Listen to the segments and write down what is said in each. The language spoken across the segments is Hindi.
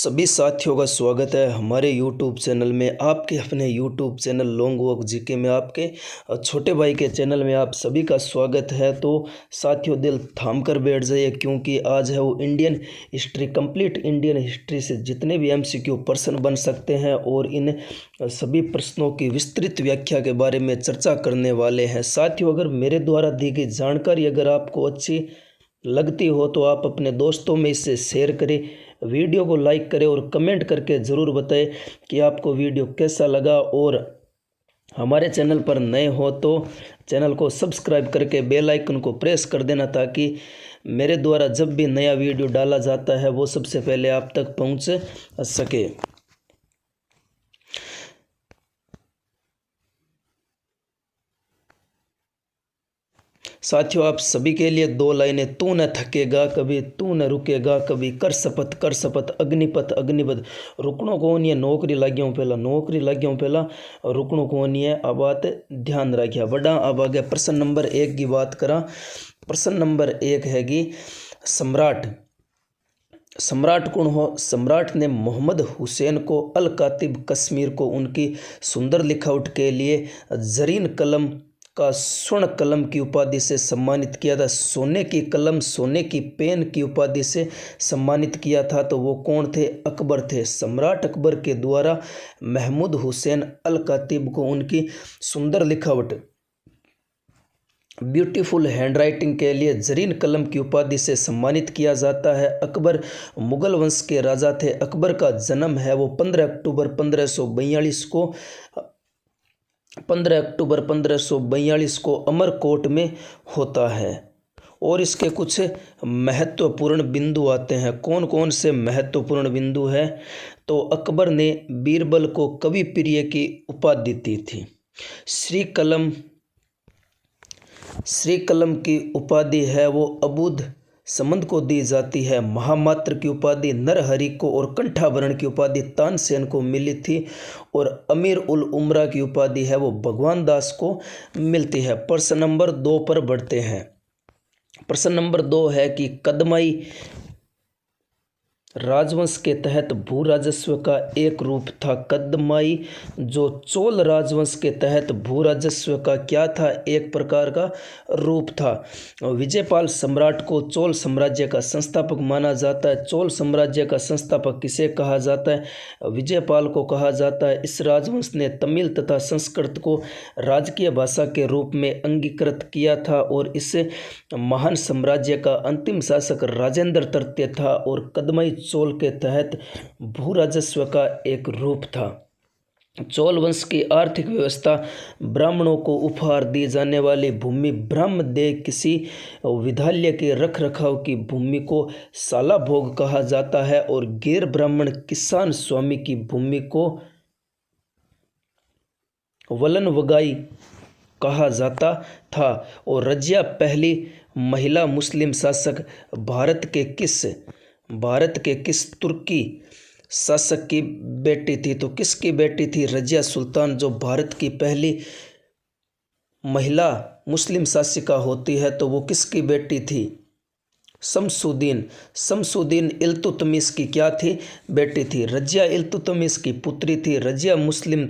सभी साथियों का स्वागत है हमारे YouTube चैनल में। आपके अपने YouTube channel long walk GK में आपके छोटे भाई के चैनल में आप सभी का स्वागत है। तो साथियों, दिल थाम कर बैठ जाइए क्योंकि आज है वो Indian history, complete Indian history से जितने भी MCQ प्रश्न बन सकते हैं और इन सभी प्रश्नों की विस्तृत व्याख्या के बारे में चर्चा करने वाले हैं। साथियों, अगर मेरे द्वारा दी गई जानकारी अगर आपको अच्छी लगती हो तो आप अपने दोस्तों में इसे शेयर करें, वीडियो को लाइक करें और कमेंट करके ज़रूर बताएं कि आपको वीडियो कैसा लगा। और हमारे चैनल पर नए हो तो चैनल को सब्सक्राइब करके बेल आइकन को प्रेस कर देना ताकि मेरे द्वारा जब भी नया वीडियो डाला जाता है वो सबसे पहले आप तक पहुंच सके। साथियों, आप सभी के लिए दो लाइनें। तू न थकेगा कभी, तू न रुकेगा कभी, कर शपथ अग्निपथ अग्निपथ। रुकणो कौन है, नौकरी लाग्यों पहला, नौकरी लाग्यों पहला, रुकणो कौन है। अब बात ध्यान रखिए बड़ा। अब आगे प्रश्न नंबर 1 की बात करा। प्रश्न नंबर 1 है कि सम्राट कौन हो। सम्राट ने मोहम्मद हुसैन को अल कातिब कश्मीर को उनकी सुंदर लिखावट के लिए जरीन कलम का स्वर्ण कलम की उपाधि से सम्मानित किया था। सोने की कलम, सोने की पेन की उपाधि से सम्मानित किया था। तो वो कौन थे? अकबर थे। सम्राट अकबर के द्वारा महमूद हुसैन अल कातिब को उनकी सुंदर लिखावट, ब्यूटीफुल हैंडराइटिंग के लिए जरीन कलम की उपाधि से सम्मानित किया जाता है। अकबर मुगल वंश के राजा थे। अकबर का जन्म है वो 15 अक्टूबर 1542 को अमरकोट में होता है। और इसके कुछ महत्वपूर्ण बिंदु आते हैं। कौन कौन से महत्वपूर्ण बिंदु हैं? तो अकबर ने बीरबल को कवि प्रिय की उपाधि दी थी। श्री कलम की उपाधि है वो अबूद समंद को दी जाती है। महामात्र की उपाधि नरहरि को और कंठाभरण की उपाधि तानसेन को मिली थी। और अमीर उल उमरा की उपाधि है वो भगवान दास को मिलती है। प्रश्न नंबर 2 पर बढ़ते हैं। प्रश्न नंबर 2 है कि कदमाई राजवंश के तहत भू राजस्व का एक रूप था। कदमाई जो चोल राजवंश के तहत भू राजस्व का क्या था? एक प्रकार का रूप था। विजयपाल सम्राट को चोल साम्राज्य का संस्थापक माना जाता है। चोल साम्राज्य का संस्थापक किसे कहा जाता है? विजयपाल को कहा जाता है। इस राजवंश ने तमिल तथा संस्कृत को राजकीय भाषा के रूप में अंगीकृत किया था। और इस महान साम्राज्य का अंतिम शासक राजेंद्र तृतीय था। और कदमाई चोल के तहत भू राजस्व का एक रूप था। चोल वंश की आर्थिक व्यवस्था ब्राह्मणों को उपहार दी जाने वाली भूमि ब्रह्मदेव, किसी विद्यालय के रख रखाव की भूमि को साला भोग कहा जाता है। और गैर ब्राह्मण किसान स्वामी की भूमि को वलन वगाई कहा जाता था। और रजिया पहली महिला मुस्लिम शासक भारत के किस तुर्की शासक की बेटी थी? तो किसकी बेटी थी? रजिया सुल्तान, जो भारत की पहली महिला मुस्लिम शासिका होती है तो वो किसकी बेटी थी? शमसुद्दीन इल्तुतमिश की क्या थी? बेटी थी। रजिया इल्तुतमिश की पुत्री थी। रजिया मुस्लिम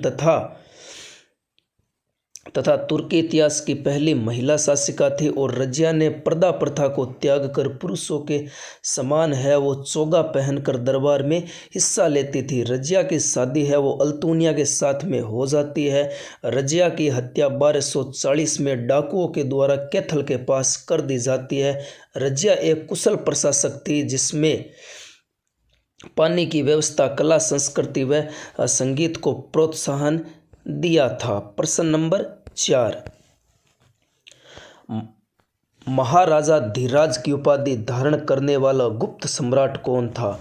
तथा तुर्की इतिहास की पहली महिला शासिका थी। और रजिया ने पर्दा प्रथा को त्याग कर पुरुषों के समान है वो चोगा पहनकर दरबार में हिस्सा लेती थी। रजिया की शादी है वो अल्तुनिया के साथ में हो जाती है। रजिया की हत्या 1240 में डाकुओं के द्वारा कैथल के पास कर दी जाती है। रजिया एक कुशल प्रशासक थी जिसमें पानी की व्यवस्था, कला, संस्कृति व संगीत को प्रोत्साहन दिया था। प्रश्न नंबर 4, महाराजा धीराज की उपाधि धारण करने वाला गुप्त सम्राट कौन था?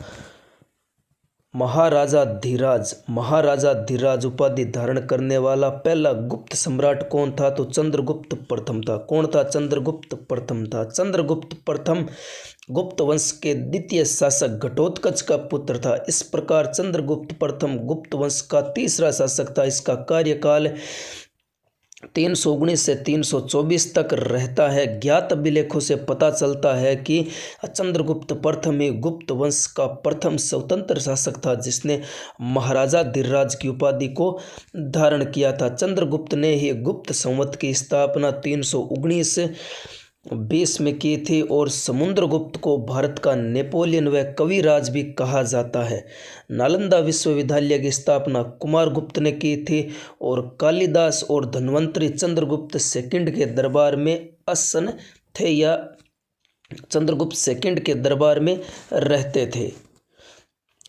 महाराजा धीराज उपाधि धारण करने वाला पहला गुप्त सम्राट कौन था? तो चंद्रगुप्त प्रथम था। कौन था? चंद्रगुप्त प्रथम था। चंद्रगुप्त प्रथम गुप्त वंश के द्वितीय शासक घटोत्कच का पुत्र था। इस प्रकार चंद्रगुप्त प्रथम गुप्त वंश का तीसरा शासक था। इसका कार्यकाल 319 से 324 तक रहता है। ज्ञात अभिलेखों से पता चलता है कि चंद्रगुप्त प्रथम ही गुप्त वंश का प्रथम स्वतंत्र शासक था जिसने महाराजा धीरराज की उपाधि को धारण किया था। चंद्रगुप्त ने ही गुप्त संवत की स्थापना 319 20 में की थी और समुद्रगुप्त को भारत का नेपोलियन व कविराज भी कहा जाता है। नालंदा विश्वविद्यालय की स्थापना कुमारगुप्त ने की थी और कालिदास और धन्वंतरी चंद्रगुप्त सेकंड के दरबार में आसन थे या चंद्रगुप्त सेकंड के दरबार में रहते थे।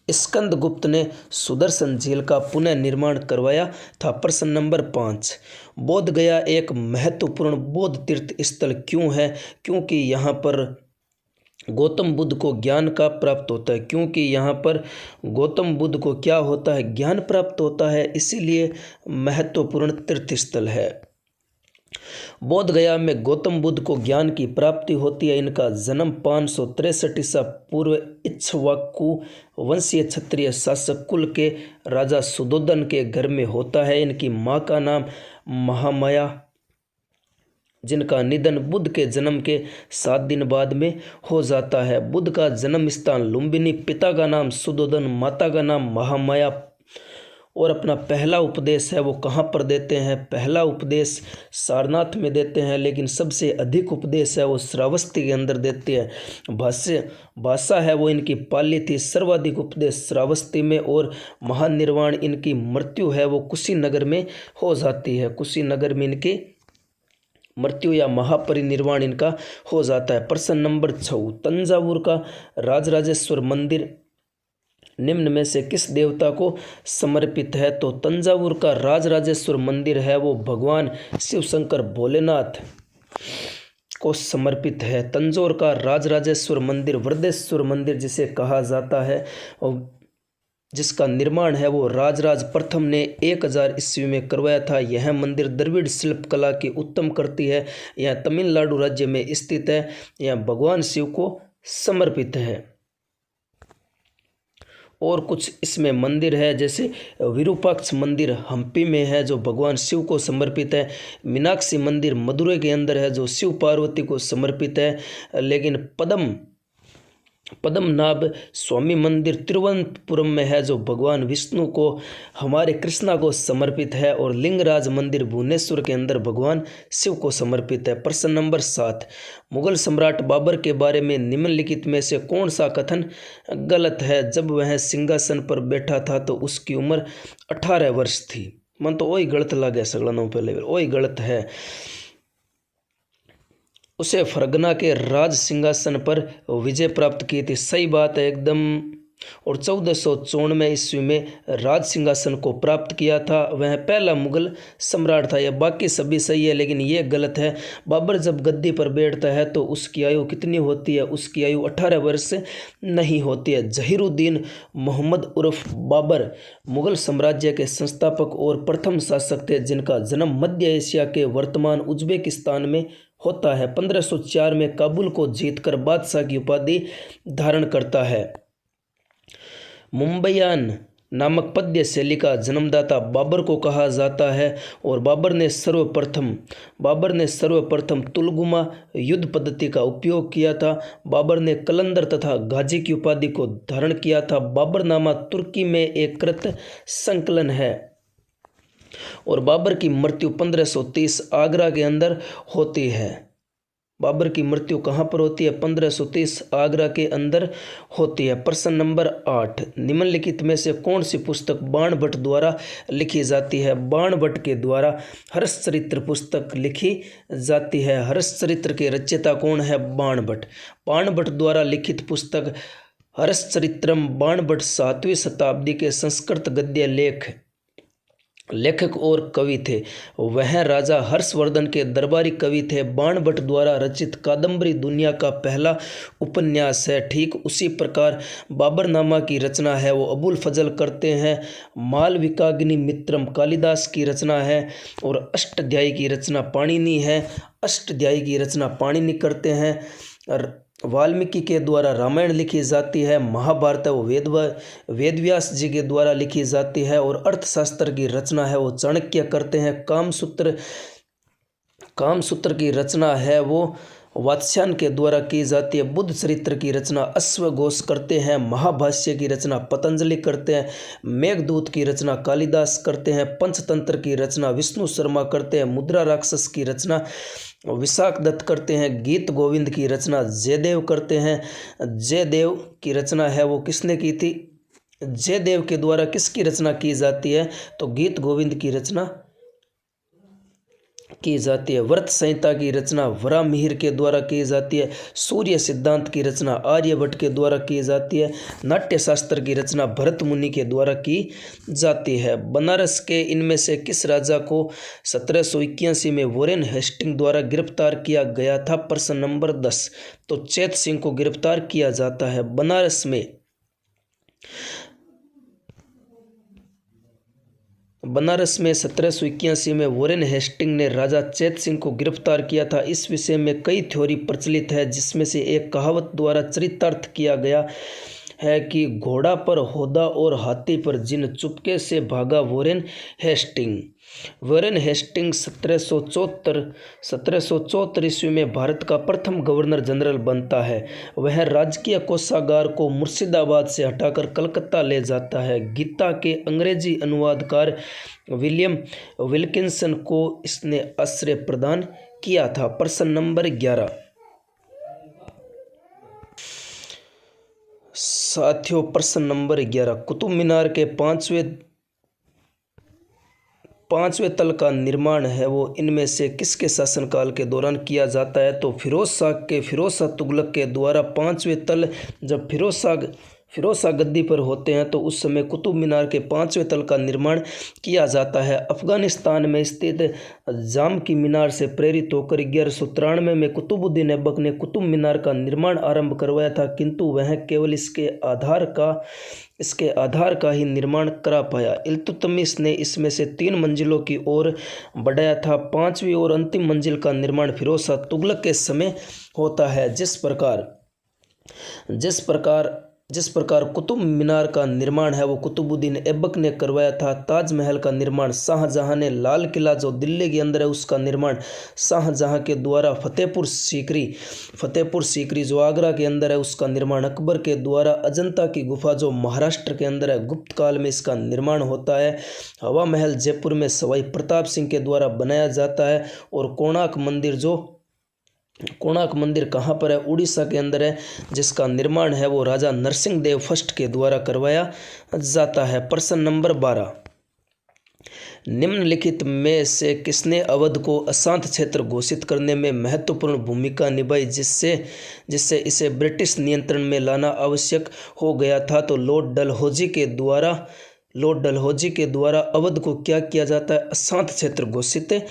स्कंदगुप्त ने सुदर्शन झील का पुनः निर्माण करवाया था। प्रश्न नंबर 5, बोध गया एक महत्वपूर्ण बौद्ध तीर्थ स्थल क्यों है? क्योंकि यहाँ पर गौतम बुद्ध को ज्ञान का प्राप्त होता है। क्योंकि यहाँ पर गौतम बुद्ध को क्या होता है? ज्ञान प्राप्त होता है, इसीलिए महत्वपूर्ण तीर्थ स्थल है। बोध गया में गौतम बुद्ध को ज्ञान की प्राप्ति होती है। इनका जन्म 563 ईसा पूर्व इक्ष्वाकु वंशीय क्षत्रिय शासक कुल के राजा सुदोधन के घर में होता है। इनकी माँ का नाम महामाया, जिनका निधन बुद्ध के जन्म के 7 दिन बाद में हो जाता है। बुद्ध का जन्म स्थान लुम्बिनी, पिता का नाम सुदोधन, माता का नाम महामाया और अपना पहला उपदेश है वो कहाँ पर देते हैं? पहला उपदेश सारनाथ में देते हैं, लेकिन सबसे अधिक उपदेश है वो श्रावस्ती के अंदर देते हैं। भाषा है वो इनकी पाली थी। सर्वाधिक उपदेश श्रावस्ती में और महानिर्वाण इनकी मृत्यु है वो कुशीनगर में हो जाती है। कुशीनगर में इनकी मृत्यु या महापरिनिर्वाण इनका हो जाता है। प्रश्न नंबर 6, तंजावुर का राजराजेश्वर मंदिर निम्न में से किस देवता को समर्पित है? तो तंजावुर का राजराजेश्वर मंदिर है वो भगवान शिव शंकर भोलेनाथ को समर्पित है। तंजौर का राजराजेश्वर मंदिर वृद्धेश्वर मंदिर जिसे कहा जाता है और जिसका निर्माण है वो राजराज प्रथम ने 1000 ईस्वी में करवाया था। यह मंदिर द्रविड़ शिल्प कला की उत्तम करती है। यह तमिलनाडु राज्य में स्थित है। यह भगवान शिव को समर्पित है। और कुछ इसमें मंदिर है, जैसे विरूपाक्ष मंदिर हम्पी में है जो भगवान शिव को समर्पित है। मीनाक्षी मंदिर मदुरै के अंदर है जो शिव पार्वती को समर्पित है। लेकिन पद्मनाभ स्वामी मंदिर तिरुवनंतपुरम में है जो भगवान विष्णु को, हमारे कृष्णा को समर्पित है। और लिंगराज मंदिर भुवनेश्वर के अंदर भगवान शिव को समर्पित है। प्रश्न नंबर 7, मुगल सम्राट बाबर के बारे में निम्नलिखित में से कौन सा कथन गलत है? जब वह सिंहासन पर बैठा था तो उसकी उम्र 18 वर्ष थी। मन तो वही गलत लगे सगड़ा पहले, वही गलत है। उसे फरगना के राज सिंहासन पर विजय प्राप्त की थी, सही बात है एकदम। और 1494 ईस्वी में राज सिंहासन को प्राप्त किया था। वह पहला मुगल सम्राट था। यह बाकी सभी सही है, लेकिन ये गलत है। बाबर जब गद्दी पर बैठता है तो उसकी आयु कितनी होती है? उसकी आयु 18 वर्ष नहीं होती है। जहीरुद्दीन मोहम्मद उर्फ बाबर मुगल साम्राज्य के संस्थापक और प्रथम शासक थे जिनका जन्म मध्य एशिया के वर्तमान उज्बेकिस्तान में होता है। 1504 में काबुल को जीतकर बादशाह की उपाधि धारण करता है। मुंबईयान नामक पद्य शैली का जन्मदाता बाबर को कहा जाता है। और बाबर ने सर्वप्रथम तुलगुमा युद्ध पद्धति का उपयोग किया था। बाबर ने कलंदर तथा गाजी की उपाधि को धारण किया था। बाबरनामा तुर्की में एक कृत संकलन है। और बाबर की मृत्यु 1530 आगरा के अंदर होती है। बाबर की मृत्यु कहाँ पर होती है? 1530 आगरा के अंदर होती है। प्रश्न नंबर 8, निम्नलिखित में से कौन सी पुस्तक बाणभट्ट द्वारा लिखी जाती है? बाणभट्ट के द्वारा हर्षचरित्र पुस्तक लिखी जाती है। हर्षचरित्र के रचयिता कौन है? बाणभट्ट। बाणभट्ट द्वारा लिखित पुस्तक हर्षचरित्रम। बाणभट्ट 7वीं शताब्दी के संस्कृत गद्य लेखक और कवि थे। वह राजा हर्षवर्धन के दरबारी कवि थे। बाणभट्ट द्वारा रचित कादम्बरी दुनिया का पहला उपन्यास है। ठीक उसी प्रकार बाबरनामा की रचना है वो अबुल फजल करते हैं। मालविकाग्नि मित्रम कालिदास की रचना है। और अष्टाध्यायी की रचना पाणिनि है। अष्टाध्यायी की रचना पाणिनि करते हैं। और वाल्मीकि के द्वारा रामायण लिखी जाती है। महाभारत वो वेदव्यास जी के द्वारा लिखी जाती है। और अर्थशास्त्र की रचना है वो चाणक्य करते हैं। कामसूत्र कामसूत्र की रचना है वो वात्स्यायन के द्वारा की जाती है। बुद्ध चरित्र की रचना अश्वघोष करते हैं। महाभाष्य की रचना पतंजलि करते हैं। मेघदूत की रचना कालिदास करते हैं। पंचतंत्र की रचना विष्णु शर्मा करते हैं। मुद्रा राक्षस की रचना विशाख दत्त करते हैं। गीत गोविंद की रचना जयदेव करते हैं। जयदेव की रचना है वो किसने की थी? जयदेव के द्वारा किसकी रचना की जाती है? तो गीत गोविंद की रचना की जाती है। व्रत संहिता की रचना वराहमिहिर के द्वारा की जाती है। सूर्य सिद्धांत की रचना आर्यभट्ट के द्वारा की जाती है। नाट्य शास्त्र की रचना भरत मुनि के द्वारा की जाती है। बनारस के इनमें से किस राजा को 1781 में वॉरेन हेस्टिंग द्वारा गिरफ्तार किया गया था? प्रश्न नंबर 10। तो चैत सिंह को गिरफ्तार किया जाता है। बनारस में 1781 में वॉरेन हेस्टिंग ने राजा चैत सिंह को गिरफ्तार किया था। इस विषय में कई थ्योरी प्रचलित है, जिसमें से एक कहावत द्वारा चरितार्थ किया गया है कि घोड़ा पर होदा और हाथी पर जिन, चुपके से भागा वॉरेन हेस्टिंग। वॉरेन हेस्टिंग 1774 ईस्वी में भारत का प्रथम गवर्नर जनरल बनता है। वह राजकीय कोषागार को मुर्शिदाबाद से हटाकर कलकत्ता ले जाता है। गीता के अंग्रेजी अनुवादकार विलियम विल्किंसन को इसने आश्रय प्रदान किया था। प्रश्न नंबर 11। साथियों, प्रश्न नंबर 11, कुतुब मीनार के पांचवें तल का निर्माण है वो इनमें से किसके शासनकाल के दौरान किया जाता है? तो फिरोज शाह तुगलक के द्वारा पांचवें तल, जब फिरोज शाह गद्दी पर होते हैं तो उस समय कुतुब मीनार के पांचवें तल का निर्माण किया जाता है। अफगानिस्तान में स्थित जाम की मीनार से प्रेरित होकर 1193 में कुतुबुद्दीन ऐबक ने कुतुब मीनार का निर्माण आरंभ करवाया था, किंतु वह केवल इसके आधार का ही निर्माण करा पाया। इल्तुतमिश ने इसमें से 3 मंजिलों की ओर बढ़ाया था। 5वीं और अंतिम मंजिल का निर्माण फिरोज शाह तुगलक के समय होता है। जिस प्रकार कुतुब मीनार का निर्माण है वो कुतुबुद्दीन ऐबक ने करवाया था। ताजमहल का निर्माण शाहजहां ने, लाल किला जो दिल्ली के अंदर है उसका निर्माण शाहजहां के द्वारा, फतेहपुर सीकरी जो आगरा के अंदर है उसका निर्माण अकबर के द्वारा, अजंता की गुफा जो महाराष्ट्र के अंदर है गुप्त काल में इसका निर्माण होता है, हवा महल जयपुर में सवाई प्रताप सिंह के द्वारा बनाया जाता है, और कोणार्क मंदिर कहाँ पर है? उड़ीसा के अंदर है, जिसका निर्माण है वो राजा नरसिंह देव फर्स्ट के द्वारा करवाया जाता है। प्रश्न नंबर 12, निम्नलिखित में से किसने अवध को अशांत क्षेत्र घोषित करने में महत्वपूर्ण भूमिका निभाई, जिससे इसे ब्रिटिश नियंत्रण में लाना आवश्यक हो गया था? तो लॉर्ड डलहौजी के द्वारा अवध को क्या किया जाता है? अशांत क्षेत्र घोषित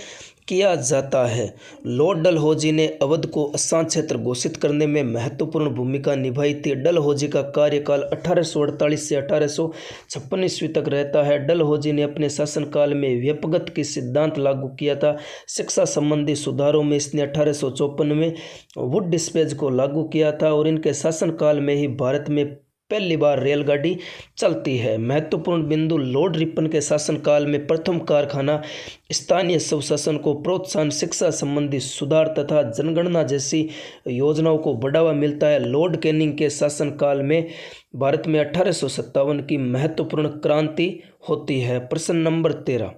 किया जाता है। लॉर्ड डलहौजी ने अवध को अशांत क्षेत्र घोषित करने में महत्वपूर्ण भूमिका निभाई थी। डलहौजी का कार्यकाल 1848 से 1856 ईस्वी तक रहता है। डलहौजी ने अपने शासनकाल में व्यपगत की सिद्धांत लागू किया था। शिक्षा संबंधी सुधारों में इसने 1854 में वुड डिस्पेज को लागू किया था, और इनके शासनकाल में ही भारत में पहली बार रेलगाड़ी चलती है। महत्वपूर्ण बिंदु, लॉर्ड रिपन के शासनकाल में प्रथम कारखाना, स्थानीय स्वशासन को प्रोत्साहन, शिक्षा संबंधी सुधार तथा जनगणना जैसी योजनाओं को बढ़ावा मिलता है। लॉर्ड कैनिंग के शासनकाल में भारत में 1857 की महत्वपूर्ण क्रांति होती है। प्रश्न नंबर 13,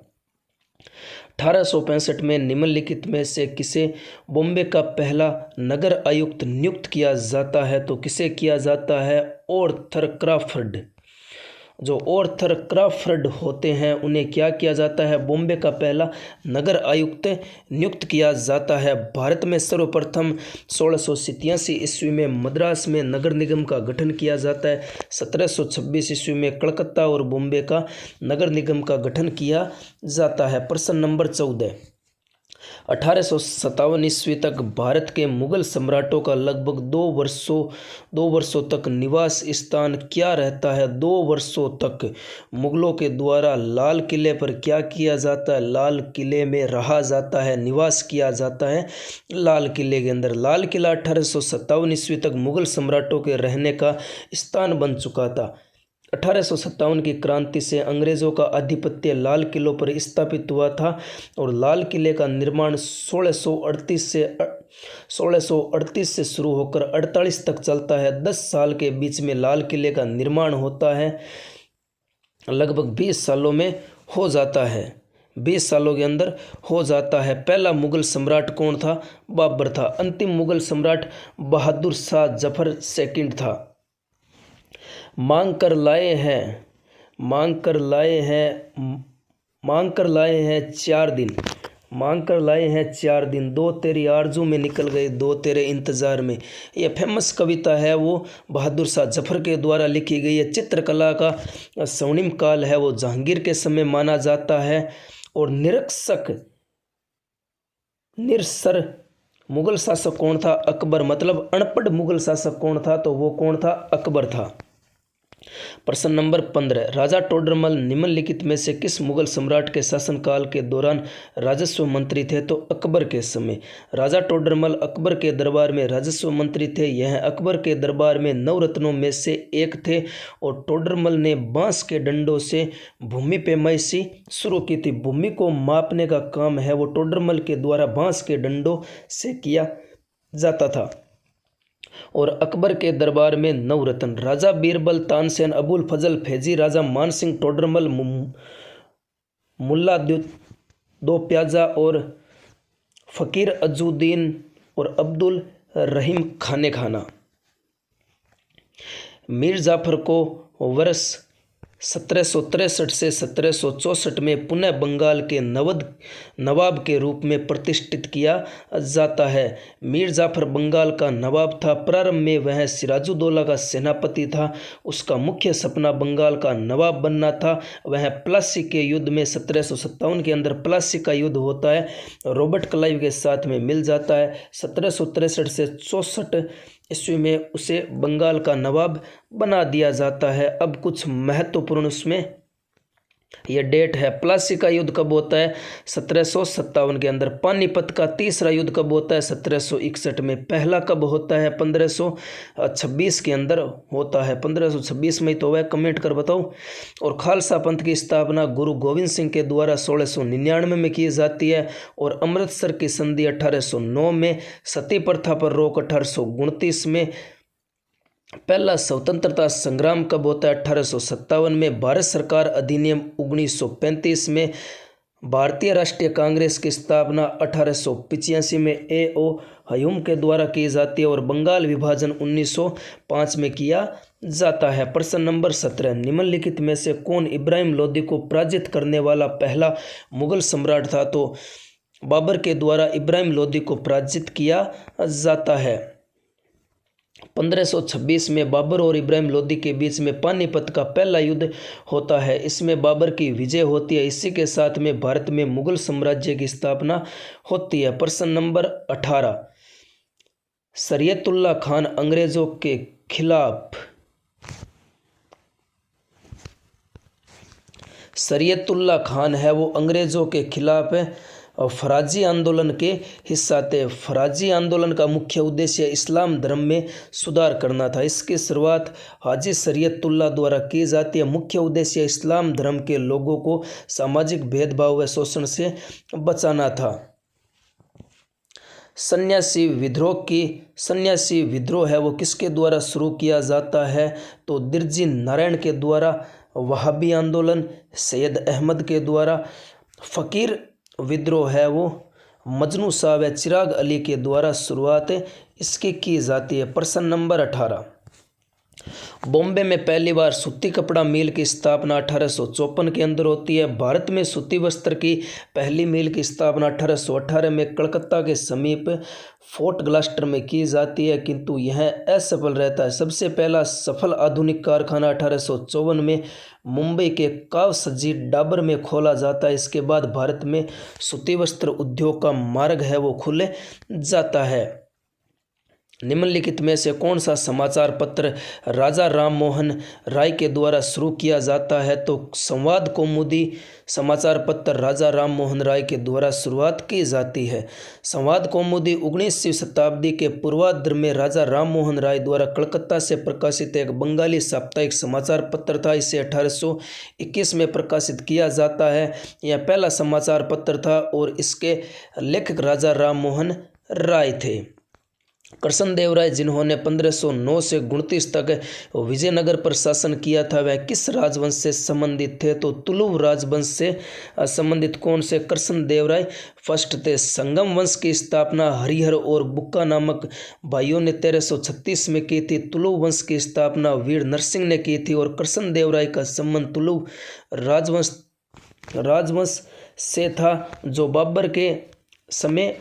1865 में निम्नलिखित में से किसे बॉम्बे का पहला नगर आयुक्त नियुक्त किया जाता है? तो किसे किया जाता है? Arthur Crawford. जो आर्थर क्रॉफर्ड होते हैं उन्हें क्या किया जाता है? बॉम्बे का पहला नगर आयुक्त नियुक्त किया जाता है। भारत में सर्वप्रथम 1687 ईस्वी में मद्रास में नगर निगम का गठन किया जाता है। 1726 ईस्वी में कलकत्ता और बॉम्बे का नगर निगम का गठन किया जाता है। प्रश्न नंबर 14, 1857 ईस्वी तक भारत के मुगल सम्राटों का लगभग 2 वर्षों तक निवास स्थान क्या रहता है? 2 वर्षों तक मुगलों के द्वारा लाल किले पर क्या किया जाता है? लाल किले में रहा जाता है, निवास किया जाता है लाल किले के अंदर। लाल किला 1857 ईस्वी तक मुगल सम्राटों के रहने का स्थान बन चुका था। 1857 की क्रांति से अंग्रेज़ों का आधिपत्य लाल किलों पर स्थापित हुआ था और लाल किले का निर्माण 1638 से शुरू होकर 48 तक चलता है। 10 साल के बीच में लाल किले का निर्माण होता है, लगभग 20 सालों में हो जाता है, 20 सालों के अंदर हो जाता है। पहला मुगल सम्राट कौन था? बाबर था। अंतिम मुगल सम्राट बहादुर शाह जफर सेकंड था। मांग कर लाए हैं 4 दिन, 2 तेरी आरजू में निकल गए, 2 तेरे इंतज़ार में। यह फेमस कविता है, वो बहादुर शाह जफर के द्वारा लिखी गई है। चित्रकला का स्वर्णिम काल है वो जहांगीर के समय माना जाता है। और निरसर मुगल शासक कौन था? अकबर। मतलब अनपढ़ मुगल शासक कौन था? तो वो कौन था? अकबर था। प्रश्न नंबर 15, राजा टोडरमल निम्नलिखित में से किस मुगल सम्राट के शासनकाल के दौरान राजस्व मंत्री थे? तो अकबर के समय। राजा टोडरमल अकबर के दरबार में राजस्व मंत्री थे। यह अकबर के दरबार में 9 रत्नों में से एक थे और टोडरमल ने बांस के डंडों से भूमि पैमाइशी शुरू की थी। भूमि को मापने का काम है वो टोडरमल के द्वारा बांस के डंडों से किया जाता था। और अकबर के दरबार में 9 रत्न, राजा बीरबल, तानसेन, अबुल फजल फैजी, राजा मानसिंह, टोडरमल, मुल्ला दो प्याजा और फ़कीर अजुद्दीन और अब्दुल रहीम खाने खाना। मीर जाफर को वर्ष 1763 से 1764 में पुनः बंगाल के नवाब के रूप में प्रतिष्ठित किया जाता है। मीर जाफर बंगाल का नवाब था। प्रारंभ में वह सिराजुद्दौला का सेनापति था। उसका मुख्य सपना बंगाल का नवाब बनना था। वह प्लासी के युद्ध में 1757 के अंदर प्लासी का युद्ध होता है, रॉबर्ट क्लाइव के साथ में मिल जाता है। 1763 से 64 ईस्वी में उसे बंगाल का नवाब बना दिया जाता है। अब कुछ महत्वपूर्ण उसमें यह डेट है। प्लासी का युद्ध कब होता है? 1757 के अंदर। पानीपत का तीसरा युद्ध कब होता है? 1761 में। पहला कब होता है? 1526 के अंदर होता है। 1526 में ही तो वह कमेंट कर बताओ। और खालसा पंथ की स्थापना गुरु गोविंद सिंह के द्वारा 1699 में की जाती है। और अमृतसर की संधि 1809 में। सती प्रथा पर रोक 1829 में। पहला स्वतंत्रता संग्राम कब होता है? 1857 में। भारत सरकार अधिनियम 1935 में। भारतीय राष्ट्रीय कांग्रेस की स्थापना 1885 में A.O. ह्यूम के द्वारा की जाती है। और बंगाल विभाजन 1905 में किया जाता है। प्रश्न नंबर 17, निम्नलिखित में से कौन इब्राहिम लोदी को पराजित करने वाला पहला मुगल सम्राट था? तो बाबर के द्वारा इब्राहिम लोदी को पराजित किया जाता है। 1526 में बाबर और इब्राहिम लोदी के बीच में पानीपत का पहला युद्ध होता है। इसमें बाबर की विजय होती है। इसी के साथ में भारत में मुगल साम्राज्य की स्थापना होती है। प्रश्न नंबर 18, शरीयतुल्लाह खान अंग्रेजों के खिलाफ शरीयतुल्लाह खान है वो अंग्रेजों के खिलाफ फराजी आंदोलन के हिस्सा थे। फराजी आंदोलन का मुख्य उद्देश्य इस्लाम धर्म में सुधार करना था। इसकी शुरुआत हाजी शरीयतुल्लाह द्वारा की जाती है। मुख्य उद्देश्य इस्लाम धर्म के लोगों को सामाजिक भेदभाव व शोषण से बचाना था। सन्यासी विद्रोह है वो किसके द्वारा शुरू किया जाता है? तो दिरजी नारायण के द्वारा। वहाबी आंदोलन सैयद अहमद के द्वारा। फ़कीर विद्रोह है वो मजनू शाह व चिराग अली के द्वारा शुरुआत इसकी की जाती है। प्रश्न नंबर 18, बॉम्बे में पहली बार सूती कपड़ा मिल की स्थापना 1854 के अंदर होती है। भारत में सूती वस्त्र की पहली मिल की स्थापना 1818 में कलकत्ता के समीप फोर्ट ग्लास्टर में की जाती है, किंतु यह असफल रहता है। सबसे पहला सफल आधुनिक कारखाना 1854 में मुंबई के कावसजी डाबर में खोला जाता है। इसके बाद भारत में सूती वस्त्र उद्योग का मार्ग है वो खुल जाता है। निम्नलिखित में से कौन सा समाचार पत्र राजा राम मोहन राय के द्वारा शुरू किया जाता है? तो संवाद कौमुदी समाचार पत्र राजा राम मोहन राय के द्वारा शुरुआत की जाती है। संवाद कौमुदी 19वीं शताब्दी के पूर्वार्ध में राजा राम मोहन राय द्वारा कलकत्ता से प्रकाशित एक बंगाली साप्ताहिक समाचार पत्र था। इसे 1821 में प्रकाशित किया जाता है। यह पहला समाचार पत्र था और इसके लेखक राजा राम मोहन राय थे। कृष्णदेवराय जिन्होंने 1509 से 29 तक विजयनगर पर शासन किया था, वह किस राजवंश से संबंधित थे? तो तुलुव राजवंश से संबंधित। कौन से कृष्णदेवराय फर्स्ट थे? संगम वंश की स्थापना हरिहर और बुक्का नामक भाइयों ने 1336 में की थी। तुलुव वंश की स्थापना वीर नरसिंह ने की थी और कृष्णदेवराय का संबंध तुलुव राजवंश से था, जो बाबर के समय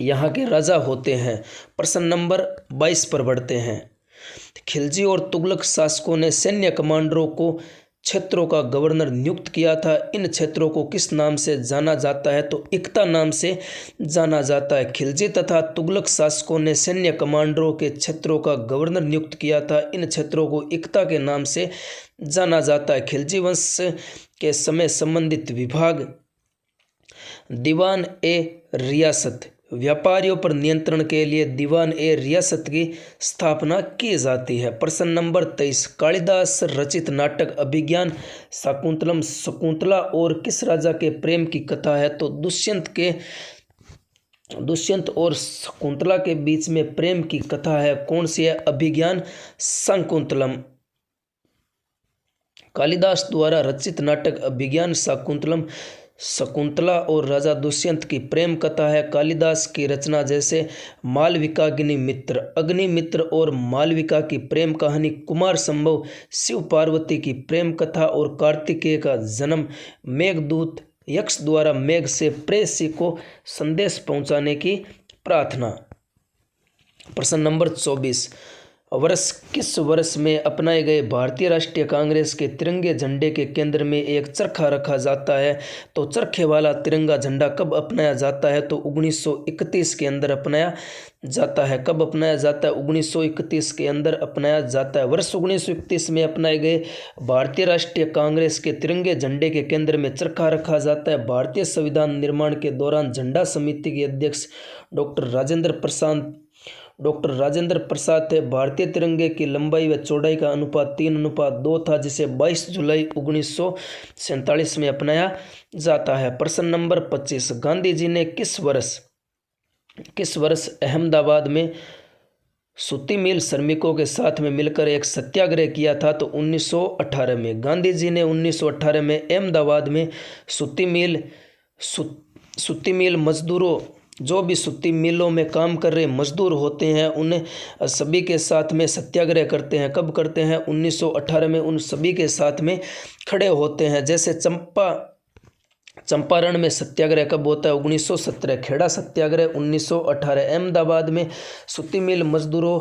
यहाँ के राजा होते हैं। प्रश्न नंबर 22 पर बढ़ते हैं। खिलजी और तुगलक शासकों ने सैन्य कमांडरों को क्षेत्रों का गवर्नर नियुक्त किया था। इन क्षेत्रों को किस नाम से जाना जाता है? तो इक्ता नाम से जाना जाता है। खिलजी तथा तुगलक शासकों ने सैन्य कमांडरों के क्षेत्रों का गवर्नर नियुक्त किया था। इन क्षेत्रों को इक्ता के नाम से जाना जाता है। खिलजी वंश के समय संबंधित विभाग दीवान ए रियासत, व्यापारियों पर नियंत्रण के लिए दीवान ए रियासत की स्थापना की जाती है। प्रश्न नंबर 23, कालिदास रचित नाटक अभिज्ञान शाकुंतलम शकुंतला और किस राजा के प्रेम की कथा है? तो दुष्यंत और शकुंतला के बीच में प्रेम की कथा है। कौन सी है? अभिज्ञान शाकुंतलम। कालिदास द्वारा रचित नाटक अभिज्ञान शाकुंतलम शकुंतला और राजा दुष्यंत की प्रेम कथा है। कालिदास की रचना जैसे अग्निमित्र और मालविका की प्रेम कहानी, कुमार संभव शिव पार्वती की प्रेम कथा और कार्तिकेय का जन्म, मेघदूत यक्ष द्वारा मेघ से प्रेयसी को संदेश पहुंचाने की प्रार्थना। प्रश्न नंबर 24, किस वर्ष में अपनाए गए भारतीय राष्ट्रीय कांग्रेस के तिरंगे झंडे के केंद्र में एक चरखा रखा जाता है? तो चरखे वाला तिरंगा झंडा कब अपनाया जाता है? तो 1931 के अंदर अपनाया जाता है। कब अपनाया जाता है? 1931 के अंदर अपनाया जाता है। वर्ष 1931 में अपनाए गए भारतीय राष्ट्रीय कांग्रेस के तिरंगे झंडे के केंद्र में चरखा रखा जाता है। भारतीय संविधान निर्माण के दौरान झंडा समिति के अध्यक्ष डॉक्टर राजेंद्र प्रसाद थे। भारतीय तिरंगे की लंबाई व चौड़ाई का अनुपात 3:2 था, जिसे 22 जुलाई 1947 में अपनाया जाता है। प्रश्न नंबर 25, गांधी जी ने किस वर्ष अहमदाबाद में सूती मिल श्रमिकों के साथ में मिलकर एक सत्याग्रह किया था? तो 1918 में। गांधी जी ने 1918 में अहमदाबाद में सूती मिल मजदूरों, जो भी सूती मिलों में काम कर रहे मजदूर होते हैं, उन्हें सभी के साथ में सत्याग्रह करते हैं। कब करते हैं? 1918 में उन सभी के साथ में खड़े होते हैं। जैसे चंपारण में सत्याग्रह कब होता है? 1917। खेड़ा सत्याग्रह 1918। अहमदाबाद में सूती मिल मजदूरों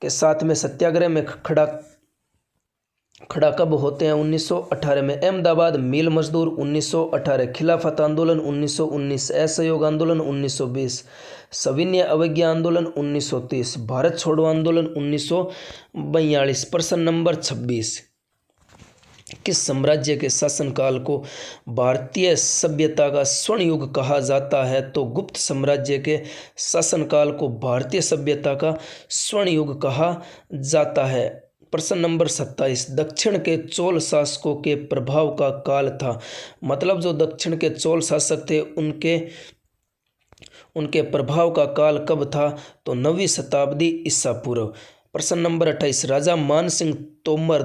के साथ में सत्याग्रह में खड़ा कब होते हैं? 1918 में। अहमदाबाद मिल मजदूर 1918। खिलाफत आंदोलन 1919। असहयोग आंदोलन 1920। सविनय अवज्ञा आंदोलन 1930। भारत छोड़ो आंदोलन 1942। प्रश्न नंबर 26, किस साम्राज्य के शासनकाल को भारतीय सभ्यता का स्वर्ण युग कहा जाता है? तो गुप्त साम्राज्य के शासनकाल को भारतीय सभ्यता का स्वर्ण युग कहा जाता है। प्रश्न नंबर 27, दक्षिण के चोल शासकों के प्रभाव का काल था। मतलब जो दक्षिण के चोल शासक थे उनके प्रभाव का काल कब था? तो 9वीं शताब्दी ईसा पूर्व। प्रश्न नंबर 28, राजा मानसिंह तोमर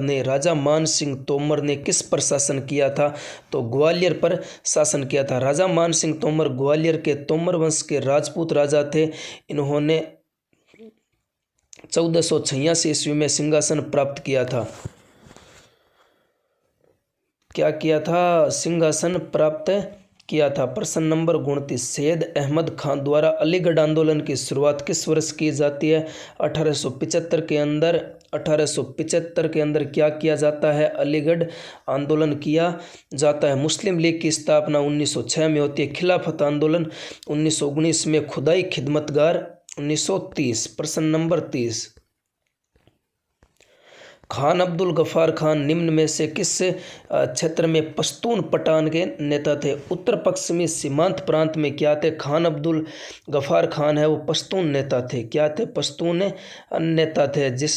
ने किस पर शासन किया था? तो ग्वालियर पर शासन किया था। राजा मानसिंह तोमर ग्वालियर के तोमर वंश के राजपूत राजा थे। इन्होंने 1486 ईस्वी में सिंहासन प्राप्त किया था। क्या किया था? सिंहासन प्राप्त किया था। प्रश्न नंबर 29, सैयद अहमद खान द्वारा अलीगढ़ आंदोलन की शुरुआत किस वर्ष की जाती है? 1875 के अंदर। 1875 के अंदर क्या किया जाता है? अलीगढ़ आंदोलन किया जाता है। मुस्लिम लीग की स्थापना 1906 में होती है। खिलाफत आंदोलन 1919 में। खुदाई खिदमतगार 1930। प्रश्न नंबर 30, खान अब्दुल गफ्फार खान निम्न में से किस क्षेत्र में पश्तून पठान के नेता थे? उत्तर पश्चिमी सीमांत प्रांत में क्या थे? खान अब्दुल गफ्फार खान है वो पश्तून नेता थे। क्या थे? पश्तून नेता थे।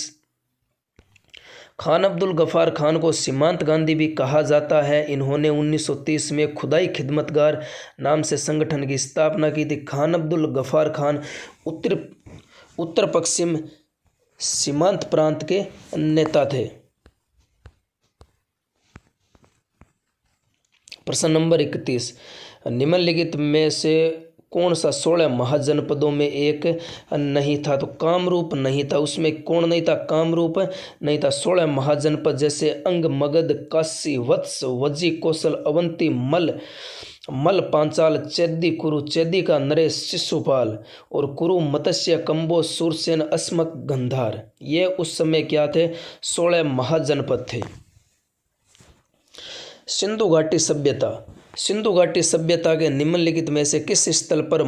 खान अब्दुल गफ्फार खान को सीमांत गांधी भी कहा जाता है। इन्होंने 1930 में खुदाई खिदमतगार नाम से संगठन की स्थापना की थी। खान अब्दुल गफ्फार खान उत्तर पश्चिम सीमांत प्रांत के नेता थे। प्रश्न नंबर 31, निम्नलिखित में से कौन सा 16 महाजनपदों में एक नहीं था? तो कामरूप नहीं था। उसमें कौन नहीं था? कामरूप नहीं था। 16 महाजनपद जैसे अंग, मगध, काशी, वत्स, वज्जी, कौशल, अवंती, मल, पांचाल, चैदी, कुरु, चैदी का नरेश, शिशुपाल और कुरु, मत्स्य, कंबोज, सूरसेन, अस्मक, गंधार, ये उस समय क्या थे? 16 महाजनपद थे। सिंधु घाटी सभ्यता। सिंधु घाटी सभ्यता के निम्नलिखित में से किस स्थल पर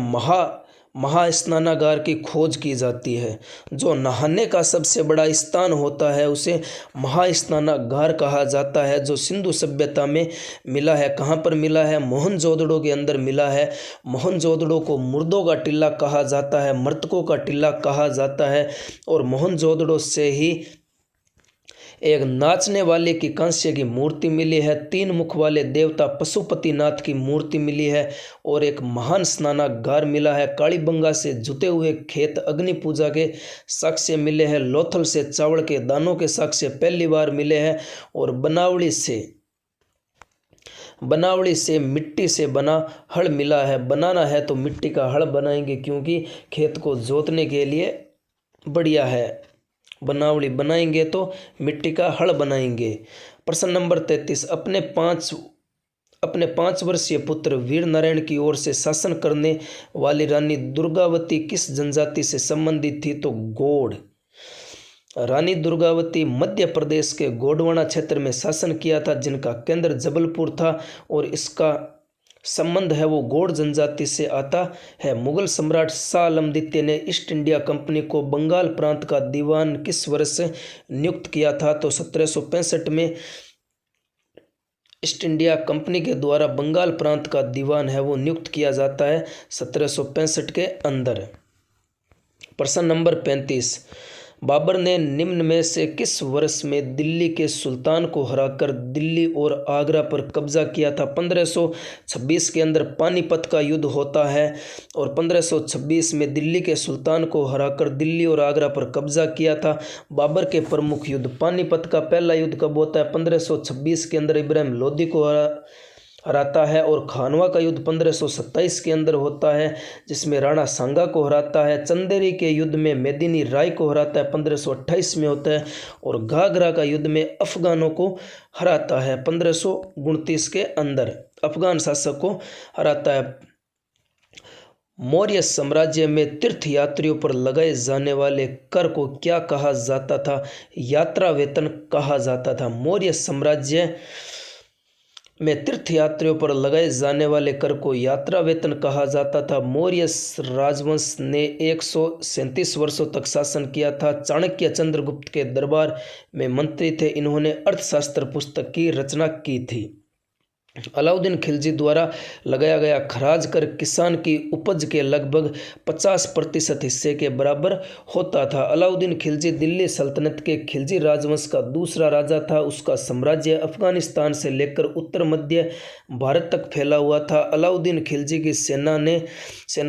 महास्नानागार की खोज की जाती है? जो नहाने का सबसे बड़ा स्थान होता है उसे महास्नानागार कहा जाता है, जो सिंधु सभ्यता में मिला है। कहाँ पर मिला है? मोहनजोदड़ो के अंदर मिला है। मोहनजोदड़ो को मुर्दों का टिल्ला कहा जाता है, मृतकों का टिल्ला कहा जाता है। और मोहनजोदड़ो से ही एक नाचने वाले की कांस्य की मूर्ति मिली है। 3 मुख वाले देवता पशुपतिनाथ की मूर्ति मिली है और एक महान स्नानागार मिला है। कालीबंगा से जुते हुए खेत अग्नि पूजा के साक्ष्य मिले हैं। लोथल से चावल के दानों के साक्ष्य पहली बार मिले हैं। और बनावड़ी से मिट्टी से बना हल मिला है। बनाना है तो मिट्टी का हल बनाएंगे क्योंकि खेत को जोतने के लिए बढ़िया है। बनावड़ी बनाएंगे तो मिट्टी का हल बनाएंगे। प्रश्न नंबर 33, अपने 5 वर्षीय पुत्र वीर नारायण की ओर से शासन करने वाली रानी दुर्गावती किस जनजाति से संबंधित थी? तो गौड़। रानी दुर्गावती मध्य प्रदेश के गोंडवाना क्षेत्र में शासन किया था, जिनका केंद्र जबलपुर था और इसका संबंध है वो गौड़ जनजाति से आता है। मुगल सम्राट शाह आलम द्वितीय ने ईस्ट इंडिया कंपनी को बंगाल प्रांत का दीवान किस वर्ष नियुक्त किया था? तो 1765 में ईस्ट इंडिया कंपनी के द्वारा बंगाल प्रांत का दीवान है वो नियुक्त किया जाता है 1765 के अंदर। प्रश्न नंबर 35, बाबर ने निम्न में से किस वर्ष में दिल्ली के सुल्तान को हराकर दिल्ली और आगरा पर कब्जा किया था? 1526 के अंदर पानीपत का युद्ध होता है और 1526 में दिल्ली के सुल्तान को हराकर दिल्ली और आगरा पर कब्जा किया था। बाबर के प्रमुख युद्ध। पानीपत का पहला युद्ध कब होता है? 1526 के अंदर इब्राहिम लोदी को हराता है। और खानवा का युद्ध 1527 के अंदर होता है जिसमें राणा सांगा को हराता है। चंदेरी के युद्ध में मेदिनी राय को हराता है, 1528 में होता है। और घाघरा का युद्ध में अफगानों को हराता है 1529 के अंदर, अफगान शासक को हराता है। मौर्य साम्राज्य में तीर्थ यात्रियों पर लगाए जाने वाले कर को क्या कहा जाता था? यात्रा वेतन कहा जाता था। मौर्य साम्राज्य में तीर्थ यात्रियों पर लगाए जाने वाले कर को यात्रा वेतन कहा जाता था। मौर्य राजवंश ने 137 वर्षों तक शासन किया था। चाणक्य चंद्रगुप्त के दरबार में मंत्री थे। इन्होंने अर्थशास्त्र पुस्तक की रचना की थी। अलाउद्दीन खिलजी द्वारा लगाया गया खराज कर किसान की उपज के लगभग 50% हिस्से के बराबर होता था। अलाउद्दीन खिलजी दिल्ली सल्तनत के खिलजी राजवंश का दूसरा राजा था। उसका साम्राज्य अफगानिस्तान से लेकर उत्तर मध्य भारत तक फैला हुआ था। अलाउद्दीन खिलजी की सेना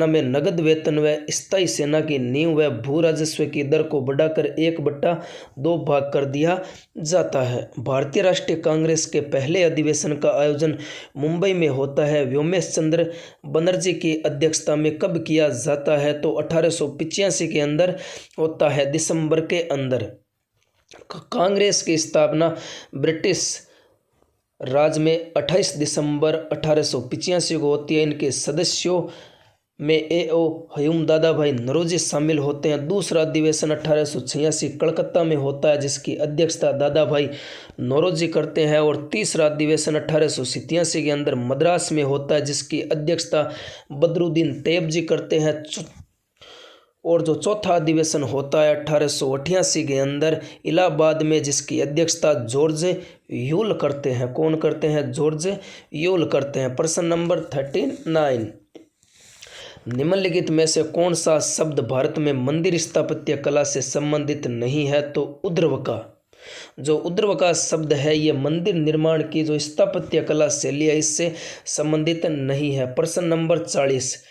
में नगद वेतन व स्थायी सेना की नींव व भू राजस्व की दर को बढ़ाकर 1/2 भाग कर दिया जाता है। भारतीय राष्ट्रीय कांग्रेस के पहले अधिवेशन का आयोजन मुंबई में होता है। व्योमेश चंद्र बनर्जी की अध्यक्षता में कब किया जाता है? तो 1885 के अंदर होता है, दिसंबर के अंदर। कांग्रेस की स्थापना ब्रिटिश राज में 28 दिसंबर 1885 को होती है। इनके सदस्यों में ए.ओ. हयूम, दादा भाई नौरोजी शामिल होते हैं। दूसरा अधिवेशन 1886 कलकत्ता में होता है जिसकी अध्यक्षता दादा भाई नौरोजी करते हैं। और तीसरा अधिवेशन 1887 के अंदर मद्रास में होता है जिसकी अध्यक्षता बदरुद्दीन तैयब जी करते हैं। और जो चौथा अधिवेशन होता है 1888 के अंदर इलाहाबाद में, जिसकी अध्यक्षता जॉर्ज यूल करते हैं। कौन करते हैं? जॉर्ज यूल करते हैं। प्रश्न नंबर 39, निम्नलिखित में से कौन सा शब्द भारत में मंदिर स्थापत्य कला से संबंधित नहीं है? तो उद्रवका। जो उद्रवका शब्द है ये मंदिर निर्माण की जो स्थापत्य कला शैली है इससे संबंधित नहीं है। प्रश्न नंबर 40,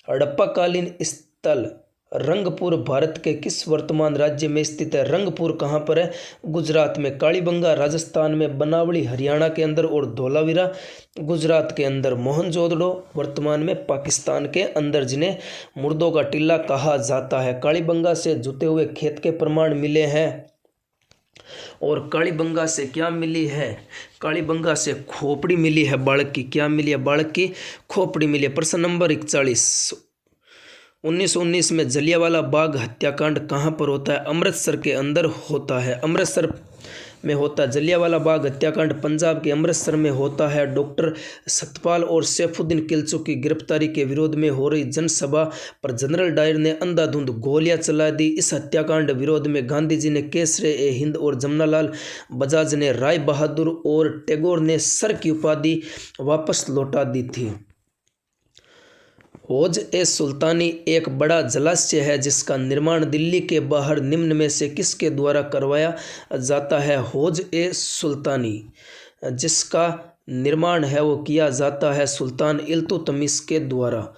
हड़प्पाकालीन स्थल रंगपुर भारत के किस वर्तमान राज्य में स्थित है? रंगपुर कहाँ पर है? गुजरात में। कालीबंगा राजस्थान में, बनावली हरियाणा के अंदर और धोलावीरा गुजरात के अंदर। मोहनजोदड़ो वर्तमान में पाकिस्तान के अंदर, जिन्हें मुर्दों का टीला कहा जाता है। कालीबंगा से जुते हुए खेत के प्रमाण मिले हैं। और कालीबंगा से क्या मिली है? कालीबंगा से खोपड़ी मिली है बालक की। क्या मिली है? बालक की खोपड़ी मिली है। प्रश्न नंबर 41, 1919 में जलियांवाला बाग हत्याकांड कहाँ पर होता है? अमृतसर के अंदर होता है। अमृतसर में होता है जलियांवाला बाग हत्याकांड, पंजाब के अमृतसर में होता है। डॉक्टर सतपाल और सैफुद्दीन किल्चो की गिरफ्तारी के विरोध में हो रही जनसभा पर जनरल डायर ने अंधाधुंध गोलियां चला दी। इस हत्याकांड विरोध में गांधी जी ने केसरे-ए-हिंद और जमनालाल बजाज ने राय बहादुर और टैगोर ने सर की उपाधि वापस लौटा दी थी। हौज-ए-सुल्तानी एक बड़ा जलाशय है जिसका निर्माण दिल्ली के बाहर निम्न में से किसके द्वारा करवाया जाता है? हौज-ए-सुल्तानी जिसका निर्माण है वो किया जाता है सुल्तान इल्तुतमिश के द्वारा।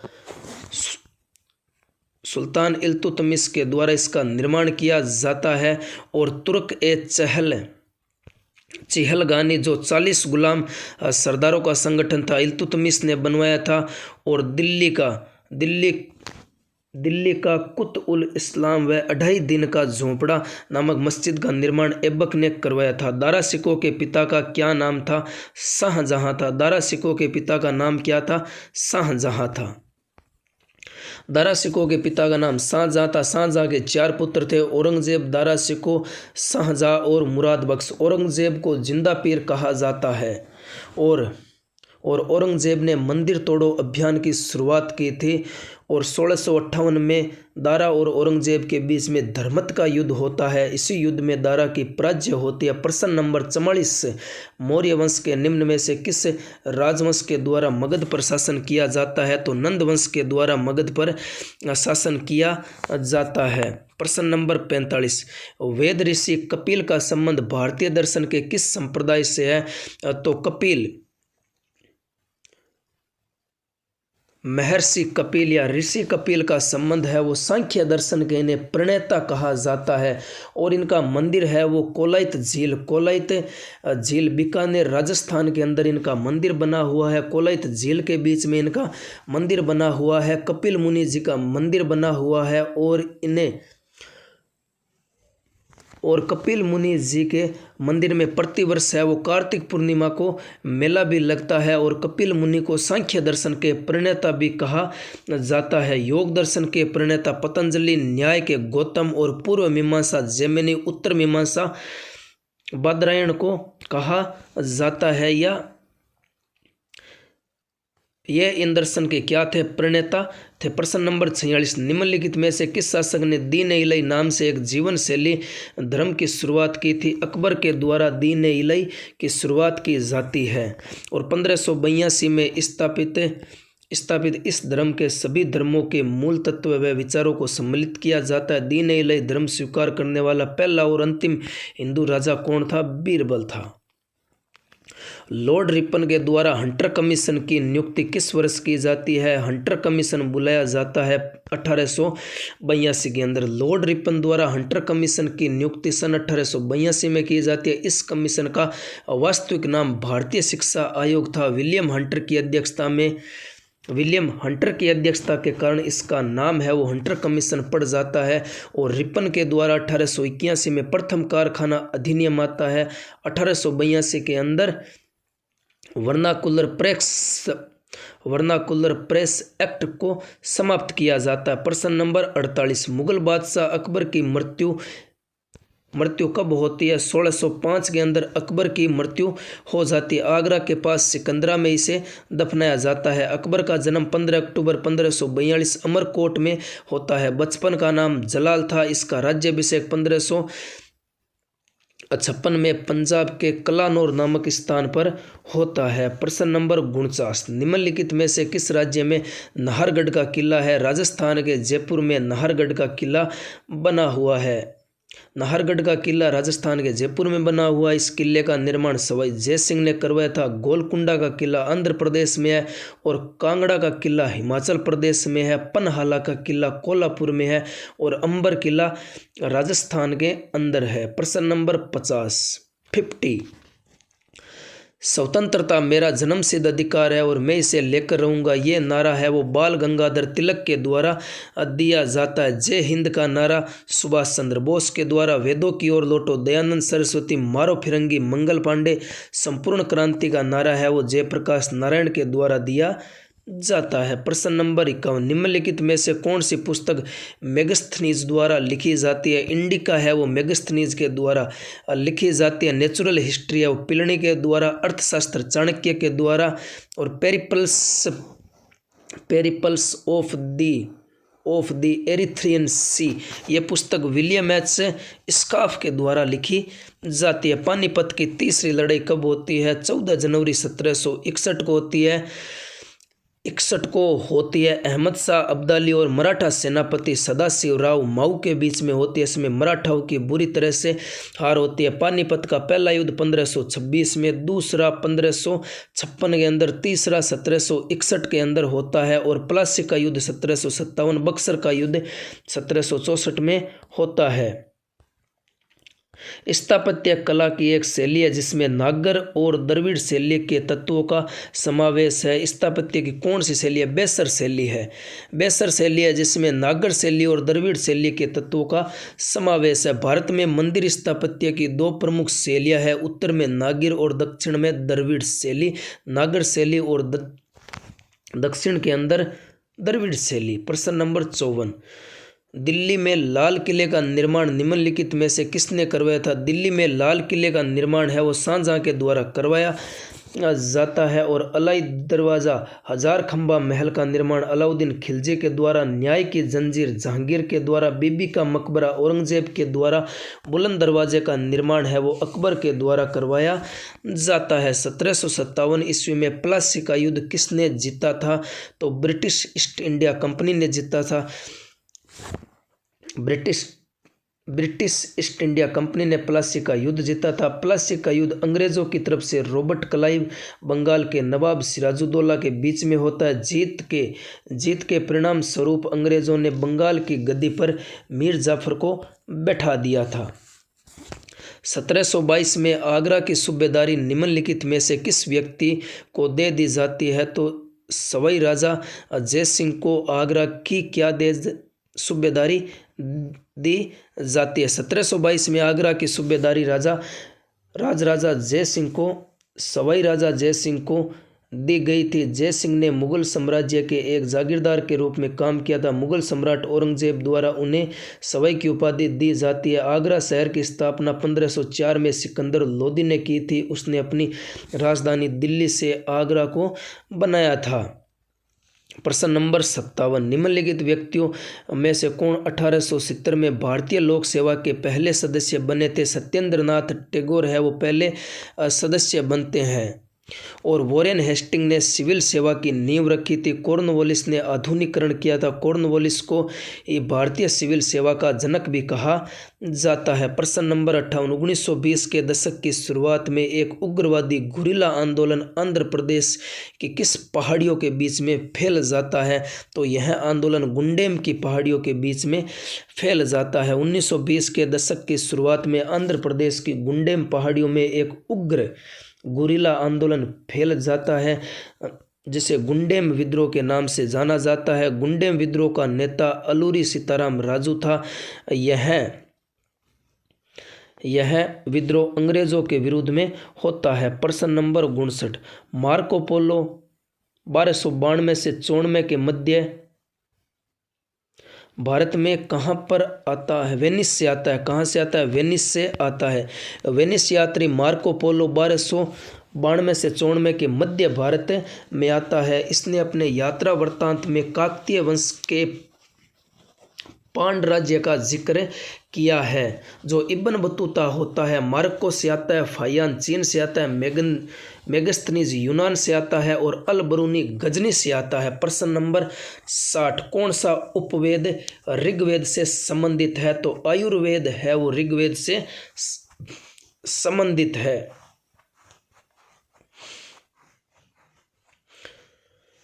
सुल्तान इल्तुतमिश के द्वारा इसका निर्माण किया जाता है। और तुर्क-ए-चहलगानी जो 40 गुलाम सरदारों का संगठन था इल्तुतमिश ने बनवाया था। और दिल्ली का कुत-उल-इस्लाम व 2.5 दिन का झोंपड़ा नामक मस्जिद का निर्माण ऐबक ने करवाया था। दारा शिकोह के पिता का क्या नाम था? शाहजहां था। दारा शिकोह के पिता का नाम क्या था? शाहजहां था। दारा शिकोह के पिता का नाम शाहजहां था। शाहजहां के 4 पुत्र थे, औरंगजेब, दारा शिकोह, शाहजहां और मुराद बख्श। औरंगजेब को जिंदा पीर कहा जाता है। और औरंगजेब ने मंदिर तोड़ो अभियान की शुरुआत की थी। और 1658 में दारा और औरंगजेब के बीच में धर्मत का युद्ध होता है। इसी युद्ध में दारा की पराजय होती है। प्रश्न नंबर 44, मौर्य वंश के निम्न में से किस राजवंश के द्वारा मगध पर शासन किया जाता है? तो नंद वंश के द्वारा मगध पर शासन किया जाता है। प्रश्न नंबर 45, वेद ऋषि कपिल का संबंध भारतीय दर्शन के किस संप्रदाय से है? तो कपिल, महर्षि कपिल या ऋषि कपिल का संबंध है वो सांख्य दर्शन के इन्हें प्रणेता कहा जाता है। और इनका मंदिर है वो कोलाइत झील बीकानेर राजस्थान के अंदर इनका मंदिर बना हुआ है। कोलाइत झील के बीच में इनका मंदिर बना हुआ है। कपिल मुनि जी का मंदिर बना हुआ है। और कपिल मुनि जी के मंदिर में प्रतिवर्ष है वो कार्तिक पूर्णिमा को मेला भी लगता है। और कपिल मुनि को सांख्य दर्शन के प्रणेता भी कहा जाता है। योग दर्शन के प्रणेता पतंजलि, न्याय के गौतम और पूर्व मीमांसा जैमिनी, उत्तर मीमांसा बादरायण को कहा जाता है। या ये इन दर्शन के क्या थे? प्रणेता थे। प्रश्न नंबर 46, निम्नलिखित में से किस शासक ने दीन-ए-इलाही नाम से एक जीवन शैली धर्म की शुरुआत की थी? अकबर के द्वारा दीन-ए-इलाही की शुरुआत की जाती है। और 1582 में स्थापित इस धर्म के सभी धर्मों के मूल तत्व व विचारों को सम्मिलित किया जाता है। दीन-ए-इलाही धर्म स्वीकार करने वाला पहला और अंतिम हिंदू राजा कौन था? बीरबल था। लॉर्ड रिपन के द्वारा हंटर कमीशन की नियुक्ति किस वर्ष की जाती है? हंटर कमीशन बुलाया जाता है 1882 के अंदर। लॉर्ड रिपन द्वारा हंटर कमीशन की नियुक्ति सन 1882 में की जाती है। इस कमीशन का वास्तविक नाम भारतीय शिक्षा आयोग था। विलियम हंटर की अध्यक्षता के कारण इसका नाम है वो हंटर कमीशन पड़ जाता है। और रिपन के द्वारा 1881 में प्रथम कारखाना अधिनियम आता है। 1882 के अंदर वर्नाकुलर प्रेस एक्ट को समाप्त किया जाता है। प्रश्न नंबर 48, मुगल बादशाह अकबर की मृत्यु मृत्यु कब होती है? 1605 के अंदर अकबर की मृत्यु हो जाती है। आगरा के पास सिकंदरा में इसे दफनाया जाता है। अकबर का जन्म 15 अक्टूबर 1542 अमरकोट में होता है। बचपन का नाम जलाल था। इसका राज्याभिषेक 1556 में पंजाब के कलानौर नामक स्थान पर होता है। प्रश्न नंबर 49, निम्नलिखित में से किस राज्य में नाहरगढ़ का किला है? राजस्थान के जयपुर में नाहरगढ़ का किला बना हुआ है। नाहरगढ़ का किला राजस्थान के जयपुर में बना हुआ। इस किले का निर्माण सवाई जय सिंह ने करवाया था। गोलकुंडा का किला आंध्र प्रदेश में है और कांगड़ा का किला हिमाचल प्रदेश में है। पनहाला का किला कोल्हापुर में है और अंबर किला राजस्थान के अंदर है। प्रश्न नंबर 50 स्वतंत्रता मेरा जन्मसिद्ध अधिकार है और मैं इसे लेकर रहूंगा, ये नारा है वो बाल गंगाधर तिलक के द्वारा दिया जाता है। जय हिंद का नारा सुभाष चंद्र बोस के द्वारा। वेदों की ओर लौटो दयानंद सरस्वती, मारो फिरंगी मंगल पांडे। संपूर्ण क्रांति का नारा है वो जयप्रकाश नारायण के द्वारा दिया जाता है। प्रश्न नंबर 51, निम्नलिखित में से कौन सी पुस्तक मेगस्थनीज द्वारा लिखी जाती है? इंडिका है वो मेगस्थनीज के द्वारा लिखी जाती है। नेचुरल हिस्ट्री है वो प्लिनी के द्वारा। अर्थशास्त्र चाणक्य के द्वारा। और पेरिपल्स ऑफ द एरिथ्रियन सी, ये पुस्तक विलियम एच स्काफ के द्वारा लिखी जाती है। पानीपत की तीसरी लड़ाई कब होती है? 14 जनवरी 1761 को होती है। 61 को होती है। अहमद शाह अब्दाली और मराठा सेनापति सदाशिव राव माऊ के बीच में होती है। इसमें मराठाओं की बुरी तरह से हार होती है। पानीपत का पहला युद्ध 1526 में, दूसरा 1556 के अंदर, तीसरा 1761 के अंदर होता है और प्लासी का युद्ध 1757, बक्सर का युद्ध 1764 में होता है। स्थापत्य कला की एक शैली है जिसमें नागर और द्रविड़ शैली के तत्वों का समावेश है। स्थापत्य की कौन सी शैली है? बेसर शैली है। बेसर शैली है जिसमें नागर शैली और द्रविड़ शैली के तत्वों का समावेश है। भारत में मंदिर स्थापत्य की 2 प्रमुख शैलियाँ हैं, उत्तर में नागिर और दक्षिण में द्रविड़ शैली। नागर शैली और दक्षिण के अंदर द्रविड़ शैली। प्रश्न नंबर 54, दिल्ली में लाल किले का निर्माण निम्नलिखित में से किसने करवाया था? दिल्ली में लाल किले का निर्माण है वो शाहजहां के द्वारा करवाया जाता है। और अलाई दरवाज़ा, हजार खंबा महल का निर्माण अलाउद्दीन खिलजी के द्वारा। न्याय की जंजीर जहांगीर के द्वारा। बीबी का मकबरा औरंगजेब के द्वारा। बुलंद दरवाजे का निर्माण है वो अकबर के द्वारा करवाया जाता है। 1757 ईस्वी में प्लासी का युद्ध किसने जीता था? तो ब्रिटिश ईस्ट इंडिया कंपनी ने जीता था। ब्रिटिश ईस्ट इंडिया कंपनी ने प्लासी का युद्ध जीता था। प्लासी का युद्ध अंग्रेजों की तरफ से रॉबर्ट क्लाइव, बंगाल के नवाब सिराजुद्दौला के बीच में होता है। जीत के परिणाम स्वरूप अंग्रेजों ने बंगाल की गद्दी पर मीर जाफर को बैठा दिया था। 1722 में आगरा की सूबेदारी निम्नलिखित में से किस व्यक्ति को दे दी जाती है? तो सवाई राजा जय सिंह को आगरा की क्या सूबेदारी दी जाती है? 1722 में आगरा की सूबेदारी राजा जय सिंह को, सवाई राजा जय सिंह को दी गई थी। जय सिंह ने मुगल साम्राज्य के एक जागीरदार के रूप में काम किया था। मुगल सम्राट औरंगजेब द्वारा उन्हें सवाई की उपाधि दी जाती है। आगरा शहर की स्थापना 1504 में सिकंदर लोदी ने की थी। उसने अपनी राजधानी दिल्ली से आगरा को बनाया था। प्रश्न नंबर 57, निम्नलिखित व्यक्तियों में से कौन 1870 में भारतीय लोक सेवा के पहले सदस्य बने थे? सत्येंद्र नाथ टैगोर है वो पहले सदस्य बनते हैं। और वॉरेन हेस्टिंग ने सिविल सेवा की नींव रखी थी। कॉर्नवालिस ने आधुनिकीकरण किया था। कॉर्नवालिस को भारतीय सिविल सेवा का जनक भी कहा जाता है। प्रश्न नंबर 58, 1920 के दशक की शुरुआत में एक उग्रवादी गुरिल्ला आंदोलन आंध्र प्रदेश की किस पहाड़ियों के बीच में फैल जाता है? तो यह आंदोलन गुंडेम की पहाड़ियों के बीच में फैल जाता है। 1920 के दशक की शुरुआत में आंध्र प्रदेश की गुंडेम पहाड़ियों में एक उग्र गुरिल्ला आंदोलन फैल जाता है जिसे गुंडेम विद्रोह के नाम से जाना जाता है। गुंडेम विद्रोह का नेता अलूरी सीताराम राजू था। यह विद्रोह अंग्रेजों के विरुद्ध में होता है। प्रश्न नंबर 59, मार्को पोलो 1292 से 94 के मध्य भारत में कहाँ पर आता है? वेनिस से आता है। कहाँ से आता है? वेनिस से आता है। वेनिस यात्री मार्को पोलो 1292 से 94 के मध्य भारत में आता है। इसने अपने यात्रा वृत्तांत में काकतीय वंश के पांड राज्य का जिक्र किया है। जो इब्न बतूता होता है मार्को से आता है। फाहियान चीन से आता है। मेगस्थनीज यूनान से आता है और अल बरूनी गजनी से आता है। प्रश्न नंबर 60, कौन सा उपवेद ऋग्वेद से संबंधित है? तो आयुर्वेद है वो ऋग्वेद से संबंधित है।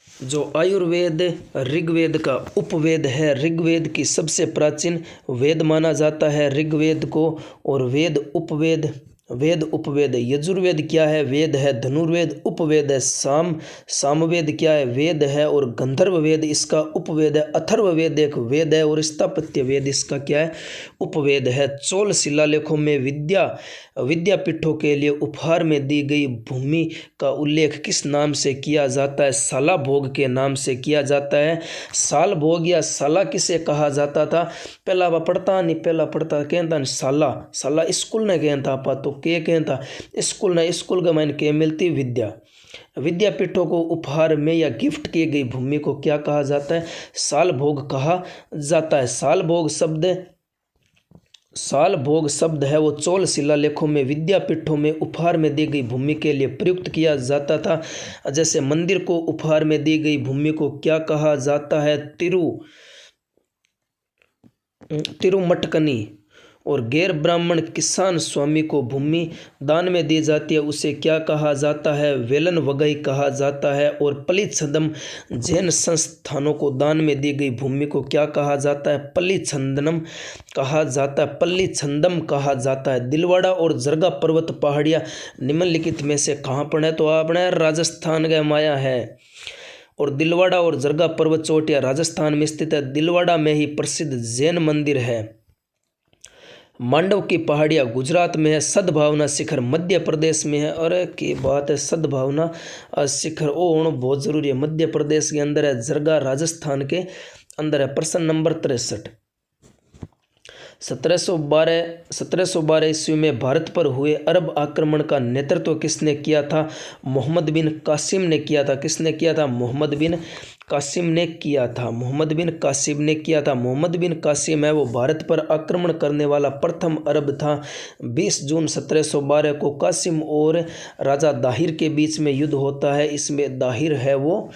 जो आयुर्वेद ऋग्वेद का उपवेद है, ऋग्वेद की सबसे प्राचीन वेद माना जाता है ऋग्वेद को। और वेद उपवेद यजुर्वेद क्या है? वेद है। धनुर्वेद उपवेद है। सामवेद क्या है? वेद है। और गंधर्व वेद इसका उपवेद है। अथर्ववेद एक वेद है और स्थापत्य वेद इसका क्या है? उपवेद है। चोल शिलालेखों में विद्यापीठों के लिए उपहार में दी गई भूमि का उल्लेख किस नाम से किया जाता है? साला भोग के नाम से किया जाता है। साल भोग या साला किसे कहा जाता था? पहला पढ़ता कहता साला स्कूल ने कहता पा तो के कहता स्कूल का मायने के मिलती विद्यापीठों को उपहार में या गिफ्ट की गई भूमि को क्या कहा जाता है? साल भोग कहा जाता है। साल भोग शब्द है वो चोल शिलालेखों में विद्यापीठों में उपहार में दी गई भूमि के लिए प्रयुक्त किया जाता था। जैसे मंदिर को उपहार में दी गई भूमि को क्या कहा जाता है? तिरुमटकनी। और गैर ब्राह्मण किसान स्वामी को भूमि दान में दी जाती है उसे क्या कहा जाता है? वेलन वगई कहा जाता है। और पल्लीछंदम जैन संस्थानों को दान में दी गई भूमि को क्या कहा जाता है? पल्लीछंदम कहा जाता है। दिलवाड़ा और जरगा पर्वत पहाड़ियाँ निम्नलिखित में से कहाँ पर है? तो आपने राजस्थान का माया है। और दिलवाड़ा और जरगा पर्वत चोटियाँ राजस्थान में स्थित है। दिलवाड़ा में ही प्रसिद्ध जैन मंदिर है। मांडव की पहाड़ियाँ गुजरात में है। सद्भावना शिखर मध्य प्रदेश में है। अरे की बात है, सद्भावना शिखर होना बहुत जरूरी है। मध्य प्रदेश के अंदर है। जरगा राजस्थान के अंदर है। प्रश्न नंबर 63, 1712 ईस्वी में भारत पर हुए अरब आक्रमण का नेतृत्व किसने किया था? मोहम्मद बिन कासिम ने किया था। किसने किया था? मोहम्मद बिन कासिम ने किया था। मोहम्मद बिन कासिम है वो भारत पर आक्रमण करने वाला प्रथम अरब था। 20 जून 1712 को कासिम और राजा दाहिर के बीच में युद्ध होता है। इसमें दाहिर है वो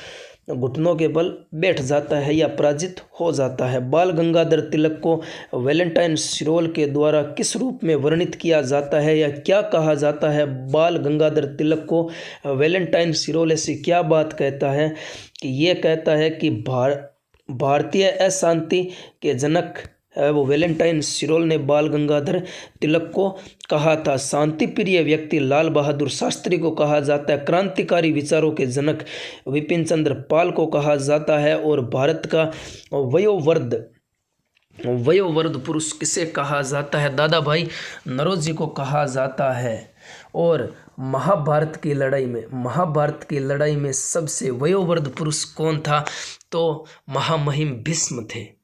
घुटनों के बल बैठ जाता है या पराजित हो जाता है। बाल गंगाधर तिलक को वैलेंटाइन सिरोल के द्वारा किस रूप में वर्णित किया जाता है या क्या कहा जाता है? बाल गंगाधर तिलक को वैलेंटाइन सिरोल ऐसी क्या बात कहता है कि ये कहता है कि भारतीय अशांति के जनक है वो वैलेंटाइन सिरोल ने बाल गंगाधर तिलक को कहा था। शांति प्रिय व्यक्ति लाल बहादुर शास्त्री को कहा जाता है। क्रांतिकारी विचारों के जनक विपिन चंद्र पाल को कहा जाता है। और भारत का वयोवृद्ध पुरुष किसे कहा जाता है? दादा भाई नौरोजी को कहा जाता है। और महाभारत की लड़ाई में सबसे वयोवृद्ध पुरुष कौन था? तो महामहिम भीष्म थे।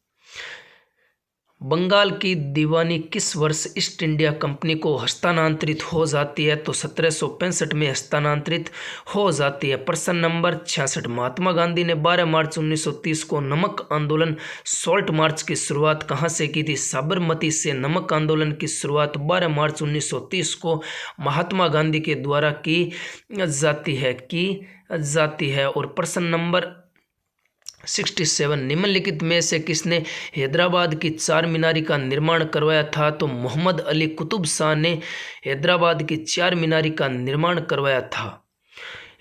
बंगाल की दीवानी किस वर्ष ईस्ट इंडिया कंपनी को हस्तांतरित हो जाती है? तो 1765 में हस्तांतरित हो जाती है। प्रश्न नंबर 66, महात्मा गांधी ने 12 मार्च 1930 को नमक आंदोलन सॉल्ट मार्च की शुरुआत कहाँ से की थी? साबरमती से। नमक आंदोलन की शुरुआत 12 मार्च 1930 को महात्मा गांधी के द्वारा की जाती है। और प्रश्न नंबर 67, निम्नलिखित में से किसने हैदराबाद की चार मीनारी का निर्माण करवाया था? तो मोहम्मद अली कुतुब शाह ने हैदराबाद की चार मीनारी का निर्माण करवाया था।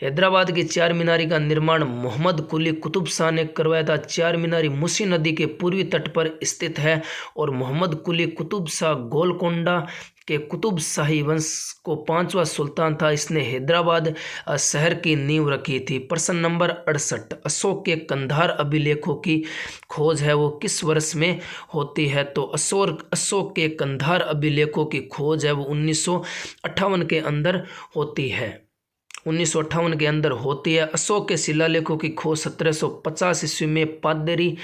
हैदराबाद की चार मीनारी का निर्माण मोहम्मद कुली कुतुब शाह ने करवाया था। चार मीनारी मूसी नदी के पूर्वी तट पर स्थित है। और मोहम्मद कुली कुतुब शाह गोलकोंडा के कुतुब शाही वंश को 5वां सुल्तान था। इसने हैदराबाद शहर की नींव रखी थी। प्रश्न नंबर 68, अशोक के कंधार अभिलेखों की खोज है वो किस वर्ष में होती है? तो अशोक के कंधार अभिलेखों की खोज है वो 1958 के अंदर होती है। 1958 के अंदर होती है। अशोक के शिलालेखों की खोज 1750 ईस्वी में पादरी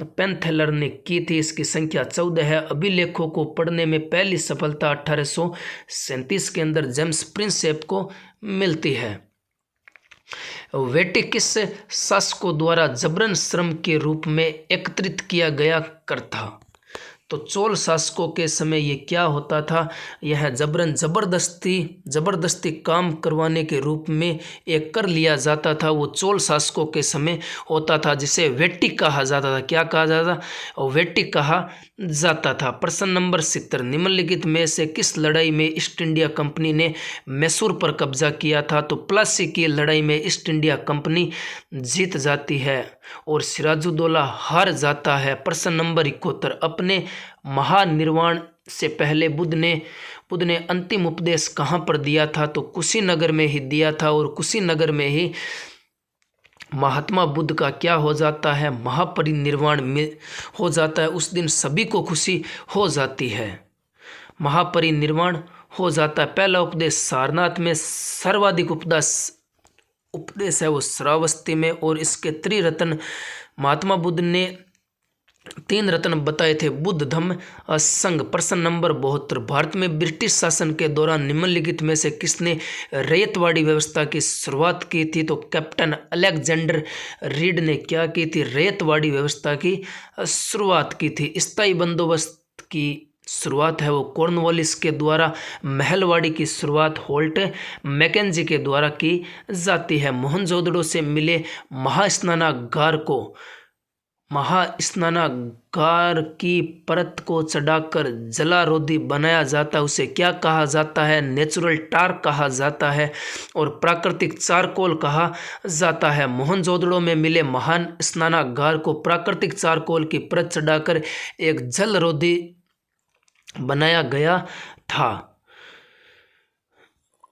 पेंथेलर ने की थी। इसकी संख्या 14 है। अभिलेखों को पढ़ने में पहली सफलता 1837 के अंदर जेम्स प्रिंसेप को मिलती है। वेटिकिस शासकों द्वारा जबरन श्रम के रूप में एकत्रित किया गया कर था। तो चोल शासकों के समय ये क्या होता था, यह जबरदस्ती काम करवाने के रूप में एक कर लिया जाता था। वो चोल शासकों के समय होता था, जिसे वेटिक कहा जाता था। क्या कहा जाता था? वेटिक कहा जाता था। प्रश्न नंबर 70, निम्नलिखित में से किस लड़ाई में ईस्ट इंडिया कंपनी ने मैसूर पर कब्जा किया था? तो प्लासी की लड़ाई में ईस्ट इंडिया कंपनी जीत जाती है और सिराजुद्दौला हार जाता है। प्रश्न नंबर 71, अपने महानिर्वाण से पहले बुद्ध ने अंतिम उपदेश कहाँ पर दिया था? तो कुशीनगर में ही दिया था। और कुशीनगर में ही महात्मा बुद्ध का क्या हो जाता है? महापरिनिर्वाण में हो जाता है। उस दिन सभी को खुशी हो जाती है, महापरिनिर्वाण हो जाता है। पहला उपदेश सारनाथ में, सर्वाधिक उपदेश है वो श्रावस्ती में। और इसके त्रिरत्न महात्मा बुद्ध ने 3 रत्न बताए थे, बुद्ध धम्म संघ। प्रश्न नंबर 72, भारत में ब्रिटिश शासन के दौरान निम्नलिखित में से किसने रैयतवाड़ी व्यवस्था की शुरुआत की थी? तो कैप्टन अलेक्जेंडर रीड ने क्या की थी? रैयतवाड़ी व्यवस्था की शुरुआत की थी। स्थायी बंदोबस्त की शुरुआत है वो कॉर्नवालिस के द्वारा। महलवाड़ी की शुरुआत होल्ट मैकेंजी के द्वारा की जाती है। मोहनजोदड़ो से मिले महास्नानागार की परत को चढ़ाकर जलारोधी बनाया जाता है, उसे क्या कहा जाता है? नेचुरल टार कहा जाता है और प्राकृतिक चारकोल कहा जाता है। मोहनजोदड़ो में मिले महान स्नानागार को प्राकृतिक चारकोल की परत चढ़ाकर एक जलरोधी बनाया गया था।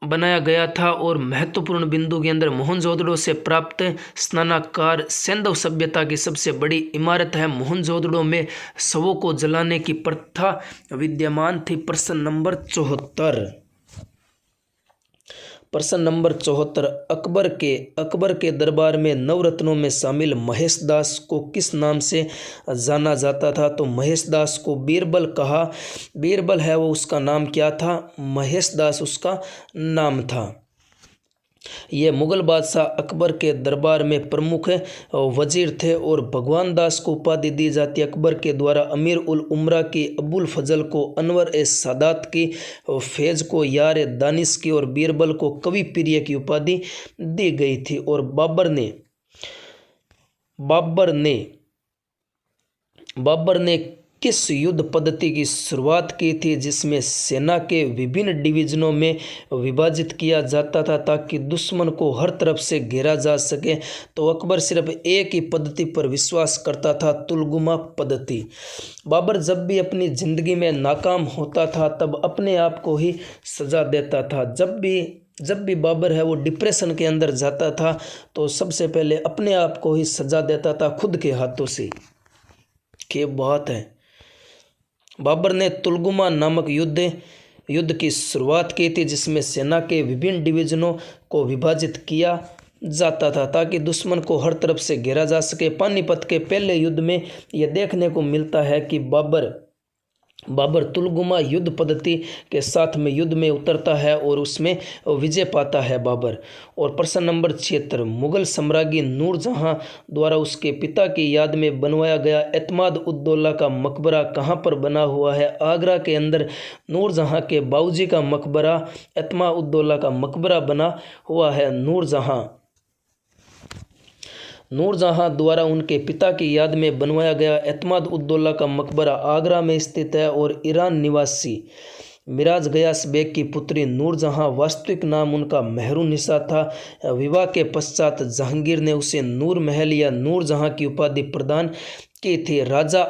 और महत्वपूर्ण बिंदु के अंदर मोहनजोदड़ो से प्राप्त स्नानागार सैंधव सभ्यता की सबसे बड़ी इमारत है। मोहनजोदड़ो में शवों को जलाने की प्रथा विद्यमान थी। प्रश्न नंबर 74, अकबर के दरबार में नवरत्नों में शामिल महेश दास को किस नाम से जाना जाता था? तो महेश दास को बीरबल है वो उसका नाम क्या था? महेश दास उसका नाम था। ये मुगल बादशाह अकबर के दरबार में प्रमुख वजीर थे। और भगवान दास को उपाधि दी जाती है अकबर के द्वारा। अमीर उल उमरा की, अबुल फजल को, अनवर ए सादात की, फैज को यार ए दानिश की और बीरबल को कवि प्रिय की उपाधि दी गई थी। और बाबर ने किस युद्ध पद्धति की शुरुआत की थी जिसमें सेना के विभिन्न डिवीजनों में विभाजित किया जाता था ताकि दुश्मन को हर तरफ से घेरा जा सके? तो अकबर सिर्फ एक ही पद्धति पर विश्वास करता था, तुलगुमा पद्धति। बाबर जब भी अपनी जिंदगी में नाकाम होता था तब अपने आप को ही सजा देता था। जब भी बाबर है वो डिप्रेशन के अंदर जाता था तो सबसे पहले अपने आप को ही सजा देता था खुद के हाथों से। क्या बात है। बाबर ने तुलगुमा नामक युद्ध की शुरुआत की थी जिसमें सेना के विभिन्न डिवीजनों को विभाजित किया जाता था ताकि दुश्मन को हर तरफ से घेरा जा सके। पानीपत के पहले युद्ध में यह देखने को मिलता है कि बाबर तुलगुमा युद्ध पद्धति के साथ में युद्ध में उतरता है और उसमें विजय पाता है बाबर। और प्रश्न नंबर 76, मुगल सम्राज्ञी नूरजहां द्वारा उसके पिता की याद में बनवाया गया एतमाद उद्दौला का मकबरा कहाँ पर बना हुआ है? आगरा के अंदर नूरजहां के बाऊजी का मकबरा एतमाद उद्दौला का मकबरा बना हुआ है। नूरजहां द्वारा उनके पिता की याद में बनवाया गया एतमाद उद्दौला का मकबरा आगरा में स्थित है। और ईरान निवासी मिराज गयास बेग की पुत्री नूरजहां, वास्तविक नाम उनका मेहरुनिसा था। विवाह के पश्चात जहांगीर ने उसे नूर महल या नूरजहां की उपाधि प्रदान की थी। राजा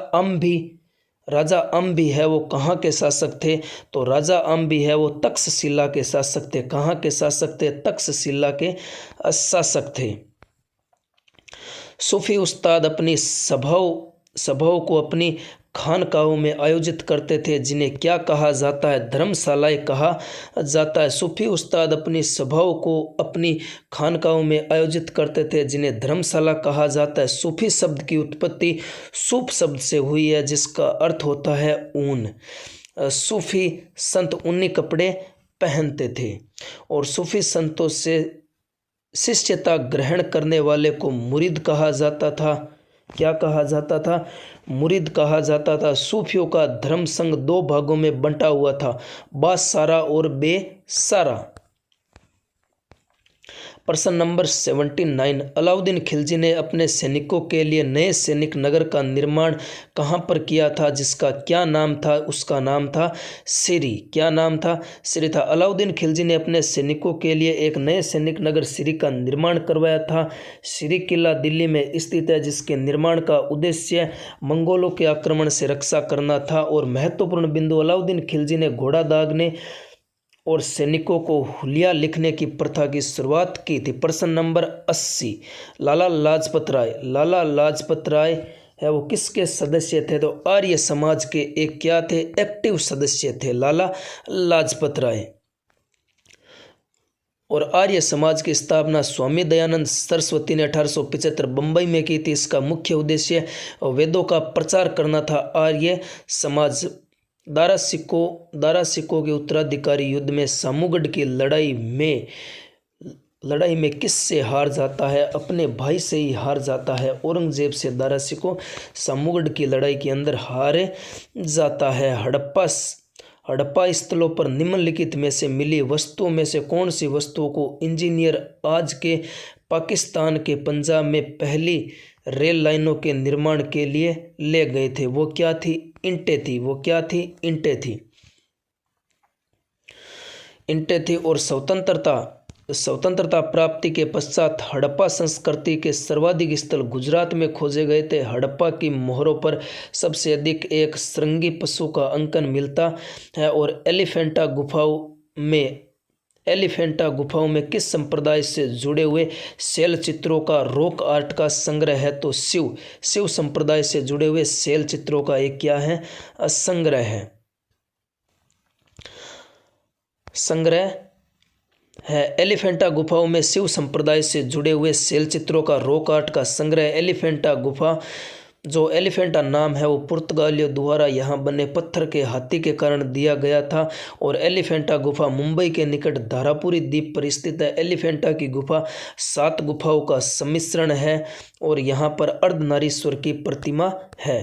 अम्बी है वो कहाँ के शासक थे? तो राजा अम्बी है वो तक्षशिला के शासक थे। कहाँ के शासक थे? तक्षशिला के शासक थे। सूफी उस्ताद अपनी सभाओं को अपनी खानकाहों में आयोजित करते थे, जिन्हें क्या कहा जाता है? धर्मशालाएं कहा जाता है। सूफी उस्ताद अपनी सभाओं को अपनी खानकाहों में आयोजित करते थे, जिन्हें धर्मशाला कहा जाता है। सूफी शब्द की उत्पत्ति सूफ शब्द से हुई है, जिसका अर्थ होता है ऊन। सूफी संत ऊनी कपड़े पहनते थे और सूफी संतों से शिष्यता ग्रहण करने वाले को मुरीद कहा जाता था। क्या कहा जाता था? मुरीद कहा जाता था। सूफियों का धर्म संघ दो भागों में बंटा हुआ था, बासारा और बेसारा। प्रश्न नंबर 79, अलाउद्दीन खिलजी ने अपने सैनिकों के लिए नए सैनिक नगर का निर्माण कहाँ पर किया था, जिसका क्या नाम था? उसका नाम था सिरी। क्या नाम था? सिरी था। अलाउद्दीन खिलजी ने अपने सैनिकों के लिए एक नए सैनिक नगर सिरी का निर्माण करवाया था। सिरी किला दिल्ली में स्थित है, जिसके निर्माण का उद्देश्य मंगोलों के आक्रमण से रक्षा करना था। और महत्वपूर्ण बिंदु, अलाउद्दीन खिलजी ने घोड़ा दागने और सैनिकों को हुलिया लिखने की प्रथा की शुरुआत की थी। प्रश्न नंबर 80, लाला लाजपत राय। लाला लाजपत राय है वो किसके सदस्य थे? तो आर्य समाज के एक क्या थे? एक्टिव सदस्य थे लाला लाजपत राय। और आर्य समाज की स्थापना स्वामी दयानंद सरस्वती ने 1875 बंबई में की थी। इसका मुख्य उद्देश्य वेदों का प्रचार करना था। आर्य समाज दारा सिक्कों के उत्तराधिकारी युद्ध में सामूगढ़ की लड़ाई में किससे हार जाता है? अपने भाई से ही हार जाता है। औरंगजेब से दारा सिक्को सामूगढ़ की लड़ाई के अंदर हार जाता है। हड़प्पा स्थलों पर निम्नलिखित में से मिली वस्तुओं में से कौन सी वस्तुओं को इंजीनियर आज के पाकिस्तान के पंजाब में पहली रेल लाइनों के निर्माण के लिए ले गए थे? वो क्या थी? ईंटें थी। वो क्या थी? ईंटें थी। और स्वतंत्रता प्राप्ति के पश्चात हड़प्पा संस्कृति के सर्वाधिक स्थल गुजरात में खोजे गए थे। हड़प्पा की मोहरों पर सबसे अधिक एक श्रृंगी पशु का अंकन मिलता है। और एलिफेंटा गुफाओं में किस संप्रदाय से जुड़े हुए शैल चित्रों का रॉक आर्ट का संग्रह है? तो शिव संप्रदाय से जुड़े हुए शैल चित्रों का एक क्या है? संग्रह है। एलिफेंटा गुफाओं में शिव संप्रदाय से जुड़े हुए शैल चित्रों का रॉक आर्ट का संग्रह। एलिफेंटा गुफा, जो एलिफेंटा नाम है वो पुर्तगालियों द्वारा यहाँ बने पत्थर के हाथी के कारण दिया गया था। और एलिफेंटा गुफा मुंबई के निकट धारापुरी द्वीप पर स्थित है। एलिफेंटा की गुफा 7 गुफाओं का सम्मिश्रण है और यहाँ पर अर्धनारीश्वर की प्रतिमा है।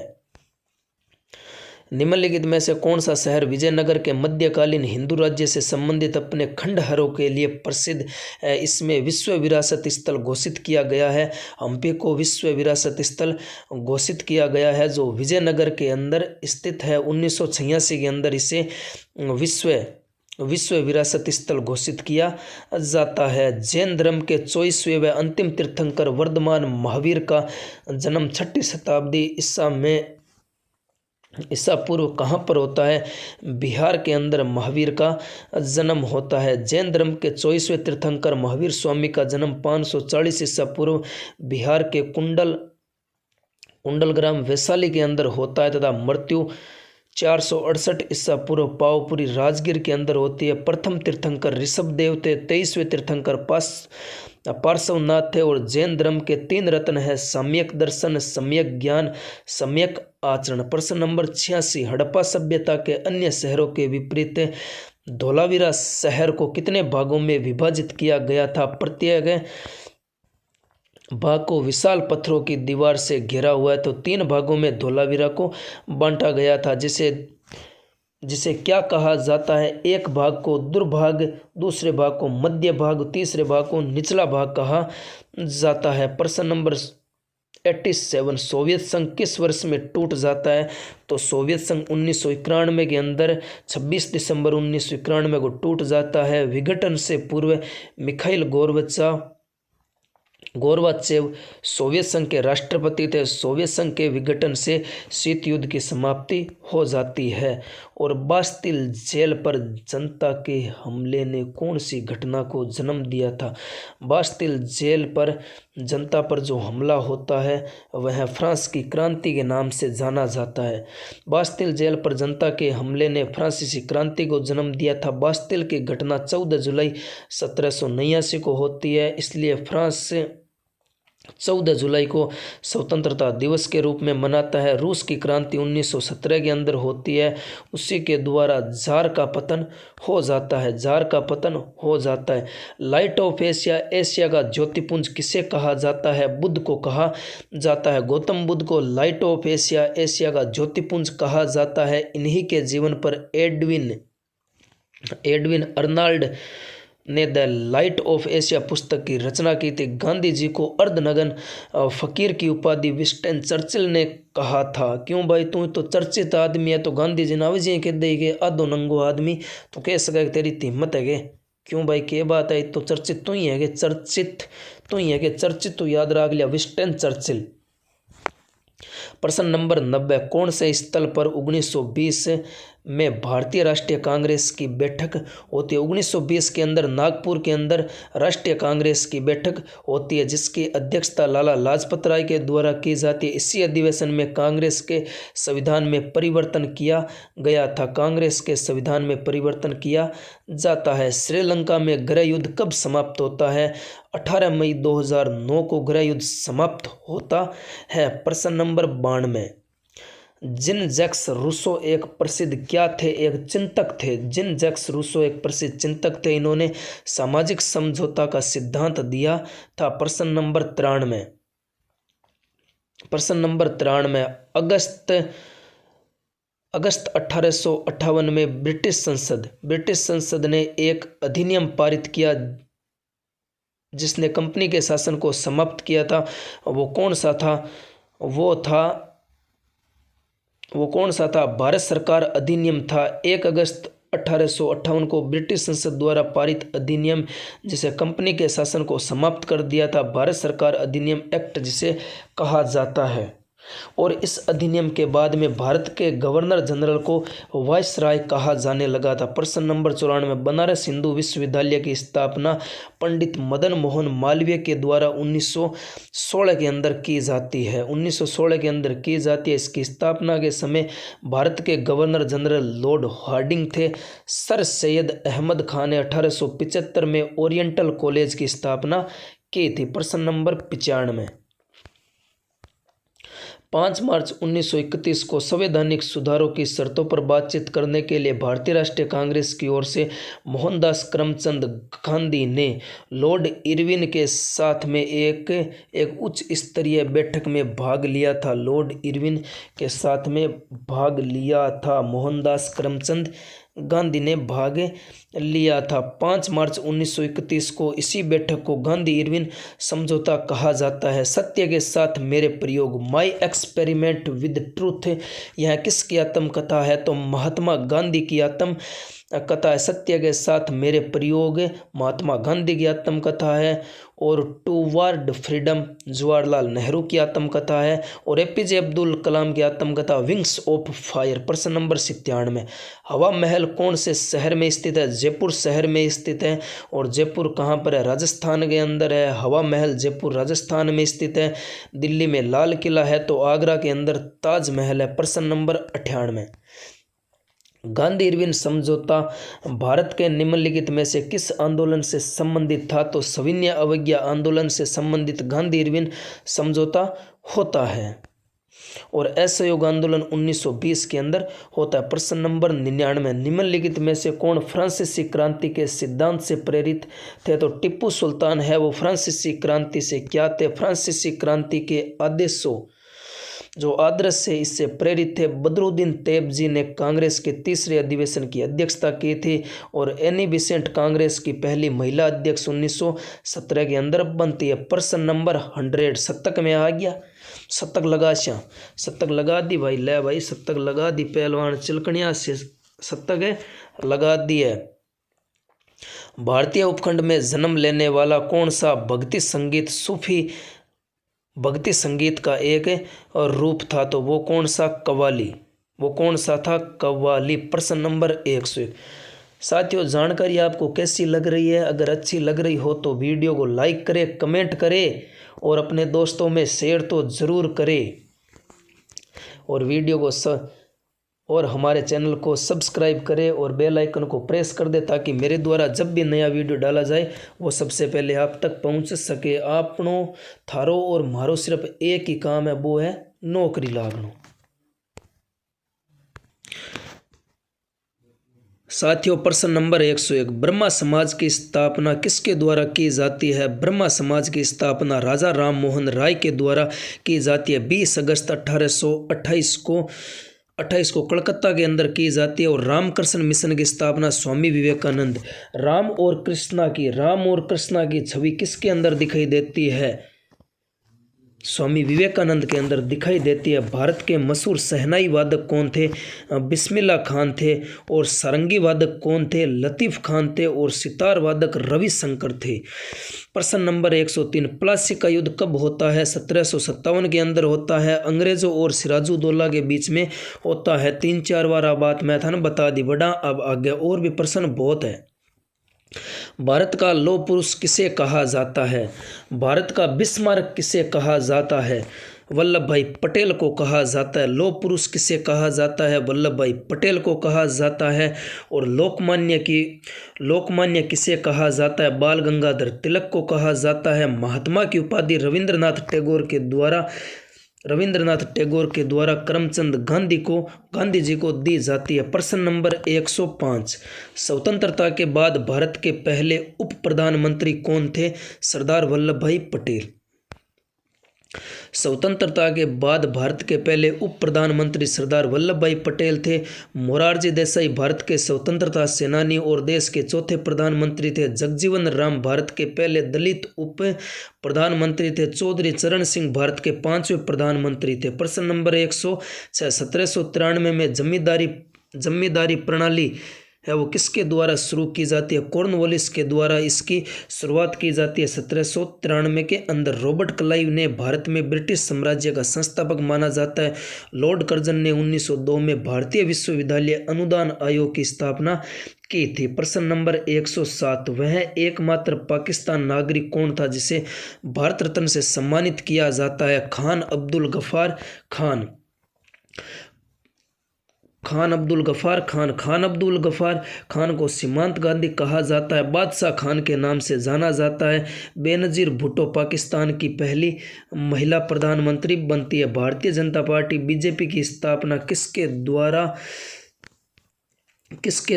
निम्नलिखित में से कौन सा शहर विजयनगर के मध्यकालीन हिंदू राज्य से संबंधित अपने खंडहरों के लिए प्रसिद्ध है? इसमें विश्व विरासत स्थल घोषित किया गया है। हम्पी को विश्व विरासत स्थल घोषित किया गया है, जो विजयनगर के अंदर स्थित है। 1986 के अंदर इसे विश्व विरासत स्थल घोषित किया जाता है। जैन धर्म के 24वें व अंतिम तीर्थंकर वर्धमान महावीर का जन्म 6वीं शताब्दी ईसा पूर्व कहाँ पर होता है? बिहार के अंदर महावीर का जन्म होता है। जैन धर्म के 24वें तीर्थंकर महावीर स्वामी का जन्म 540 ईसा पूर्व बिहार के कुंडल ग्राम वैशाली के अंदर होता है तथा मृत्यु 468 ईसा पूर्व पावपुरी राजगीर के अंदर होती है। प्रथम तीर्थंकर ऋषभदेव थे। 23वें तीर्थंकर पार्श्वनाथ थे। और जैन धर्म के 3 रत्न है: सम्यक दर्शन, सम्यक ज्ञान, सम्यक आचरण। प्रश्न नंबर 86, हड़प्पा सभ्यता के अन्य शहरों के विपरीत धोलावीरा शहर को कितने भागों में विभाजित किया गया था? प्रत्येक भाग को विशाल पत्थरों की दीवार से घेरा हुआ है। तो 3 भागों में धोलावीरा को बांटा गया था, जिसे क्या कहा जाता है? एक भाग को दुर्भाग, दूसरे भाग को मध्य भाग, तीसरे भाग को निचला भाग कहा जाता है। प्रश्न नंबर 87, सोवियत संघ किस वर्ष में टूट जाता है? तो सोवियत संघ 1991 के अंदर 26 दिसंबर 1991 को टूट जाता है। विघटन से पूर्व मिखाइल गोर्बाचेव सोवियत संघ के राष्ट्रपति थे। सोवियत संघ के विघटन से शीत युद्ध की समाप्ति हो जाती है। और बास्तिल जेल पर जनता के हमले ने कौन सी घटना को जन्म दिया था? बास्तिल जेल पर जनता पर जो हमला होता है वह फ्रांस की क्रांति के नाम से जाना जाता है। बास्तिल जेल पर जनता के हमले ने फ्रांसीसी क्रांति को जन्म दिया था। बास्तिल की घटना 14 जुलाई 1789 को होती है, इसलिए फ्रांस से 14 जुलाई को स्वतंत्रता दिवस के रूप में मनाता है। रूस की क्रांति 1917 के अंदर होती है, उसी के द्वारा जार का पतन हो जाता है। जार का पतन हो जाता है। लाइट ऑफ एशिया, एशिया का ज्योतिपुंज किसे कहा जाता है? बुद्ध को कहा जाता है। गौतम बुद्ध को लाइट ऑफ एशिया, एशिया का ज्योतिपुंज कहा जाता है। इन्हीं के जीवन पर एडविन अर्नाल्ड ने द लाइट ऑफ एशिया पुस्तक की रचना की थी। गांधी जी को अर्धनग्न फकीर की उपाधि विंस्टन चर्चिल ने कहा था। क्यों भाई, तू तो चर्चित आदमी है, तो गांधी जी ने जी कह देंगे आधो नंगो आदमी तो कह सके तेरी हिम्मत है के? क्यों भाई, क्या बात है? तो चर्चित तो ही है कि चर्चित तो ही है कि चर्चित तो याद रख लिया, विंस्टन चर्चिल। प्रश्न नंबर 90, कौन से स्थल पर 1920 में भारतीय राष्ट्रीय कांग्रेस की बैठक होती है? 1920 के अंदर नागपुर के अंदर राष्ट्रीय कांग्रेस की बैठक होती है, जिसकी अध्यक्षता लाला लाजपत राय के द्वारा की जाती है। इसी अधिवेशन में कांग्रेस के संविधान में परिवर्तन किया गया था। कांग्रेस के संविधान में परिवर्तन किया जाता है। श्रीलंका में गृह युद्ध कब समाप्त होता है? 18 मई 2009 को गृह युद्ध समाप्त होता है। प्रश्न नंबर 92, जिन जैक्स रूसो एक प्रसिद्ध क्या थे? एक चिंतक थे। जिन जैक्स रूसो एक प्रसिद्ध चिंतक थे। इन्होंने सामाजिक समझौता का सिद्धांत दिया था। प्रश्न नंबर 93, अगस्त 1858 में ब्रिटिश संसद ने एक अधिनियम पारित किया जिसने कंपनी के शासन को समाप्त किया था। वो कौन सा था? वो कौन सा था? भारत सरकार अधिनियम था। 1 अगस्त 1858 को ब्रिटिश संसद द्वारा पारित अधिनियम जिसे कंपनी के शासन को समाप्त कर दिया था, भारत सरकार अधिनियम एक्ट जिसे कहा जाता है। और इस अधिनियम के बाद में भारत के गवर्नर जनरल को वायसराय कहा जाने लगा था। प्रश्न नंबर 94, बनारस हिंदू विश्वविद्यालय की स्थापना पंडित मदन मोहन मालवीय के द्वारा 1916 के अंदर की जाती है। 1916 के अंदर की जाती है। इसकी स्थापना के समय भारत के गवर्नर जनरल लॉर्ड हार्डिंग थे। सर सैयद अहमद खान ने 1875 में ओरिएंटल कॉलेज की स्थापना की थी। प्रश्न नंबर 95, 5 मार्च 1931 को संवैधानिक सुधारों की शर्तों पर बातचीत करने के लिए भारतीय राष्ट्रीय कांग्रेस की ओर से मोहनदास करमचंद गांधी ने लॉर्ड इरविन के साथ में एक उच्च स्तरीय बैठक में भाग लिया था। लॉर्ड इरविन के साथ में भाग लिया था। मोहनदास करमचंद गांधी ने भाग लिया था। 5 मार्च 1931 को इसी बैठक को गांधी इरविन समझौता कहा जाता है। सत्य के साथ मेरे प्रयोग, माई एक्सपेरिमेंट विद ट्रूथ, यह किसकी आत्मकथा है? तो महात्मा गांधी की आत्मकथा है। सत्य के साथ मेरे प्रयोग महात्मा गांधी की आत्मकथा है। और टूवर्ड फ्रीडम जवाहरलाल नेहरू की आत्मकथा है। और एपीजे अब्दुल कलाम की आत्मकथा विंग्स ऑफ फायर। प्रश्न नंबर 97, हवा महल कौन से शहर में स्थित है? जयपुर शहर में स्थित है। और जयपुर कहाँ पर है? राजस्थान के अंदर है। हवा महल जयपुर राजस्थान में स्थित है। दिल्ली में लाल किला है, तो आगरा के अंदर ताजमहल है। प्रश्न नंबर 98, गांधी इरविन समझौता भारत के निम्नलिखित में से किस आंदोलन से संबंधित था? तो सविनय अवज्ञा आंदोलन से संबंधित गांधी इरविन समझौता होता है। और असहयोग आंदोलन 1920 के अंदर होता है। प्रश्न नंबर 99, निम्नलिखित में से कौन फ्रांसीसी क्रांति के सिद्धांत से प्रेरित थे? तो टिप्पू सुल्तान है। वो फ्रांसीसी क्रांति से क्या थे? फ्रांसीसी क्रांति के आदेशों जो आदर्श से इससे प्रेरित थे। बदरुद्दीन तैयब ने कांग्रेस के तीसरे अधिवेशन की अध्यक्षता की थी। और एनी बिसेंट कांग्रेस की पहली महिला अध्यक्ष 1917 के अंदर बनती है। प्रश्न नंबर 100, शतक में आ गया। शतक लगा श्याम, शतक लगा दी भाई। ले भाई शतक लगा दी, पहलवान चिलकनिया से शतक लगा दी है। भारतीय उपखंड में जन्म लेने वाला कौन सा भक्ति संगीत सूफी भक्ति संगीत का एक रूप था? तो वो कौन सा? कव्वाली। वो कौन सा था? कव्वाली। प्रश्न नंबर 101। साथियों, जानकारी आपको कैसी लग रही है? अगर अच्छी लग रही हो तो वीडियो को लाइक करें, कमेंट करें और अपने दोस्तों में शेयर तो ज़रूर करें और वीडियो को और हमारे चैनल को सब्सक्राइब करें और बेल आइकन को प्रेस कर दें ताकि मेरे द्वारा जब भी नया वीडियो डाला जाए वो सबसे पहले आप तक पहुंच सके। आपनो थारो और मारो सिर्फ एक ही काम है, वो है नौकरी लागनो। साथियों, प्रश्न नंबर 101। ब्रह्मा समाज की स्थापना किसके द्वारा की जाती है? ब्रह्मा समाज की स्थापना राजा राम मोहन राय के द्वारा की जाती है। 20 अगस्त 1828 को कलकत्ता के अंदर की जाती है। और रामकृष्ण मिशन की स्थापना स्वामी विवेकानंद। राम और कृष्णा की छवि किसके अंदर दिखाई देती है? स्वामी विवेकानंद के अंदर दिखाई देती है। भारत के मशहूर शहनाई वादक कौन थे? बिस्मिल्लाह खान थे। और सारंगी वादक कौन थे? लतीफ़ खान थे। और सितार वादक रविशंकर थे। प्रश्न नंबर 103। प्लासी का युद्ध कब होता है? 1757 के अंदर होता है। अंग्रेजों और सिराजुद्दौला के बीच में होता है। 3-4 बार अब बात मैं था ना बता दी बड़ा। अब आगे और भी प्रश्न बहुत है। भारत का लौह पुरुष किसे कहा जाता है? भारत का बिस्मार्क किसे कहा जाता है? वल्लभ भाई पटेल को कहा जाता है। लौह पुरुष किसे कहा जाता है? वल्लभ भाई पटेल को कहा जाता है। और लोकमान्य किसे कहा जाता है? बाल गंगाधर तिलक को कहा जाता है। महात्मा की उपाधि रविंद्रनाथ टैगोर के द्वारा करमचंद गांधी जी को दी जाती है। प्रश्न नंबर 105। स्वतंत्रता के बाद भारत के पहले उप प्रधानमंत्री कौन थे? सरदार वल्लभ भाई पटेल। स्वतंत्रता के बाद भारत के पहले उप प्रधानमंत्री सरदार वल्लभ भाई पटेल थे। मोरारजी देसाई भारत के स्वतंत्रता सेनानी और देश के चौथे प्रधानमंत्री थे। जगजीवन राम भारत के पहले दलित उप प्रधानमंत्री थे। चौधरी चरण सिंह भारत के 5वें प्रधानमंत्री थे। प्रश्न नंबर 106। 1793 में जमींदारी प्रणाली है वो किसके द्वारा शुरू की जाती है? कॉर्नवालिस के द्वारा इसकी शुरुआत की जाती है। 1793 के अंदर रॉबर्ट क्लाइव ने भारत में ब्रिटिश साम्राज्य का संस्थापक माना जाता है। लॉर्ड कर्जन ने 1902 में भारतीय विश्वविद्यालय अनुदान आयोग की स्थापना की थी। प्रश्न नंबर 107। वह एकमात्र पाकिस्तान नागरिक कौन था जिसे भारत रत्न से सम्मानित किया जाता है? खान अब्दुल गफ्फार खान। खान अब्दुल गफ्फार खान को सीमांत गांधी कहा जाता है। बादशाह खान के नाम से जाना जाता है। बेनजीर भुट्टो पाकिस्तान की पहली महिला प्रधानमंत्री बनती है। भारतीय जनता पार्टी बीजेपी की स्थापना किसके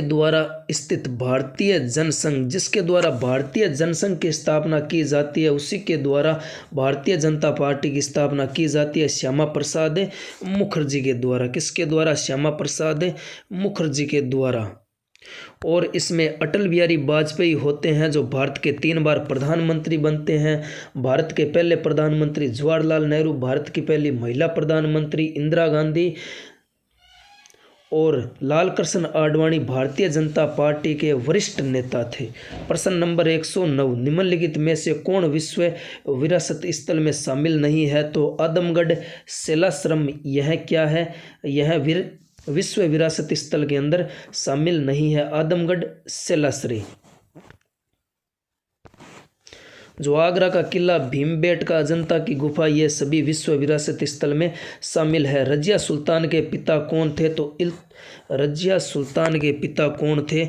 द्वारा स्थित भारतीय जनसंघ, जिसके द्वारा भारतीय जनसंघ की स्थापना की जाती है उसी के द्वारा भारतीय जनता पार्टी की स्थापना की जाती है। श्यामा प्रसाद मुखर्जी के द्वारा। किसके द्वारा? श्यामा प्रसाद मुखर्जी के द्वारा। और इसमें अटल बिहारी वाजपेयी होते हैं जो भारत के 3 बार प्रधानमंत्री बनते हैं। भारत के पहले प्रधानमंत्री जवाहरलाल नेहरू, भारत की पहली महिला प्रधानमंत्री इंदिरा गांधी और लाल कृष्ण आडवाणी भारतीय जनता पार्टी के वरिष्ठ नेता थे। प्रश्न नंबर 109। निम्नलिखित में से कौन विश्व विरासत स्थल में शामिल नहीं है? तो आदमगढ़ सेलाश्रम यह क्या है? यह विश्व विरासत स्थल के अंदर शामिल नहीं है। आदमगढ़ सेलाश्रम। जो आगरा का किला, भीमबेटका, अजंता की गुफा, ये सभी विश्व विरासत स्थल में शामिल है। रजिया सुल्तान के पिता कौन थे? तो रजिया सुल्तान के पिता कौन थे?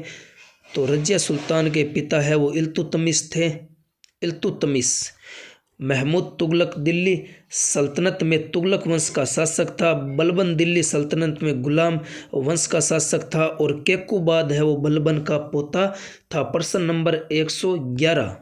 तो रजिया सुल्तान के पिता है वो इल्तुतमिश थे। महमूद तुगलक दिल्ली सल्तनत में तुगलक वंश का शासक था। बलबन दिल्ली सल्तनत में गुलाम वंश का शासक था। और केकुबाद है वो बलबन का पोता था। प्रश्न नंबर 111।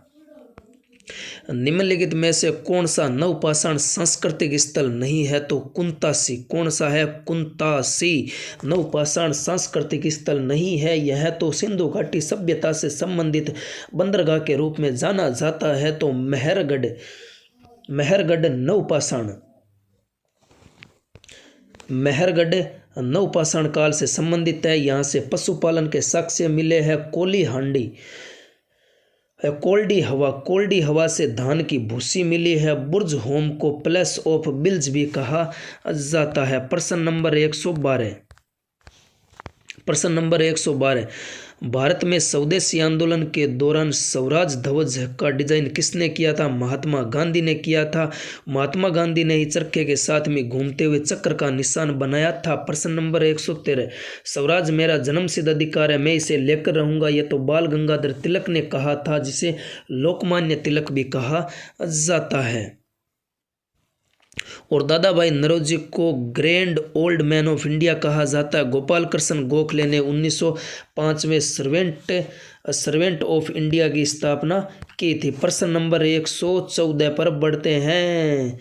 निम्नलिखित में से कौन सा नवपाषाण सांस्कृतिक स्थल नहीं है? तो कुंतासी। कौन सा है? कुंतासी नवपाषाण सांस्कृतिक स्थल नहीं है। यह तो सिंधु घाटी सभ्यता से संबंधित बंदरगाह के रूप में जाना जाता है। तो मेहरगढ़ नवपाषाण काल से संबंधित है। यहाँ से पशुपालन के साक्ष्य मिले हैं। कोल्डी हवा से धान की भूसी मिली है। बुर्ज होम को प्लेस ऑफ बिल्ज भी कहा जाता है। प्रश्न नंबर 112। प्रश्न नंबर 112, भारत में स्वदेशी आंदोलन के दौरान स्वराज ध्वज का डिजाइन किसने किया था? महात्मा गांधी ने किया था। महात्मा गांधी ने ही चरखे के साथ में घूमते हुए चक्र का निशान बनाया था। प्रश्न नंबर 113, स्वराज मेरा जन्मसिद्ध अधिकार है, मैं इसे लेकर रहूंगा, यह तो बाल गंगाधर तिलक ने कहा था, जिसे लोकमान्य तिलक भी कहा जाता है। और दादा भाई नौरोजी को grand old man of India कहा जाता है। गोपाल कृष्ण गोखले ने 1905 में सर्वेंट ऑफ इंडिया की स्थापना की थी। प्रश्न नंबर 114 पर बढ़ते हैं।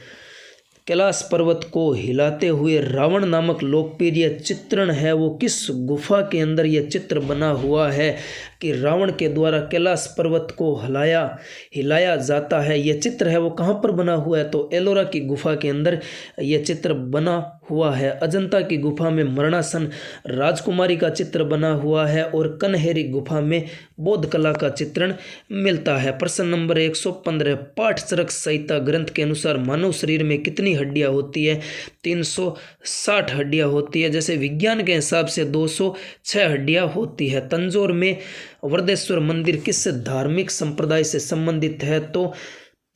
कैलाश पर्वत को हिलाते हुए रावण नामक लोकप्रिय चित्रण है, वो किस गुफा के अंदर यह चित्र बना हुआ है कि रावण के द्वारा कैलाश पर्वत को हिलाया जाता है? यह चित्र है वो कहाँ पर बना हुआ है? तो एलोरा की गुफा के अंदर यह चित्र बना हुआ है। अजंता की गुफा में मरणासन राजकुमारी का चित्र बना हुआ है और कन्हेरी गुफा में बौद्ध कला का चित्रण मिलता है। प्रश्न नंबर 115, पाठचरक संहिता ग्रंथ के अनुसार मानव शरीर में कितनी हड्डियां होती है? 360 हड्डियां होती है। जैसे विज्ञान के हिसाब से 206 हड्डियां होती है। तंजौर में वरदेश्वर मंदिर किस धार्मिक संप्रदाय से संबंधित है? तो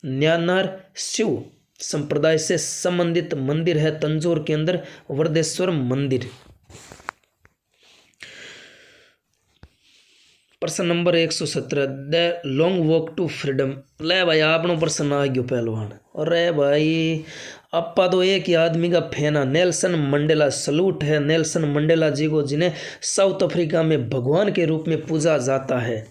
न्यानार शिव संप्रदाय से संबंधित मंदिर है तंजौर के अंदर वरदेश्वर मंदिर। प्रश्न number 117, the long walk to freedom. ले भाई आपनो प्रश्न आ गयो पहलवान। अरे भाई अपा तो एक ही आदमी का फैन है, नेल्सन मंडेला। सलूट है नेल्सन मंडेला जी को, जिन्हें साउथ अफ्रीका में भगवान के रूप में पूजा जाता है।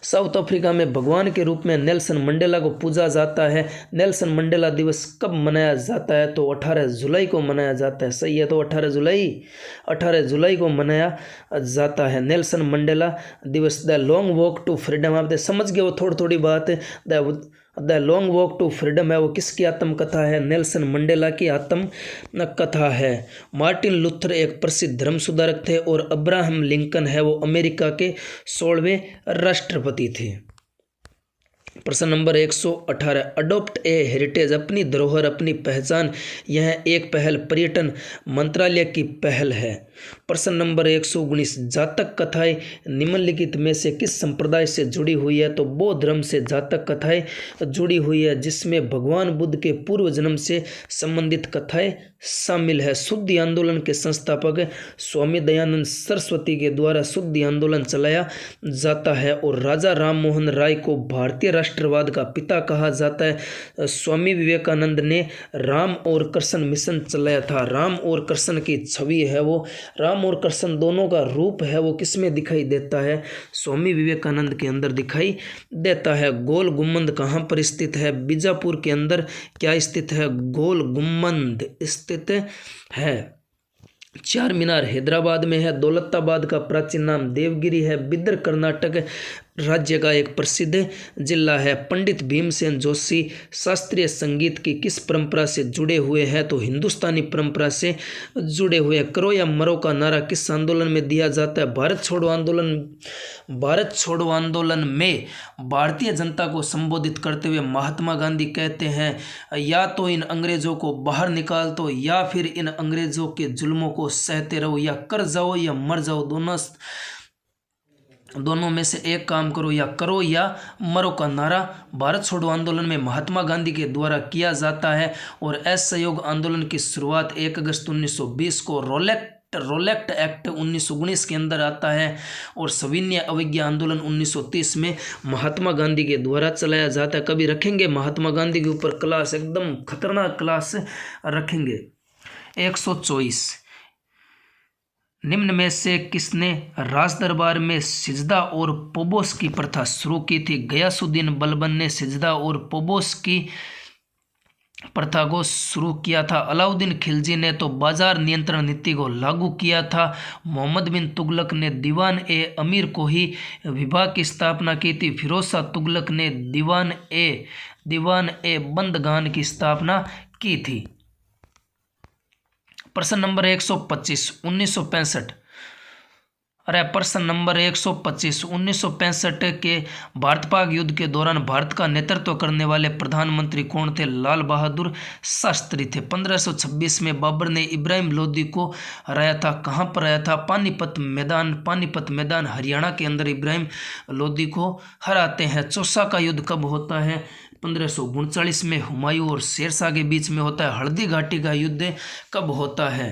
साउथ अफ्रीका में भगवान के रूप में नेल्सन मंडेला को पूजा जाता है। नेल्सन मंडेला दिवस कब मनाया जाता है? तो 18 जुलाई को मनाया जाता है। सही है, तो 18 जुलाई को मनाया जाता है नेल्सन मंडेला दिवस। The long walk to freedom, आप समझ गए वो थोड़ी बात। The long walk to freedom है वो किसकी आत्मकथा है? नेल्सन मंडेला की आत्मकथा है। मार्टिन लूथर एक प्रसिद्ध धर्म सुधारक थे और अब्राहम लिंकन है वो अमेरिका के 16वें राष्ट्रपति थे। प्रश्न नंबर 118, अडोप्ट ए हेरिटेज, अपनी धरोहर अपनी पहचान, यह एक पहल पर्यटन मंत्रालय की पहल है। प्रश्न नंबर 119, जातक कथाएं निम्नलिखित में से किस संप्रदाय से जुड़ी हुई है? तो बौद्ध धर्म से जातक कथाएं जुड़ी हुई है, जिसमें भगवान बुद्ध के पूर्व जन्म से संबंधित कथाएं शामिल है। शुद्धि आंदोलन के संस्थापक स्वामी दयानंद सरस्वती के द्वारा शुद्धि आंदोलन चलाया जाता है और राजा राम मोहन राय को भारतीय राष्ट्रवाद का पिता कहा जाता है। स्वामी विवेकानंद ने राम और कृष्ण मिशन चलाया था। राम और कृष्ण की छवि है वो, राम और कृष्ण दोनों का रूप है वो किस में दिखाई देता है? स्वामी विवेकानंद के अंदर दिखाई देता है। गोल गुम्बद कहाँ पर स्थित है? बीजापुर के अंदर क्या स्थित है? गोल गुम्बद स्थित है। चार मीनार हैदराबाद में है। दौलताबाद का प्राचीन नाम देवगिरी है। बिदर कर्नाटक राज्य का एक प्रसिद्ध जिला है। पंडित भीमसेन जोशी शास्त्रीय संगीत की किस परंपरा से जुड़े हुए हैं? तो हिंदुस्तानी परंपरा से जुड़े हुए। करो या मरो का नारा किस आंदोलन में दिया जाता है? भारत छोड़ो आंदोलन में भारतीय जनता को संबोधित करते हुए महात्मा गांधी कहते हैं, या तो इन अंग्रेजों को बाहर निकाल दो या फिर इन अंग्रेजों के जुल्मों को सहते रहो, या कर जाओ या मर जाओ, दोनों में से एक काम करो या मरो का नारा भारत छोड़ो आंदोलन में महात्मा गांधी के द्वारा किया जाता है। और असहयोग आंदोलन की शुरुआत 1 अगस्त 1920 को रोलेक्ट एक्ट 1919 के अंदर आता है और सविनय अवज्ञा आंदोलन 1930 में महात्मा गांधी के द्वारा चलाया जाता है। कभी रखेंगे महात्मा गांधी के ऊपर क्लास, एकदम खतरनाक क्लास रखेंगे। 124, निम्न में से किसने राज दरबार में सिजदा और पोबोस की प्रथा शुरू की थी? गयासुद्दीन बलबन ने सिजदा और पोबोस की प्रथा को शुरू किया था। अलाउद्दीन खिलजी ने तो बाजार नियंत्रण नीति को लागू किया था। मोहम्मद बिन तुगलक ने दीवान ए अमीर को ही विभाग की स्थापना की थी। फिरोज शाह तुगलक ने दीवान ए बंदगान की स्थापना की थी। प्रश्न नंबर 125, 1965 अरे प्रश्न नंबर 125, 1965 के भारत पाक युद्ध के दौरान भारत का नेतृत्व करने वाले प्रधानमंत्री कौन थे? लाल बहादुर शास्त्री थे। 1526 में बाबर ने इब्राहिम लोदी को हराया था। कहाँ पर आया था? पानीपत मैदान हरियाणा के अंदर इब्राहिम लोदी को हराते हैं। चौसा का युद्ध कब होता है? 1539 में हुमायूं और शेरशाह के बीच में होता है। हल्दी घाटी का युद्ध कब होता है?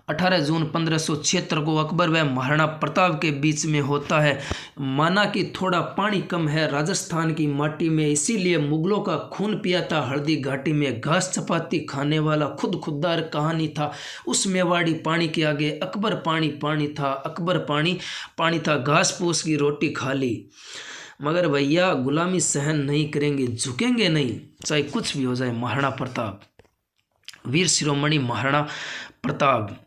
18 जून 1576 को अकबर व महाराणा प्रताप के बीच में होता है। माना कि थोड़ा पानी कम है राजस्थान की माटी में, इसीलिए मुगलों का खून पिया था हल्दी घाटी में। घास चपाती खाने वाला खुद खुददार कहानी था, उस मेवाड़ी पानी के आगे अकबर पानी था। अकबर पानी था, घास फूस की रोटी खा ली, मगर भैया गुलामी सहन नहीं करेंगे, झुकेंगे नहीं, चाहे कुछ भी हो जाए। महाराणा प्रताप, वीर शिरोमणि महाराणा प्रताप।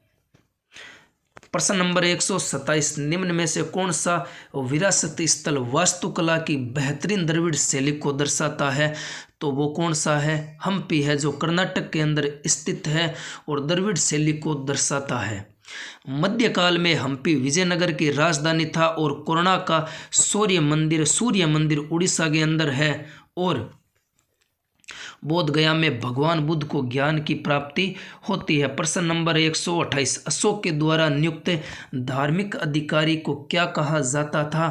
प्रश्न नंबर 127, निम्न में से कौन सा विरासत स्थल वास्तुकला की बेहतरीन द्रविड़ शैली को दर्शाता है? तो वो कौन सा है? हम्पी है, जो कर्नाटक के अंदर स्थित है और द्रविड़ शैली को दर्शाता है। मध्यकाल में हम्पी विजयनगर की राजधानी था और कोणार्क का सूर्य मंदिर उड़ीसा के अंदर है। और बोध गया में भगवान बुद्ध को ज्ञान की प्राप्ति होती है। प्रश्न नंबर 128, अशोक के द्वारा नियुक्त धार्मिक अधिकारी को क्या कहा जाता था?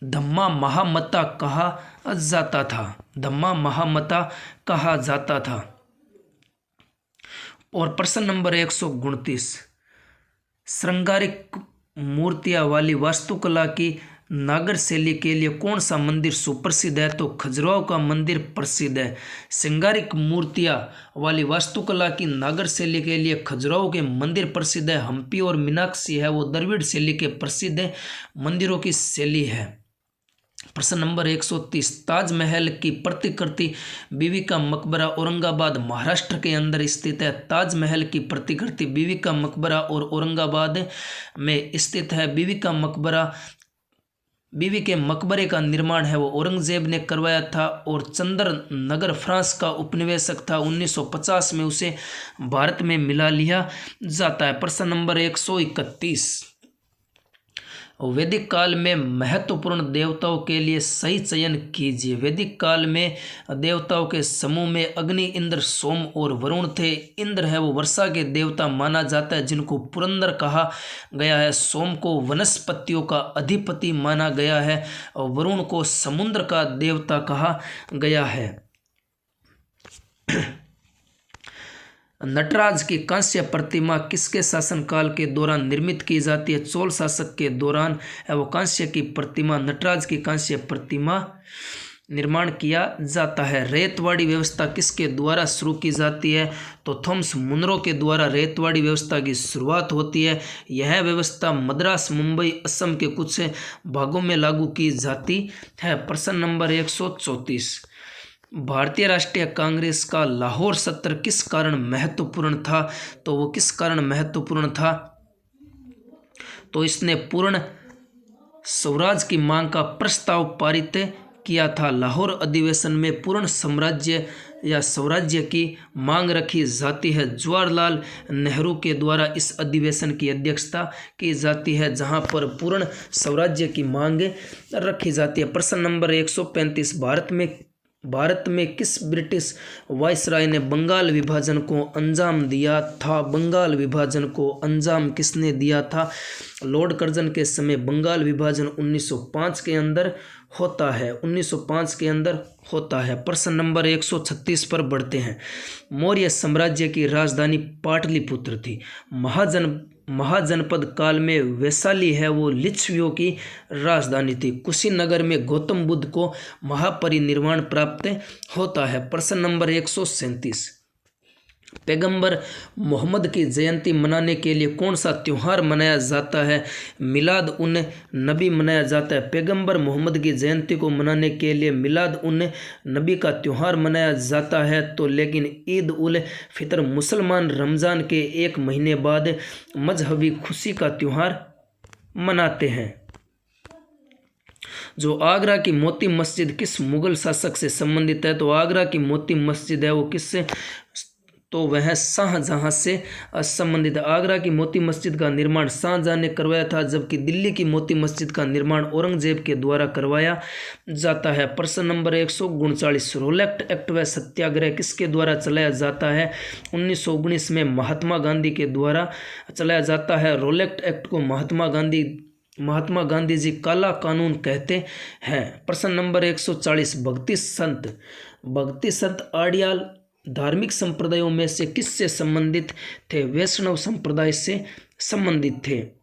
धम्मा महामता कहा जाता था। धम्मा महामता कहा जाता था। और प्रश्न नंबर 129, श्रृंगारिक मूर्तियां वाली वास्तुकला की नागर शैली के लिए कौन सा मंदिर सुप्रसिद्ध है? तो खजुराहो का मंदिर प्रसिद्ध है। श्रृंगारिक मूर्तियां वाली वास्तुकला की नागर शैली के लिए खजुराहो के मंदिर प्रसिद्ध है। हम्पी और मीनाक्षी है वो द्रविड़ शैली के प्रसिद्ध मंदिरों की शैली है। प्रश्न नंबर 130, ताजमहल की प्रतिकृति बीवी का मकबरा औरंगाबाद महाराष्ट्र के अंदर स्थित है। ताजमहल की प्रतिकृति बीवी का मकबरा और औरंगाबाद में स्थित है। बीवी के मकबरे का निर्माण है वो औरंगजेब ने करवाया था और चंदर नगर फ्रांस का उपनिवेशक था। 1950 में उसे भारत में मिला लिया जाता है। प्रश्न नंबर 131, वैदिक काल में महत्वपूर्ण देवताओं के लिए सही चयन कीजिए। वैदिक काल में देवताओं के समूह में अग्नि, इंद्र, सोम और वरुण थे। इंद्र है वो वर्षा के देवता माना जाता है जिनको पुरंदर कहा गया है। सोम को वनस्पतियों का अधिपति माना गया है और वरुण को समुद्र का देवता कहा गया है। नटराज की कांस्य प्रतिमा किसके शासनकाल के दौरान निर्मित की जाती है? चोल शासक के दौरान है वो कांस्य की प्रतिमा, नटराज की कांस्य प्रतिमा निर्माण किया जाता है। रेतवाड़ी व्यवस्था किसके द्वारा शुरू की जाती है? तो थॉमस मुनरो के द्वारा रेतवाड़ी व्यवस्था की शुरुआत होती है। यह व्यवस्था मद्रास, मुंबई, असम के कुछ भागों में लागू की जाती है। प्रश्न नंबर 134, भारतीय राष्ट्रीय कांग्रेस का लाहौर सत्र किस कारण महत्वपूर्ण था? तो वो किस कारण महत्वपूर्ण था? तो इसने पूर्ण स्वराज की मांग का प्रस्ताव पारित किया था। लाहौर अधिवेशन में पूर्ण साम्राज्य या स्वराज्य की मांग रखी जाती है। जवाहरलाल नेहरू के द्वारा इस अधिवेशन की अध्यक्षता की जाती है जहां पर पूर्ण स्वराज्य की मांग रखी जाती है। प्रश्न नंबर 135, भारत में किस ब्रिटिश वायसराय ने बंगाल विभाजन को अंजाम दिया था? बंगाल विभाजन को अंजाम किसने दिया था? लॉर्ड कर्जन के समय बंगाल विभाजन 1905 के अंदर होता है। 1905 के अंदर होता है। प्रश्न नंबर 136 पर बढ़ते हैं। मौर्य साम्राज्य की राजधानी पाटलिपुत्र थी। महाजनपद काल में वैशाली है वो लिच्छवियों की राजधानी थी। कुशीनगर में गौतम बुद्ध को महापरिनिर्वाण प्राप्त होता है। प्रश्न नंबर 137, पैगंबर मोहम्मद की जयंती मनाने के लिए कौन सा त्यौहार मनाया जाता है? मिलाद उन नबी मनाया जाता है। पैगंबर मोहम्मद की जयंती को मनाने के लिए मिलाद उन नबी का त्यौहार मनाया जाता है। तो लेकिन ईद उल फितर मुसलमान रमज़ान के 1 महीने बाद मजहबी खुशी का त्यौहार मनाते हैं। जो आगरा की मोती मस्जिद किस मुगल शासक से संबंधित है? तो आगरा की मोती मस्जिद है वो किससे तो वह शाहजहां से संबंधित है। आगरा की मोती मस्जिद का निर्माण शाहजहां ने करवाया था, जबकि दिल्ली की मोती मस्जिद का निर्माण औरंगजेब के द्वारा करवाया जाता है। प्रश्न नंबर 139, रोलेक्ट एक्ट व सत्याग्रह किसके द्वारा चलाया जाता है? 1919 में महात्मा गांधी के द्वारा चलाया जाता है। रोलेक्ट एक्ट को महात्मा गांधी जी काला कानून कहते हैं। प्रश्न नंबर 140, भक्ति संत आड़ियाल धार्मिक संप्रदायों में से किससे संबंधित थे? वैष्णव संप्रदाय से संबंधित थे।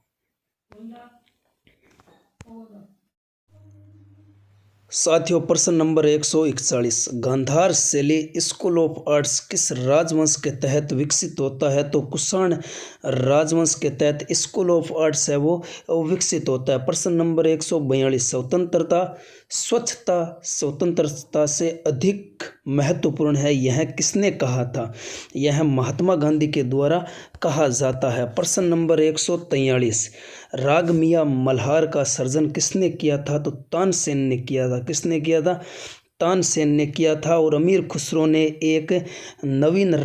साथियों, प्रश्न नंबर 141, गांधार शैली स्कूल ऑफ आर्ट्स किस राजवंश के तहत विकसित होता है? तो कुषाण राजवंश के तहत स्कूल ऑफ आर्ट्स है वो विकसित होता है। प्रश्न नंबर 142, स्वतंत्रता से अधिक महत्वपूर्ण है, यह किसने कहा था? यह महात्मा गांधी के द्वारा कहा जाता है। प्रश्न नंबर 143, राग मियां मल्हार का सर्जन किसने किया था? तो तानसेन ने किया था। किसने किया था? तानसेन ने किया था। और अमीर खुसरो ने एक नवीन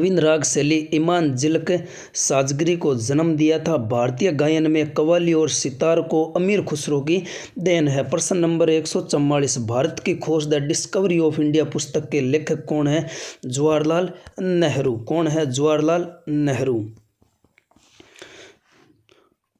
राग शैली इमान जिल्क साजगरी को जन्म दिया था। भारतीय गायन में कव्वाली और सितार को अमीर खुसरो की देन है। प्रश्न नंबर 144, भारत की खोज द डिस्कवरी ऑफ इंडिया पुस्तक के लेखक कौन है? जवाहरलाल नेहरू। कौन है? जवाहरलाल नेहरू।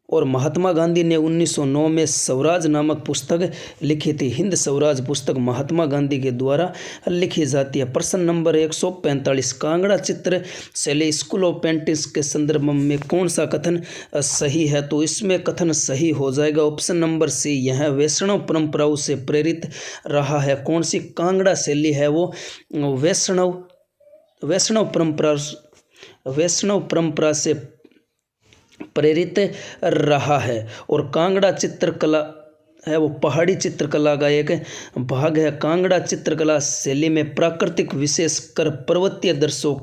और महात्मा गांधी ने 1909 में स्वराज नामक पुस्तक लिखी थी। हिंद स्वराज पुस्तक महात्मा गांधी के द्वारा लिखी जाती है। प्रश्न नंबर 145, कांगड़ा चित्र शैली स्कूल ऑफ पेंटिंग्स के संदर्भ में कौन सा कथन सही है? तो इसमें कथन सही हो जाएगा ऑप्शन नंबर सी, यह वैष्णव परंपराओं से प्रेरित रहा है। कौन सी कांगड़ा शैली है वो? वैष्णव परंपरा से प्रेरित रहा है। और कांगड़ा चित्रकला है वो पहाड़ी चित्रकला का एक भाग है। कांगड़ा चित्रकला शैली में प्राकृतिक विशेषकर पर्वतीय दृश्यों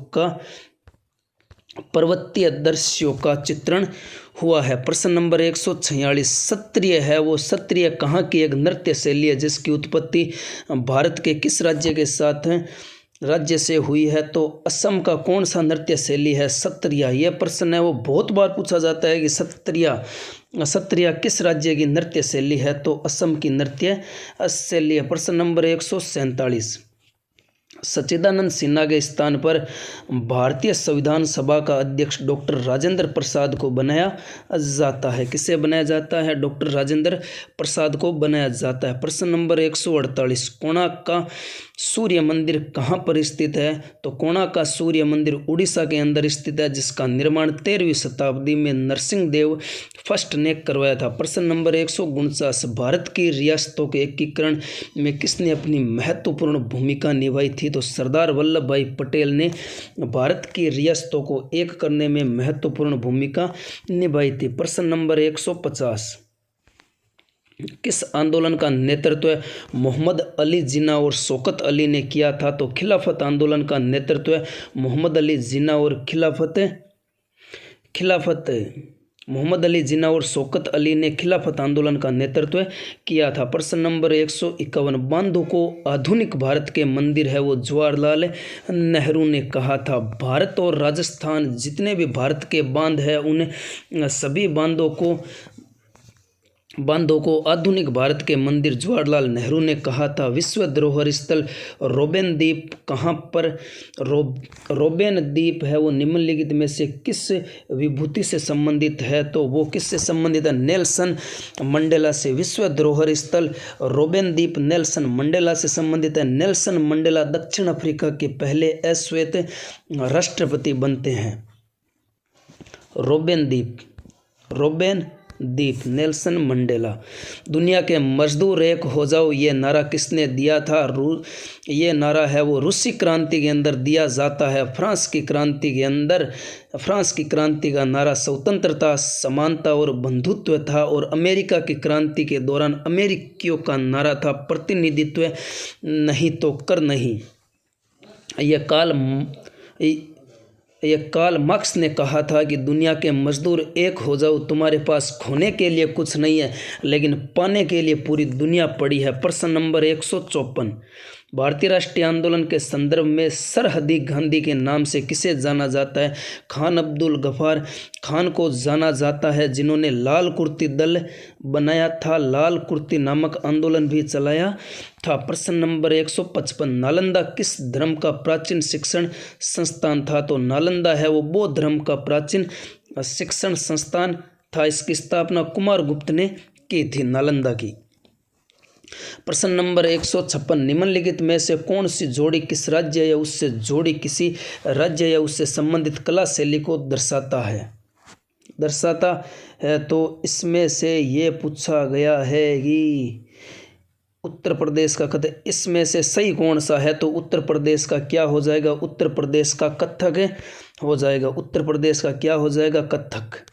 का चित्रण हुआ है। प्रश्न नंबर 146, सत्रिय है वो सत्रिय कहाँ की एक नृत्य शैली है जिसकी उत्पत्ति भारत के किस राज्य से हुई है? तो असम का कौन सा नृत्य शैली है सत्रिया? यह प्रश्न है वो बहुत बार पूछा जाता है कि सत्रिया किस राज्य की नृत्य शैली है? तो असम की नृत्य शैली है। प्रश्न नंबर 147, सच्चिदानंद सिन्हा के स्थान पर भारतीय संविधान सभा का अध्यक्ष डॉक्टर राजेंद्र प्रसाद को बनाया जाता है। किसे बनाया जाता है? डॉक्टर राजेंद्र प्रसाद को बनाया जाता है। प्रश्न नंबर 148, कोणार्क का सूर्य मंदिर कहाँ पर स्थित है? तो कोणार्क का सूर्य मंदिर उड़ीसा के अंदर स्थित है, जिसका निर्माण 13वीं शताब्दी में नरसिंह देव फर्स्ट ने करवाया था। प्रश्न नंबर 149, भारत की रियासतों के एकीकरण में किसने अपनी महत्वपूर्ण भूमिका निभाई थी? तो सरदार वल्लभ भाई पटेल ने भारत की रियासतों को एक करने में महत्वपूर्ण भूमिका निभाई थी। प्रश्न नंबर 150, किस आंदोलन का नेतृत्व मोहम्मद अली जिन्ना और शौकत अली ने किया था? तो खिलाफत आंदोलन का नेतृत्व मोहम्मद अली जिन्ना और शौकत अली ने खिलाफत आंदोलन का नेतृत्व किया था। प्रश्न नंबर 151, बांधों को आधुनिक भारत के मंदिर है वो जवाहरलाल नेहरू ने कहा था। भारत और राजस्थान जितने भी भारत के बांध हैं उन सभी बांधों को आधुनिक भारत के मंदिर जवाहरलाल नेहरू ने कहा था। विश्व धरोहर स्थल रोबेन द्वीप कहाँ पर? रोबेन द्वीप है वो निम्नलिखित में से किस विभूति से संबंधित है? तो वो किससे संबंधित है? नेल्सन मंडेला से। विश्व धरोहर स्थल रोबेन द्वीप नेल्सन मंडेला से संबंधित है। नेल्सन मंडेला दक्षिण अफ्रीका के पहले अश्वेत राष्ट्रपति बनते हैं। रोबेन द्वीप नेल्सन मंडेला। दुनिया के मजदूर एक हो जाओ ये नारा किसने दिया था? ये नारा है वो रूसी क्रांति के अंदर दिया जाता है। फ्रांस की क्रांति का नारा स्वतंत्रता, समानता और बंधुत्व था। और अमेरिका की क्रांति के दौरान अमेरिकियों का नारा था प्रतिनिधित्व नहीं तो कर नहीं। यह कार्ल मार्क्स ने कहा था कि दुनिया के मजदूर एक हो जाओ, तुम्हारे पास खोने के लिए कुछ नहीं है लेकिन पाने के लिए पूरी दुनिया पड़ी है। प्रश्न नंबर 154, भारतीय राष्ट्रीय आंदोलन के संदर्भ में सरहदी गांधी के नाम से किसे जाना जाता है? खान अब्दुल गफ्फार खान को जाना जाता है, जिन्होंने लाल कुर्ती दल बनाया था, लाल कुर्ती नामक आंदोलन भी चलाया था। प्रश्न नंबर 155, नालंदा किस धर्म का प्राचीन शिक्षण संस्थान था? तो नालंदा है वो बौद्ध धर्म का प्राचीन शिक्षण संस्थान था। इसकी स्थापना कुमारगुप्त ने की थी, नालंदा की। प्रश्न नंबर 156, निम्नलिखित में से कौन सी जोड़ी किस राज्य या उससे जोड़ी किसी राज्य या उससे संबंधित कला शैली को दर्शाता है? तो इसमें से ये पूछा गया है कि उत्तर प्रदेश का कथक, इसमें से सही कौन सा है? तो उत्तर प्रदेश का क्या हो जाएगा? उत्तर प्रदेश का कथक हो जाएगा। उत्तर प्रदेश का क्या हो जाएगा? कथक।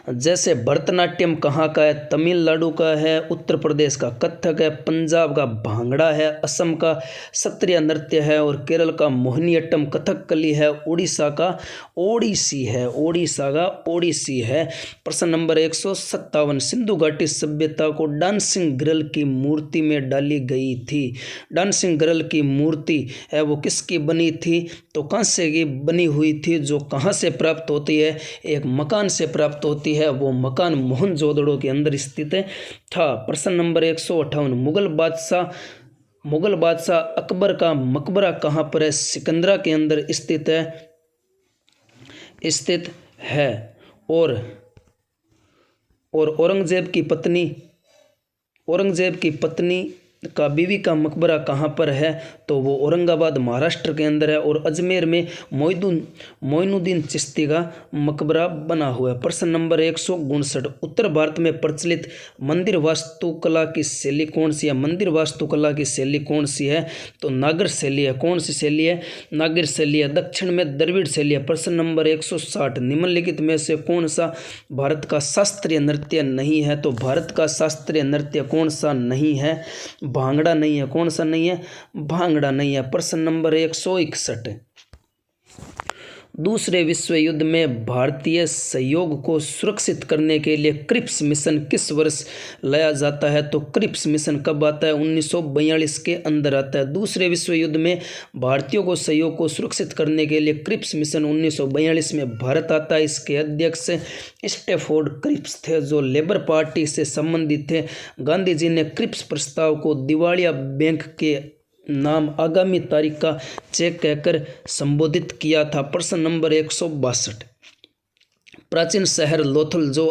जैसे भरतनाट्यम कहाँ का है? तमिलनाडु का है। उत्तर प्रदेश का कथक है। पंजाब का भांगड़ा है। असम का सत्रिय नृत्य है और केरल का मोहिनीअट्टम कथकली है। उड़ीसा का ओडिसी है। ओडिशा का ओडिसी है। प्रश्न नंबर 157, सिंधु घाटी सभ्यता को डांसिंग गर्ल की मूर्ति में डाली गई थी। डांसिंग गर्ल की मूर्ति है वो किसकी बनी थी? तो कांसे की बनी हुई थी, जो कहाँ से प्राप्त होती है? एक मकान से प्राप्त होती है। वो मकान मोहनजोदड़ो के अंदर स्थित था। प्रश्न नंबर 158, मुगल बादशाह अकबर का मकबरा कहाँ पर है? सिकंदरा के अंदर स्थित है। और औरंगजेब की पत्नी का बीवी का मकबरा कहाँ पर है? तो वो औरंगाबाद महाराष्ट्र के अंदर है। और अजमेर में मोइनुद्दीन चिश्ती का मकबरा बना हुआ है। प्रश्न नंबर 159, उत्तर भारत में प्रचलित मंदिर वास्तुकला की शैली कौन सी है? मंदिर वास्तुकला की शैली कौन सी है? तो नागर शैली है। कौन सी शैली है? नागर शैली है। दक्षिण में द्रविड़ शैली है। प्रश्न नंबर 160, निम्नलिखित में से कौन सा भारत का शास्त्रीय नृत्य नहीं है? तो भारत का शास्त्रीय नृत्य कौन सा नहीं है? भांगड़ा नहीं है। कौन सा नहीं है? भांगड़ा नहीं है। प्रश्न नंबर 161, दूसरे विश्व युद्ध में भारतीय सहयोग को सुरक्षित करने के लिए क्रिप्स मिशन किस वर्ष लाया जाता है? तो क्रिप्स मिशन कब आता है? 1942 के अंदर आता है। दूसरे विश्व युद्ध में भारतीयों को सहयोग को सुरक्षित करने के लिए क्रिप्स मिशन 1942 में भारत आता है। इसके अध्यक्ष स्टैफोर्ड क्रिप्स थे, जो लेबर पार्टी से संबंधित थे। गांधी जी ने क्रिप्स प्रस्ताव को दिवालिया बैंक के नाम आगामी तारीख का चेक कहकर संबोधित किया था। प्रश्न नंबर 162, प्राचीन शहर लोथल जो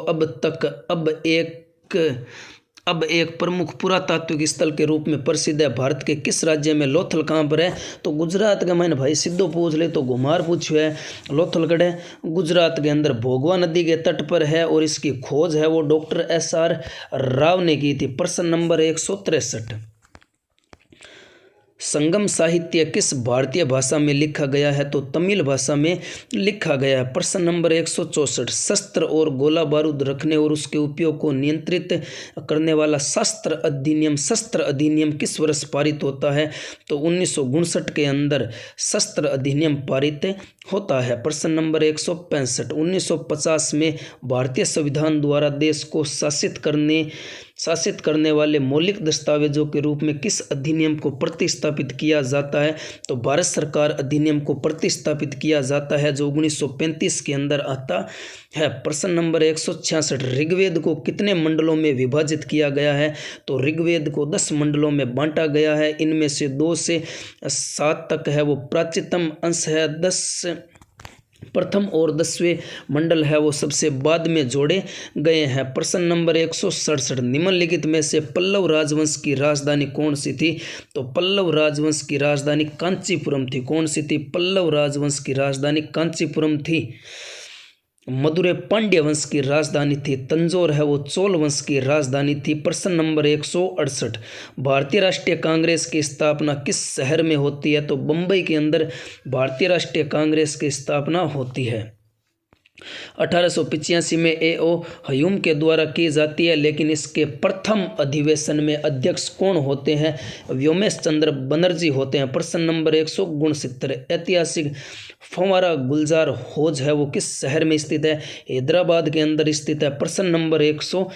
अब एक प्रमुख पुरातात्विक स्थल के रूप में प्रसिद्ध है, भारत के किस राज्य में? लोथल कहाँ पर है? तो गुजरात का। मैंने भाई सीधो पूछ ले तो घुमार पूछो है। लोथलगढ़ है गुजरात के अंदर, भोगवा नदी के तट पर है और इसकी खोज है वो डॉक्टर SR राव ने की थी। प्रश्न नंबर 163, संगम साहित्य किस भारतीय भाषा में लिखा गया है? तो तमिल भाषा में लिखा गया है। प्रश्न नंबर 164, शस्त्र और गोला बारूद रखने और उसके उपयोग को नियंत्रित करने वाला शस्त्र अधिनियम किस वर्ष पारित होता है? तो 1959 के अंदर शस्त्र अधिनियम पारित होता है। प्रश्न नंबर 165, 1950 में भारतीय संविधान द्वारा देश को शासित करने वाले मौलिक दस्तावेजों के रूप में किस अधिनियम को प्रतिस्थापित किया जाता है? तो भारत सरकार अधिनियम को प्रतिस्थापित किया जाता है, जो 1935 के अंदर आता है। प्रश्न नंबर 166, ऋग्वेद को कितने मंडलों में विभाजित किया गया है? तो ऋग्वेद को 10 मंडलों में बांटा गया है। इनमें से 2 से 7 तक है वो प्राचीनतम अंश है। 10 प्रथम और 10वें मंडल है वो सबसे बाद में जोड़े गए हैं। प्रश्न नंबर 167, निम्नलिखित में से पल्लव राजवंश की राजधानी कौन सी थी? तो पल्लव राजवंश की राजधानी कांचीपुरम थी। कौन सी थी? पल्लव राजवंश की राजधानी कांचीपुरम थी। मदुरै पांड्य वंश की राजधानी थी। तंजौर है वो चोल वंश की राजधानी थी। प्रश्न नंबर 168, भारतीय राष्ट्रीय कांग्रेस की स्थापना किस शहर में होती है? तो बम्बई के अंदर भारतीय राष्ट्रीय कांग्रेस की स्थापना होती है। 1885 में A.O. ह्यूम के द्वारा की जाती है, लेकिन इसके प्रथम अधिवेशन में अध्यक्ष कौन होते हैं? व्योमेश चंद्र बनर्जी होते हैं। प्रश्न नंबर 169, ऐतिहासिक फंवारा गुलजार हौज है वो किस शहर में स्थित है? हैदराबाद के अंदर स्थित है। प्रश्न नंबर 170,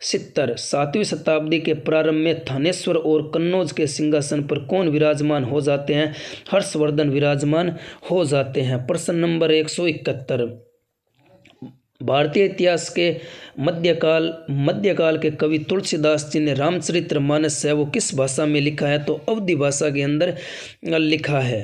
70। 7वीं शताब्दी के प्रारंभ में थानेश्वर और कन्नौज के सिंहासन पर कौन विराजमान हो जाते हैं? हर्षवर्धन विराजमान हो जाते हैं। प्रश्न नंबर 171। भारतीय इतिहास के मध्यकाल के कवि तुलसीदास जी ने रामचरितमानस है वो किस भाषा में लिखा है? तो अवधी भाषा के अंदर लिखा है।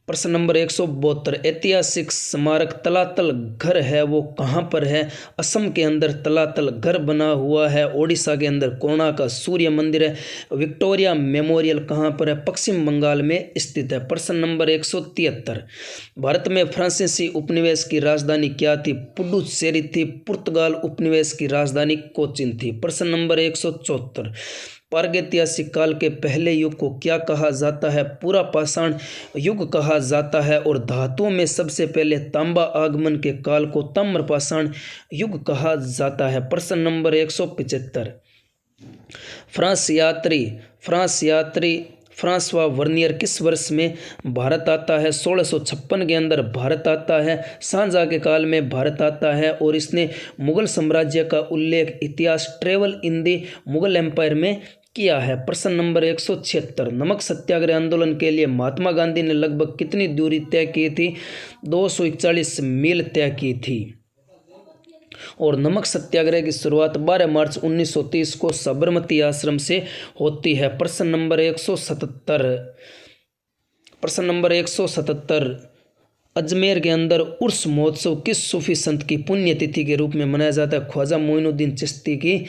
प्रश्न नंबर 172। ऐतिहासिक स्मारक तलातल घर है वो कहाँ पर है? असम के अंदर तलातल घर बना हुआ है। ओडिशा के अंदर कोणार्क का सूर्य मंदिर है। विक्टोरिया मेमोरियल कहाँ पर है? पश्चिम बंगाल में स्थित है। प्रश्न नंबर 173। भारत में फ्रांसीसी उपनिवेश की राजधानी क्या थी? पुडुचेरी थी। पुर्तगाल उपनिवेश की राजधानी कोचिन थी। प्रश्न नंबर 174। प्रागैतिहासिक काल के पहले युग को क्या कहा जाता है? पूरा पाषाण युग कहा जाता है। और धातुओं में सबसे पहले तांबा आगमन के काल को ताम्रपाषाण युग कहा जाता है। प्रश्न नंबर 175। फ्रांस यात्री फ्रांसवा वर्नियर किस वर्ष में भारत आता है? 1656 के अंदर भारत आता है। शाहजहां के काल में भारत आता है और इसने मुगल साम्राज्य का उल्लेख इतिहास travel in the Mughal empire में किया है। प्रश्न नंबर 176। नमक सत्याग्रह आंदोलन के लिए महात्मा गांधी ने लगभग कितनी दूरी तय की थी? 241 मील तय की थी। और नमक सत्याग्रह की शुरुआत 12 मार्च 1930 को साबरमती आश्रम से होती है। प्रश्न नंबर 177। प्रश्न नंबर 177। अजमेर के अंदर उर्स महोत्सव किस सूफी संत की पुण्यतिथि के रूप में मनाया जाता है? ख्वाजा मोइनुद्दीन चिश्ती की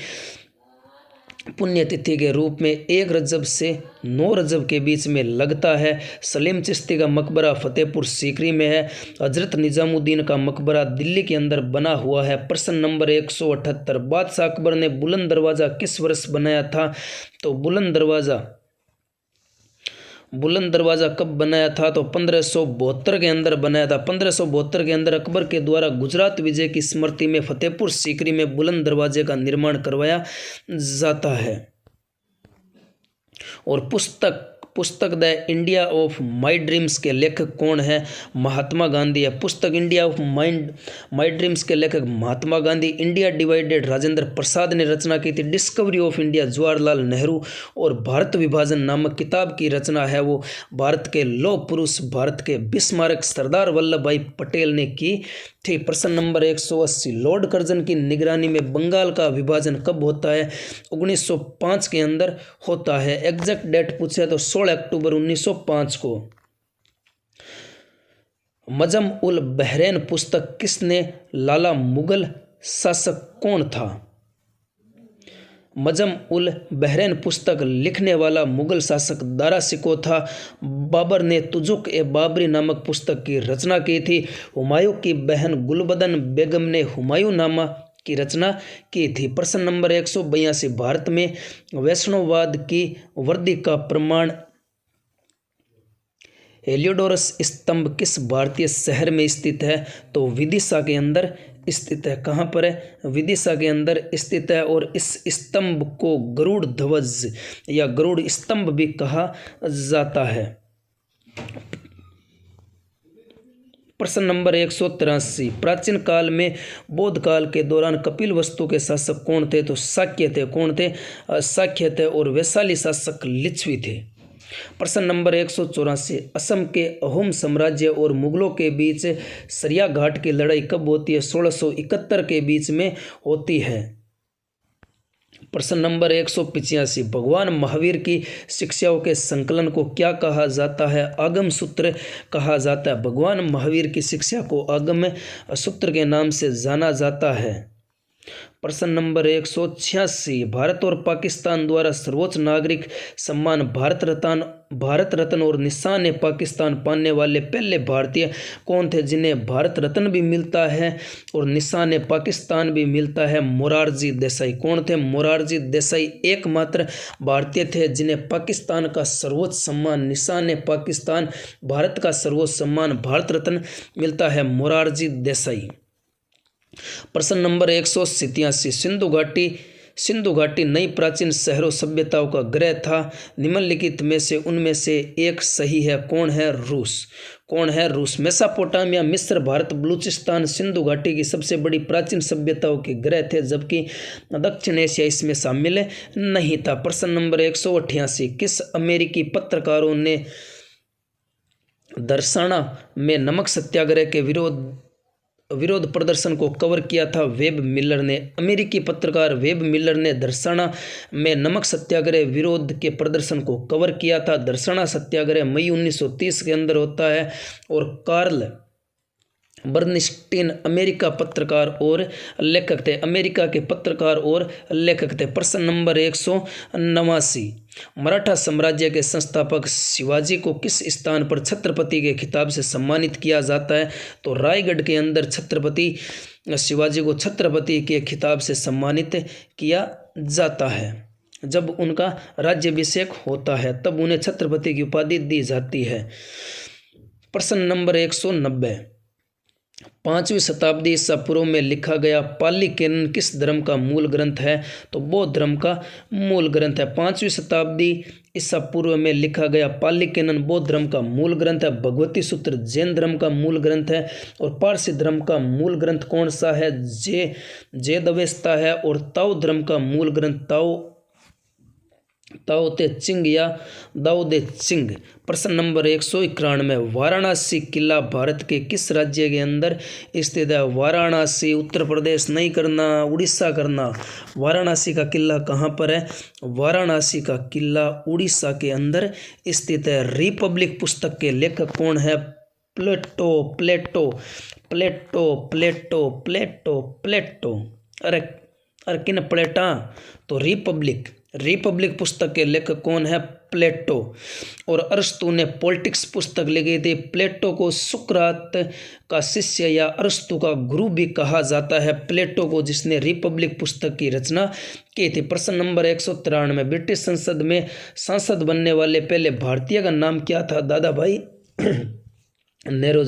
पुण्यतिथि के रूप में 1 रजब से 9 रजब के बीच में लगता है। सलीम चिश्ती का मकबरा फतेहपुर सीकरी में है। हजरत निजामुद्दीन का मकबरा दिल्ली के अंदर बना हुआ है। प्रश्न नंबर 178। बादशाह अकबर ने बुलंद दरवाज़ा किस वर्ष बनाया था? तो बुलंद दरवाज़ा कब बनाया था? तो 1572 के अंदर बनाया था। 1572 के अंदर अकबर के द्वारा गुजरात विजय की स्मृति में फतेहपुर सीकरी में बुलंद दरवाजे का निर्माण करवाया जाता है। और पुस्तक the India of my dreams के लेखक कौन है? महात्मा गांधी है। पुस्तक इंडिया ऑफ माई ड्रीम्स के लेखक महात्मा गांधी। इंडिया डिवाइडेड राजेंद्र प्रसाद ने रचना की थी। Discovery of India Jawaharlal Nehru. और भारत विभाजन नामक किताब की रचना है वो भारत के लौह पुरुष भारत के बिस्मारक सरदार वल्लभ भाई पटेल ने की थी। प्रश्न नंबर 180। लॉर्ड कर्जन की निगरानी में बंगाल का विभाजन कब होता है? 1905 के अंदर होता है। एग्जैक्ट डेट पूछे तो 16 अक्टूबर 1905 को। मजम उल बहरैन पुस्तक किसने लाला? मुगल शासक कौन था? मजम उल बहरैन पुस्तक लिखने वाला मुगल शासक दारा शिकोह था। बाबर ने तुजुक ए बाबरी नामक पुस्तक की रचना की थी। हुमायूं की बहन गुलबदन बेगम ने हुमायूं नामा की रचना की थी। प्रश्न नंबर 182। भारत में वैष्णववाद की वृद्धि का प्रमाण हेलियोडोरस स्तंभ किस भारतीय शहर में स्थित है? तो विदिशा के अंदर स्थित है। कहाँ पर है? विदिशा के अंदर स्थित है। और इस स्तंभ को गरुड़ ध्वज या गरुड़ स्तंभ भी कहा जाता है। प्रश्न नंबर 183। प्राचीन काल में बौद्ध काल के दौरान कपिलवस्तु के शासक कौन थे? तो शाक्य थे। कौन थे? शाक्य थे। और वैशाली शासक लिच्छवी थे। प्रश्न नंबर 184। असम के अहोम साम्राज्य और मुगलों के बीच सरिया घाट की लड़ाई कब होती है? 1671 के बीच में होती है। प्रश्न नंबर 185। भगवान महावीर की शिक्षाओं के संकलन को क्या कहा जाता है? आगम सूत्र कहा जाता है। भगवान महावीर की शिक्षा को आगम सूत्र के नाम से जाना जाता है। प्रश्न नंबर 186। भारत और पाकिस्तान द्वारा सर्वोच्च नागरिक सम्मान भारत रत्न और निशान पाकिस्तान पाने वाले पहले भारतीय कौन थे जिन्हें भारत रत्न भी मिलता है और निशान पाकिस्तान भी मिलता है? मोरारजी देसाई। कौन थे? मोरारजी देसाई एकमात्र भारतीय थे जिन्हें पाकिस्तान का सर्वोच्च सम्मान निशान पाकिस्तान भारत का सर्वोच्च सम्मान भारत रत्न मिलता है। मोरारजी देसाई। प्रश्न नंबर 187। सिंधु घाटी नई प्राचीन शहरों सभ्यताओं का ग्रह था। निम्नलिखित में से उनमें से एक सही है। कौन है? रूस। कौन है? रूस। मेसोपोटामिया, मिस्र, भारत, बलूचिस्तान, सिंधु घाटी की सबसे बड़ी प्राचीन सभ्यताओं के ग्रह थे, जबकि दक्षिण एशिया इसमें शामिल नहीं था। प्रश्न नंबर 188, किस अमेरिकी पत्रकारों ने दर्शना में नमक सत्याग्रह के विरोध प्रदर्शन को कवर किया था? वेब मिलर ने। अमेरिकी पत्रकार वेब मिलर ने दर्शना में नमक सत्याग्रह विरोध के प्रदर्शन को कवर किया था। दर्शना सत्याग्रह मई 1930 के अंदर होता है। और कार्ल बर्नस्टीन अमेरिका पत्रकार और लेखक थे। अमेरिका के पत्रकार और लेखक थे। प्रश्न नंबर 189, मराठा साम्राज्य के संस्थापक शिवाजी को किस स्थान पर छत्रपति के खिताब से सम्मानित किया जाता है? तो रायगढ़ के अंदर छत्रपति शिवाजी को छत्रपति के खिताब से सम्मानित किया जाता है। जब उनका राज्याभिषेक होता है तब उन्हें छत्रपति की उपाधि दी जाती है। प्रश्न नंबर 190, 5वीं शताब्दी ईसा पूर्व में लिखा गया पाली कैनन किस धर्म का मूल ग्रंथ है? तो बौद्ध धर्म का मूल ग्रंथ है। 5वीं शताब्दी ईसा पूर्व में लिखा गया पाली कैनन बौद्ध धर्म का मूल ग्रंथ है। भगवती सूत्र जैन धर्म का मूल ग्रंथ है। और पारसी धर्म का मूल ग्रंथ कौन सा है? जेदवेस्ता है। और ताओ धर्म का मूल ग्रंथ ताओ ते चिंग या दाओ दे चिंग। प्रश्न नंबर 191, वाराणसी किला भारत के किस राज्य के अंदर स्थित है? वाराणसी उत्तर प्रदेश नहीं करना, उड़ीसा करना। वाराणसी का किला कहाँ पर है? वाराणसी का किला उड़ीसा के अंदर स्थित है। रिपब्लिक पुस्तक के लेखक कौन है? प्लेटो प्लेटो प्लेटो प्लेटो प्लेटो प्लेटो। अरे किन प्लेटा? तो रिपब्लिक पुस्तक के लेखक कौन है? प्लेटो। और अरस्तु ने पॉलिटिक्स पुस्तक लिखी थी। प्लेटो को सुकरात का शिष्य या अरस्तु का गुरु भी कहा जाता है। प्लेटो को, जिसने रिपब्लिक पुस्तक की रचना की थी। प्रश्न नंबर 193, ब्रिटिश संसद में सांसद बनने वाले पहले भारतीय का नाम क्या था? दादाभाई नेहरू।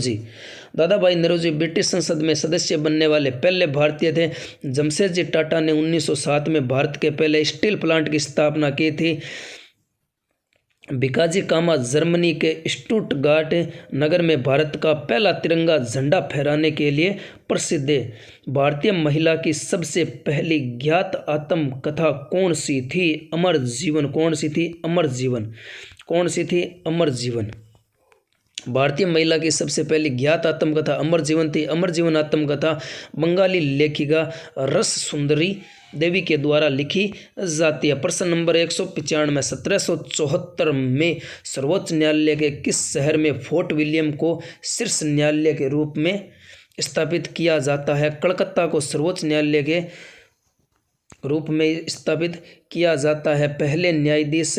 दादाभाई नेहरू ब्रिटिश संसद में सदस्य बनने वाले पहले भारतीय थे। जमशेदजी टाटा ने 1907 में भारत के पहले स्टील प्लांट की स्थापना की थी। भिकाजी कामा जर्मनी के स्टुटगार्ट नगर में भारत का पहला तिरंगा झंडा फहराने के लिए प्रसिद्ध है। भारतीय महिला की सबसे पहली ज्ञात आत्मकथा कौन सी थी? अमर जीवन। कौन सी थी? अमर जीवन। कौन सी थी? अमर जीवन। भारतीय महिला की सबसे पहली ज्ञात आत्मकथा अमर जीवन थी। अमर जीवन आत्मकथा बंगाली लेखिका रस सुंदरी देवी के द्वारा लिखी जाती है। प्रश्न नंबर 195, 1774 में सर्वोच्च न्यायालय के किस शहर में फोर्ट विलियम को शीर्ष न्यायालय के रूप में स्थापित किया जाता है? कलकत्ता को सर्वोच्च न्यायालय के रूप में स्थापित किया जाता है। पहले न्यायाधीश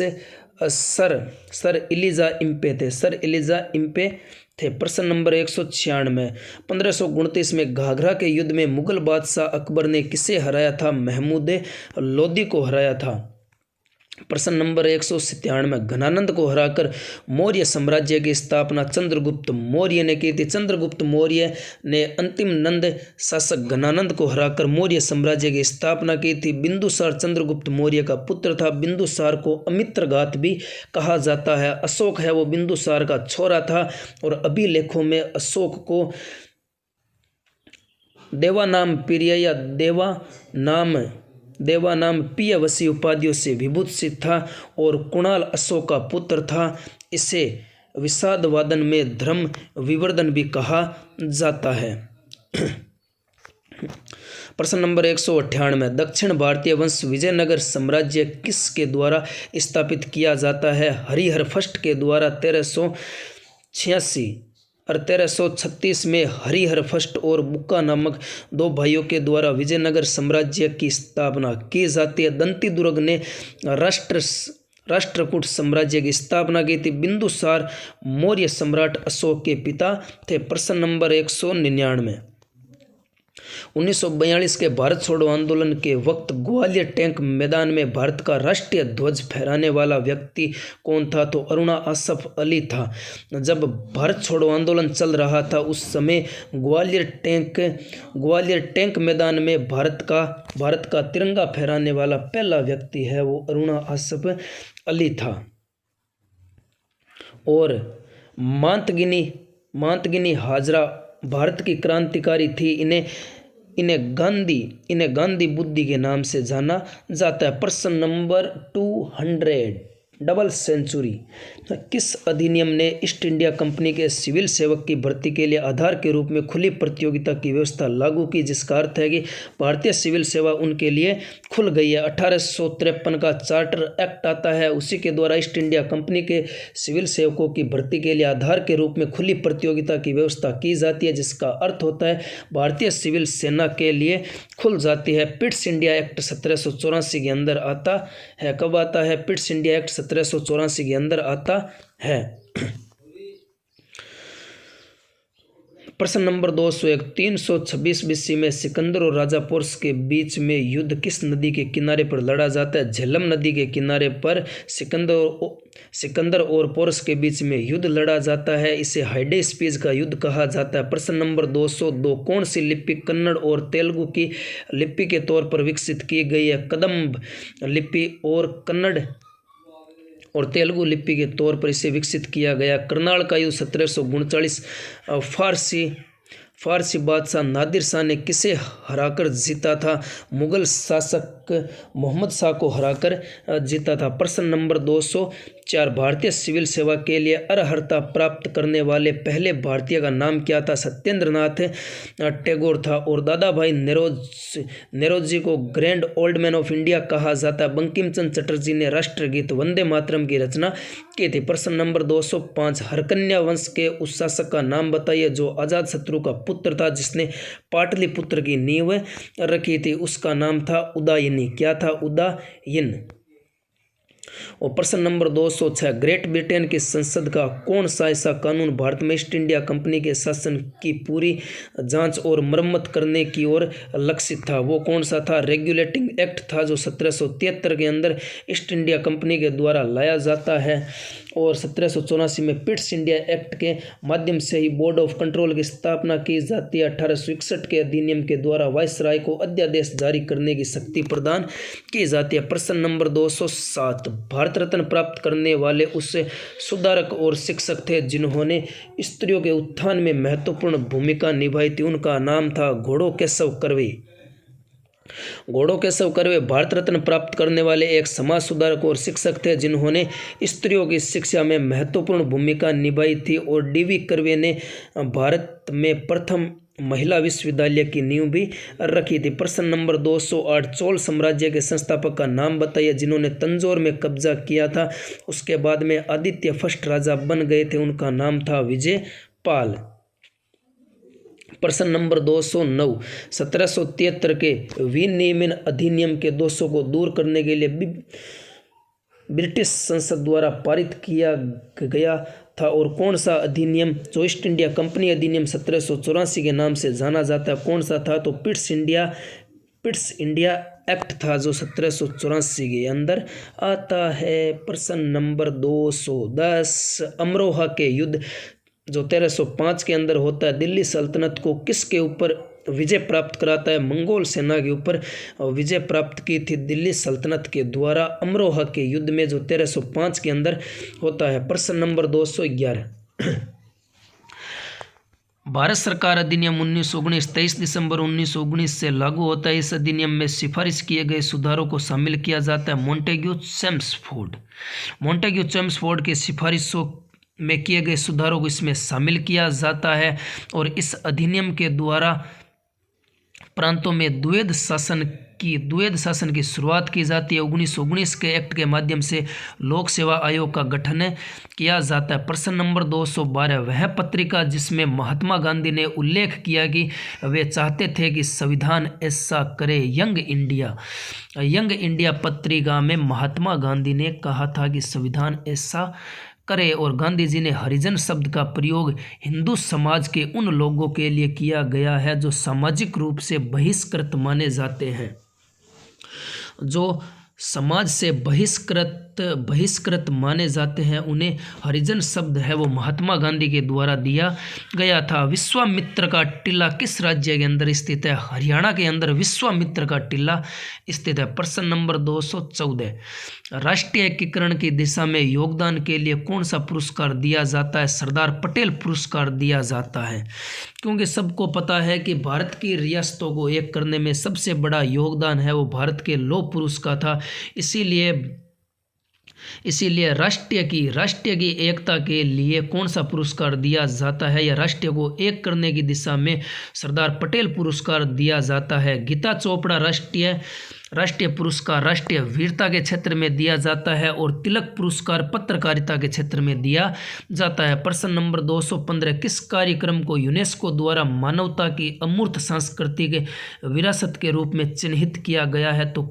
सर एलिजा इम्पे थे। प्रश्न नंबर 196, 1529 में घाघरा के युद्ध में मुगल बादशाह अकबर ने किसे हराया था? महमूद लोदी को हराया था। प्रश्न नंबर 197, घनानंद को हराकर मौर्य साम्राज्य की स्थापना चंद्रगुप्त मौर्य ने की थी। चंद्रगुप्त मौर्य ने अंतिम नंद शासक घनानंद को हराकर मौर्य साम्राज्य की स्थापना की थी। बिंदुसार चंद्रगुप्त मौर्य का पुत्र था। बिंदुसार को अमित्रघात भी कहा जाता है। अशोक है वो बिंदुसार का छोरा था। और अभिलेखों में अशोक को देवानाम प्रिय या देवानाम पियवसी उपाधियों से विभूषित था। और कुणाल अशोक का पुत्र था। इसे विषाद वादन में धर्म विवर्धन भी कहा जाता है। प्रश्न नंबर 198, दक्षिण भारतीय वंश विजयनगर साम्राज्य किसके द्वारा स्थापित किया जाता है? हरिहर फर्स्ट के द्वारा 1386 और 1336 में हरिहर फर्स्ट और बुक्का नामक दो भाइयों के द्वारा विजयनगर साम्राज्य की स्थापना की जाती है। दंती दुर्ग ने राष्ट्रकूट साम्राज्य की स्थापना की थी। बिंदुसार मौर्य सम्राट अशोक के पिता थे। प्रश्न नंबर 199, 1942 के भारत छोड़ो आंदोलन के वक्त ग्वालियर टैंक मैदान में भारत का राष्ट्रीय ध्वज फहराने वाला व्यक्ति कौन था? तो अरुणा आसफ अली था। जब भारत छोड़ो आंदोलन चल रहा था उस समय ग्वालियर टैंक मैदान में भारत का तिरंगा फहराने वाला पहला व्यक्ति है वो अरुणा आसफ अली था। और मातंगिनी हाजरा भारत की क्रांतिकारी थी। इन्हें गांधी बुद्धि के नाम से जाना जाता है। प्रश्न नंबर 200, डबल सेंचुरी। किस अधिनियम ने ईस्ट इंडिया कंपनी के सिविल सेवक की भर्ती के लिए आधार के रूप में खुली प्रतियोगिता की व्यवस्था लागू की, जिसका अर्थ है कि भारतीय सिविल सेवा उनके लिए खुल गई है। 1853 का चार्टर एक्ट आता है, उसी के द्वारा ईस्ट इंडिया कंपनी के सिविल सेवकों की भर्ती के लिए आधार के रूप में खुली प्रतियोगिता की व्यवस्था की जाती है, जिसका अर्थ होता है भारतीय सिविल सेना के लिए खुल जाती है। पिट्स इंडिया एक्ट 1784 के अंदर आता है। कब आता है? पिट्स इंडिया एक्ट 1784 के अंदर आता है। प्रश्न नंबर 201, 326 बीसी में सिकंदर और राजा पोरस के बीच में युद्ध किस नदी के किनारे पर लड़ा जाता है? झेलम नदी के किनारे पर सिकंदर और पोरस के बीच में युद्ध लड़ा जाता है। इसे हाइडेस्पीज का युद्ध कहा जाता है। प्रश्न नंबर 202, कौन सी लिपि कन्नड़ और तेलुगु की लिपि के तौर पर विकसित की गई है? कदम्ब लिपि और कन्नड़ और तेलुगु लिपि के तौर पर इसे विकसित किया गया। करनाल का युद्ध 1739 फारसी बादशाह नादिर शाह ने किसे हराकर जीता था? मुगल शासक मोहम्मद शाह को हराकर जीता था। प्रश्न नंबर 204, भारतीय सिविल सेवा के लिए अर्हता प्राप्त करने वाले पहले भारतीय का नाम क्या था? सत्येंद्र नाथ टैगोर था। और दादा भाई नेरोजी को grand old man of India कहा जाता है। बंकिम चंद्र चटर्जी ने राष्ट्रगीत वंदे मातरम की रचना की थी। प्रश्न नंबर 205, हरकन्या वंश के उस शासक का नाम बताइए जो अजात शत्रु का पुत्र था, जिसने पाटलिपुत्र की नींव रखी थी। उसका नाम था उदयनी। क्या था? उदयन। और प्रश्न नंबर 206, ग्रेट ब्रिटेन की संसद का कौन सा ऐसा कानून भारत में ईस्ट इंडिया कंपनी के शासन की पूरी जांच और मरम्मत करने की ओर लक्षित था? वो कौन सा था? रेगुलेटिंग एक्ट था, जो 1773 के अंदर ईस्ट इंडिया कंपनी के द्वारा लाया जाता है। और 1784 में पिट्स इंडिया एक्ट के माध्यम से ही बोर्ड ऑफ कंट्रोल की स्थापना की जाती है। 1861 के अधिनियम के द्वारा वायसराय को अध्यादेश जारी करने की शक्ति प्रदान की जाती है। प्रश्न नंबर 207, भारत रत्न प्राप्त करने वाले उस सुधारक और शिक्षक थे जिन्होंने स्त्रियों के उत्थान में महत्वपूर्ण भूमिका निभाई थी। उनका नाम था घोड़ो केशव कर्वे। घोड़ो केशव कर्वे भारत रत्न प्राप्त करने वाले एक समाज सुधारक और शिक्षक थे जिन्होंने स्त्रियों की शिक्षा में महत्वपूर्ण भूमिका निभाई थी। और डीवी कर्वे ने भारत में प्रथम महिला विश्वविद्यालय की नींव भी रखी थी। प्रश्न नंबर 208, चोल साम्राज्य के संस्थापक का नाम बताइए जिन्होंने तंजौर में कब्जा किया था, उसके बाद में आदित्य फर्स्ट राजा बन गए थे। उनका नाम था विजयपाल। प्रश्न नंबर 209, 1773 के विनियमन अधिनियम के दोषों को दूर करने के लिए ब्रिटिश संसद द्वारा पारित किया गया था। और कौन सा अधिनियम, जो ईस्ट इंडिया कंपनी अधिनियम 1784 के नाम से जाना जाता है, कौन सा था? तो पिट्स इंडिया एक्ट था, जो 1784 के अंदर आता है। प्रश्न नंबर 210, अमरोहा के युद्ध जो 1305 के अंदर होता है, दिल्ली सल्तनत को किसके ऊपर विजय प्राप्त कराता है? मंगोल सेना के ऊपर विजय प्राप्त की थी दिल्ली सल्तनत के द्वारा अमरोहा के युद्ध में, जो 1305 के अंदर होता है। प्रश्न नंबर 211, भारत सरकार अधिनियम 1919 23 दिसंबर 1919 से लागू होता है। इस अधिनियम में सिफारिश किए गए सुधारों को शामिल किया जाता है। मोंटेग्यू चेम्सफोर्ड की सिफारिशों में किए गए सुधारों को इसमें शामिल किया जाता है। और इस अधिनियम के द्वारा प्रांतों में द्वैध शासन की शुरुआत की जाती है। 1919 के एक्ट के माध्यम से लोक सेवा आयोग का गठन किया जाता है। प्रश्न नंबर 212, वह पत्रिका जिसमें महात्मा गांधी ने उल्लेख किया कि वे चाहते थे कि संविधान ऐसा करे, यंग इंडिया पत्रिका में महात्मा गांधी ने कहा था कि संविधान ऐसा करे। और गांधी जी ने हरिजन शब्द का प्रयोग हिंदू समाज के उन लोगों के लिए किया गया है जो सामाजिक रूप से बहिष्कृत माने जाते हैं। जो समाज से बहिष्कृत बहिष्कृत माने जाते हैं उन्हें हरिजन शब्द है वो महात्मा गांधी के द्वारा दिया गया था। विश्वामित्र का टीला किस राज्य के अंदर स्थित है? हरियाणा के अंदर विश्वामित्र का टीला स्थित है। प्रश्न नंबर 214, राष्ट्रीय एकीकरण की दिशा में योगदान के लिए कौन सा पुरस्कार दिया जाता है? सरदार पटेल पुरस्कार दिया जाता है, क्योंकि सबको पता है कि भारत की रियासतों को एक करने में सबसे बड़ा योगदान है वो भारत के लौह पुरुष का था। इसीलिए राष्ट्रीय की एकता के लिए कौन सा पुरस्कार दिया जाता है, या राष्ट्र को एक करने की दिशा में सरदार पटेल पुरस्कार दिया जाता है। गीता चोपड़ा राष्ट्रीय पुरस्कार राष्ट्रीय वीरता के क्षेत्र में दिया जाता है, और तिलक पुरस्कार पत्रकारिता के क्षेत्र में दिया जाता है। प्रश्न नंबर 215, किस कार्यक्रम को यूनेस्को द्वारा मानवता की अमूर्त सांस्कृतिक विरासत के रूप में चिन्हित किया गया है? तो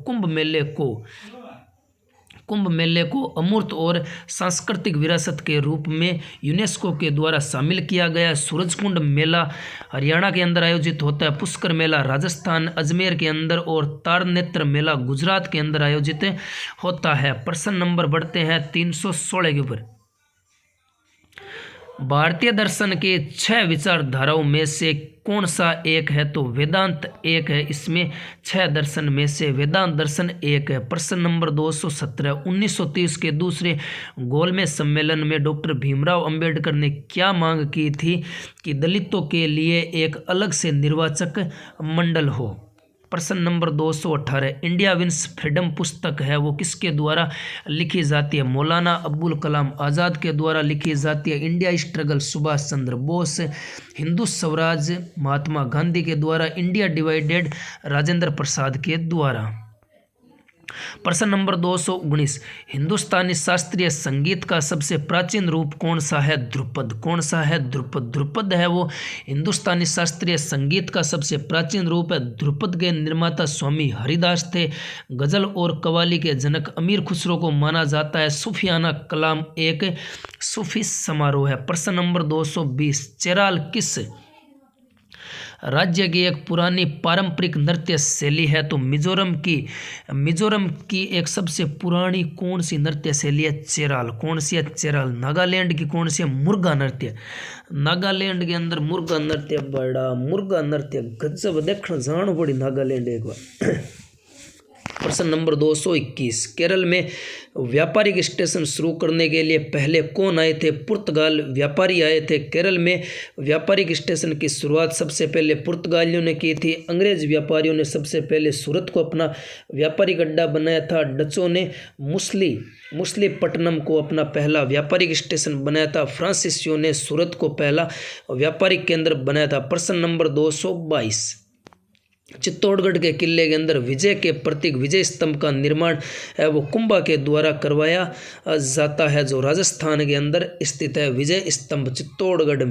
कुंभ मेले को अमूर्त और सांस्कृतिक विरासत के रूप में यूनेस्को के द्वारा शामिल किया गया। सूरजकुंड मेला हरियाणा के अंदर आयोजित होता है। पुष्कर मेला राजस्थान अजमेर के अंदर, और तारनेत्र मेला गुजरात के अंदर आयोजित होता है। प्रश्न नंबर बढ़ते हैं 316 के ऊपर। भारतीय दर्शन के 6 विचारधाराओं में से कौन सा एक है? तो वेदांत एक है। इसमें 6 दर्शन में से वेदांत दर्शन एक है। प्रश्न नंबर 217, 1930 के दूसरे गोलमेज सम्मेलन में डॉक्टर भीमराव अंबेडकर ने क्या मांग की थी? कि दलितों के लिए एक अलग से निर्वाचक मंडल हो। प्रश्न नंबर 218, इंडिया विंस फ्रीडम पुस्तक है वो किसके द्वारा लिखी जाती है? मौलाना अबुल कलाम आज़ाद के द्वारा लिखी जाती है। India struggle Subhash Chandra Bose. हिंदू स्वराज महात्मा गांधी के द्वारा। इंडिया डिवाइडेड राजेंद्र प्रसाद के द्वारा। प्रश्न नंबर 219, हिंदुस्तानी शास्त्रीय संगीत का सबसे प्राचीन रूप कौन सा है? ध्रुपद। कौन सा है? ध्रुपद। ध्रुपद है वो हिंदुस्तानी शास्त्रीय संगीत का सबसे प्राचीन रूप है। ध्रुपद के निर्माता स्वामी हरिदास थे। गजल और कव्वाली के जनक अमीर खुसरो को माना जाता है। सूफियाना कलाम एक सूफी समारोह है। प्रश्न नंबर 220, चेराल किस राज्य की एक पुरानी पारंपरिक नृत्य शैली है? तो मिजोरम की एक सबसे पुरानी कौन सी नृत्य शैली है? चेराल। कौन सी है? चेराल। नागालैंड की कौन सी है? मुर्गा नृत्य। नागालैंड के अंदर मुर्गा नृत्य, बड़ा मुर्गा नृत्य गजब देखना जानो पड़ी नागालैंड एक बार। प्रश्न नंबर 221, केरल में व्यापारिक स्टेशन शुरू करने के लिए पहले कौन आए थे? पुर्तगाल व्यापारी आए थे। केरल में व्यापारिक स्टेशन की शुरुआत सबसे पहले पुर्तगालियों ने की थी। अंग्रेज व्यापारियों ने सबसे पहले सूरत को अपना व्यापारिक अड्डा बनाया था। डचों ने मुसलीपट्टनम को अपना पहला व्यापारिक स्टेशन बनाया था। फ्रांसीसियों ने सूरत को पहला व्यापारिक केंद्र बनाया था। प्रश्न नंबर 222, चित्तौड़गढ़ के किले के अंदर विजय के प्रतीक विजय स्तंभ का निर्माण है वो कुंभा के द्वारा करवाया जाता है, जो राजस्थान के अंदर स्थित है। विजय स्तंभ चित्तौड़गढ़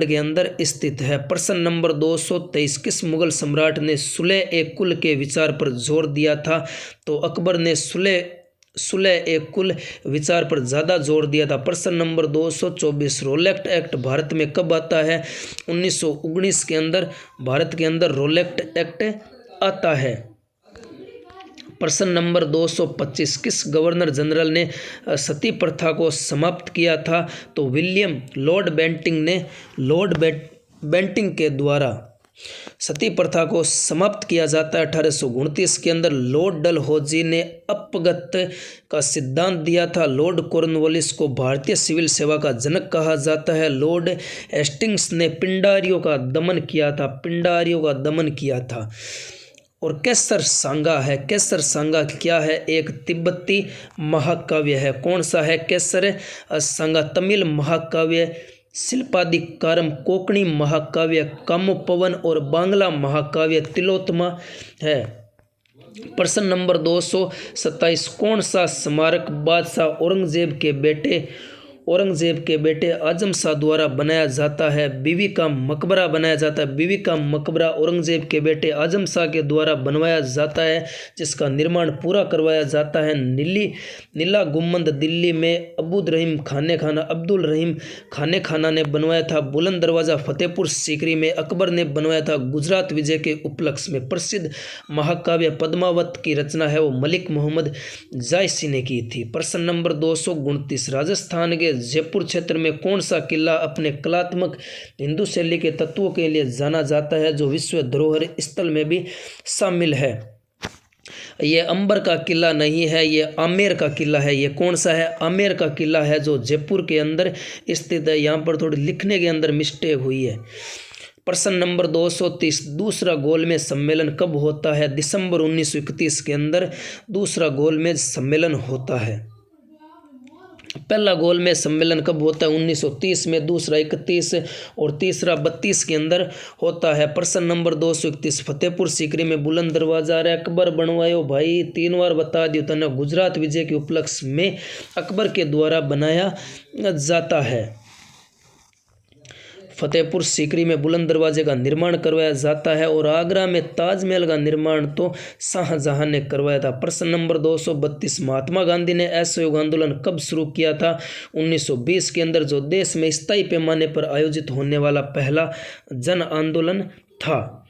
के अंदर स्थित है। प्रश्न नंबर 223, किस मुगल सम्राट ने सुलह ए कुल के विचार पर जोर दिया था? तो अकबर ने सुलह ए कुल विचार पर ज़्यादा जोर दिया था। प्रश्न नंबर 224, रोलेक्ट एक्ट भारत में कब आता है? 1919 के अंदर भारत के अंदर रोलेक्ट एक्ट आता है। प्रश्न नंबर 225, किस गवर्नर जनरल ने सती प्रथा को समाप्त किया था? तो लॉर्ड बेंटिंग के द्वारा सती प्रथा को समाप्त किया जाता है। 1829 के अंदर लॉर्ड डलहौजी ने अपगत का सिद्धांत दिया था। लॉर्ड कॉर्नवालिस को भारतीय सिविल सेवा का जनक कहा जाता है। लॉर्ड हेस्टिंग्स ने पिंडारियों का दमन किया था। और केसर सांगा क्या है? एक तिब्बती महाकाव्य है। कौन सा है? केसर सांगा तमिल महाकाव्य, शिल्पादिकारम कोंकणी महाकाव्य, कामोपवन और बांग्ला महाकाव्य तिलोत्तमा है। प्रश्न नंबर 227, कौन सा स्मारक बादशाह औरंगजेब के बेटे औरंगजेब के बेटे आजम शाह द्वारा बनाया जाता है? बीवी का मकबरा बनाया जाता है। बीवी का मकबरा औरंगजेब के बेटे आजम शाह के द्वारा बनवाया जाता है, जिसका निर्माण पूरा करवाया जाता है। नीला गुम्बद दिल्ली में अब्दुल रहीम खाने खाना ने बनवाया था। बुलंद दरवाज़ा फतेहपुर सीकरी में अकबर ने बनवाया था। गुजरात विजय के उपलक्ष्य में प्रसिद्ध महाकाव्य पद्मावत की रचना है वो मलिक मोहम्मद जायसी ने की थी। प्रश्न नंबर 229, राजस्थान के जयपुर क्षेत्र में कौन सा किला अपने कलात्मक हिंदू शैली के तत्वों के लिए जाना जाता है, जो विश्व धरोहर स्थल में भी शामिल है? ये अंबर का किला नहीं है, ये आमेर का किला है। ये कौन सा है? आमेर का किला है, जो जयपुर के अंदर स्थित है। यहाँ पर थोड़ी लिखने के अंदर मिस्टेक हुई है। प्रश्न नंबर 230, दूसरा गोलमेज सम्मेलन कब होता है? दिसंबर 1931 के अंदर दूसरा गोलमेज सम्मेलन होता है। पहला गोलमेज सम्मेलन कब होता है? 1930 में, दूसरा 31 और तीसरा 32 के अंदर होता है। प्रश्न नंबर 231, फतेहपुर सीकरी में बुलंद दरवाजा अकबर बनवायो भाई, 3 बार बता दियो तने। गुजरात विजय के उपलक्ष्य में अकबर के द्वारा बनाया जाता है। फतेहपुर सीकरी में बुलंद दरवाजे का निर्माण करवाया जाता है और आगरा में ताजमहल का निर्माण तो शाहजहां ने करवाया था। प्रश्न नंबर 232, महात्मा गांधी ने असहयोग आंदोलन कब शुरू किया था? 1920 के अंदर, जो देश में स्थायी पैमाने पर आयोजित होने वाला पहला जन आंदोलन था।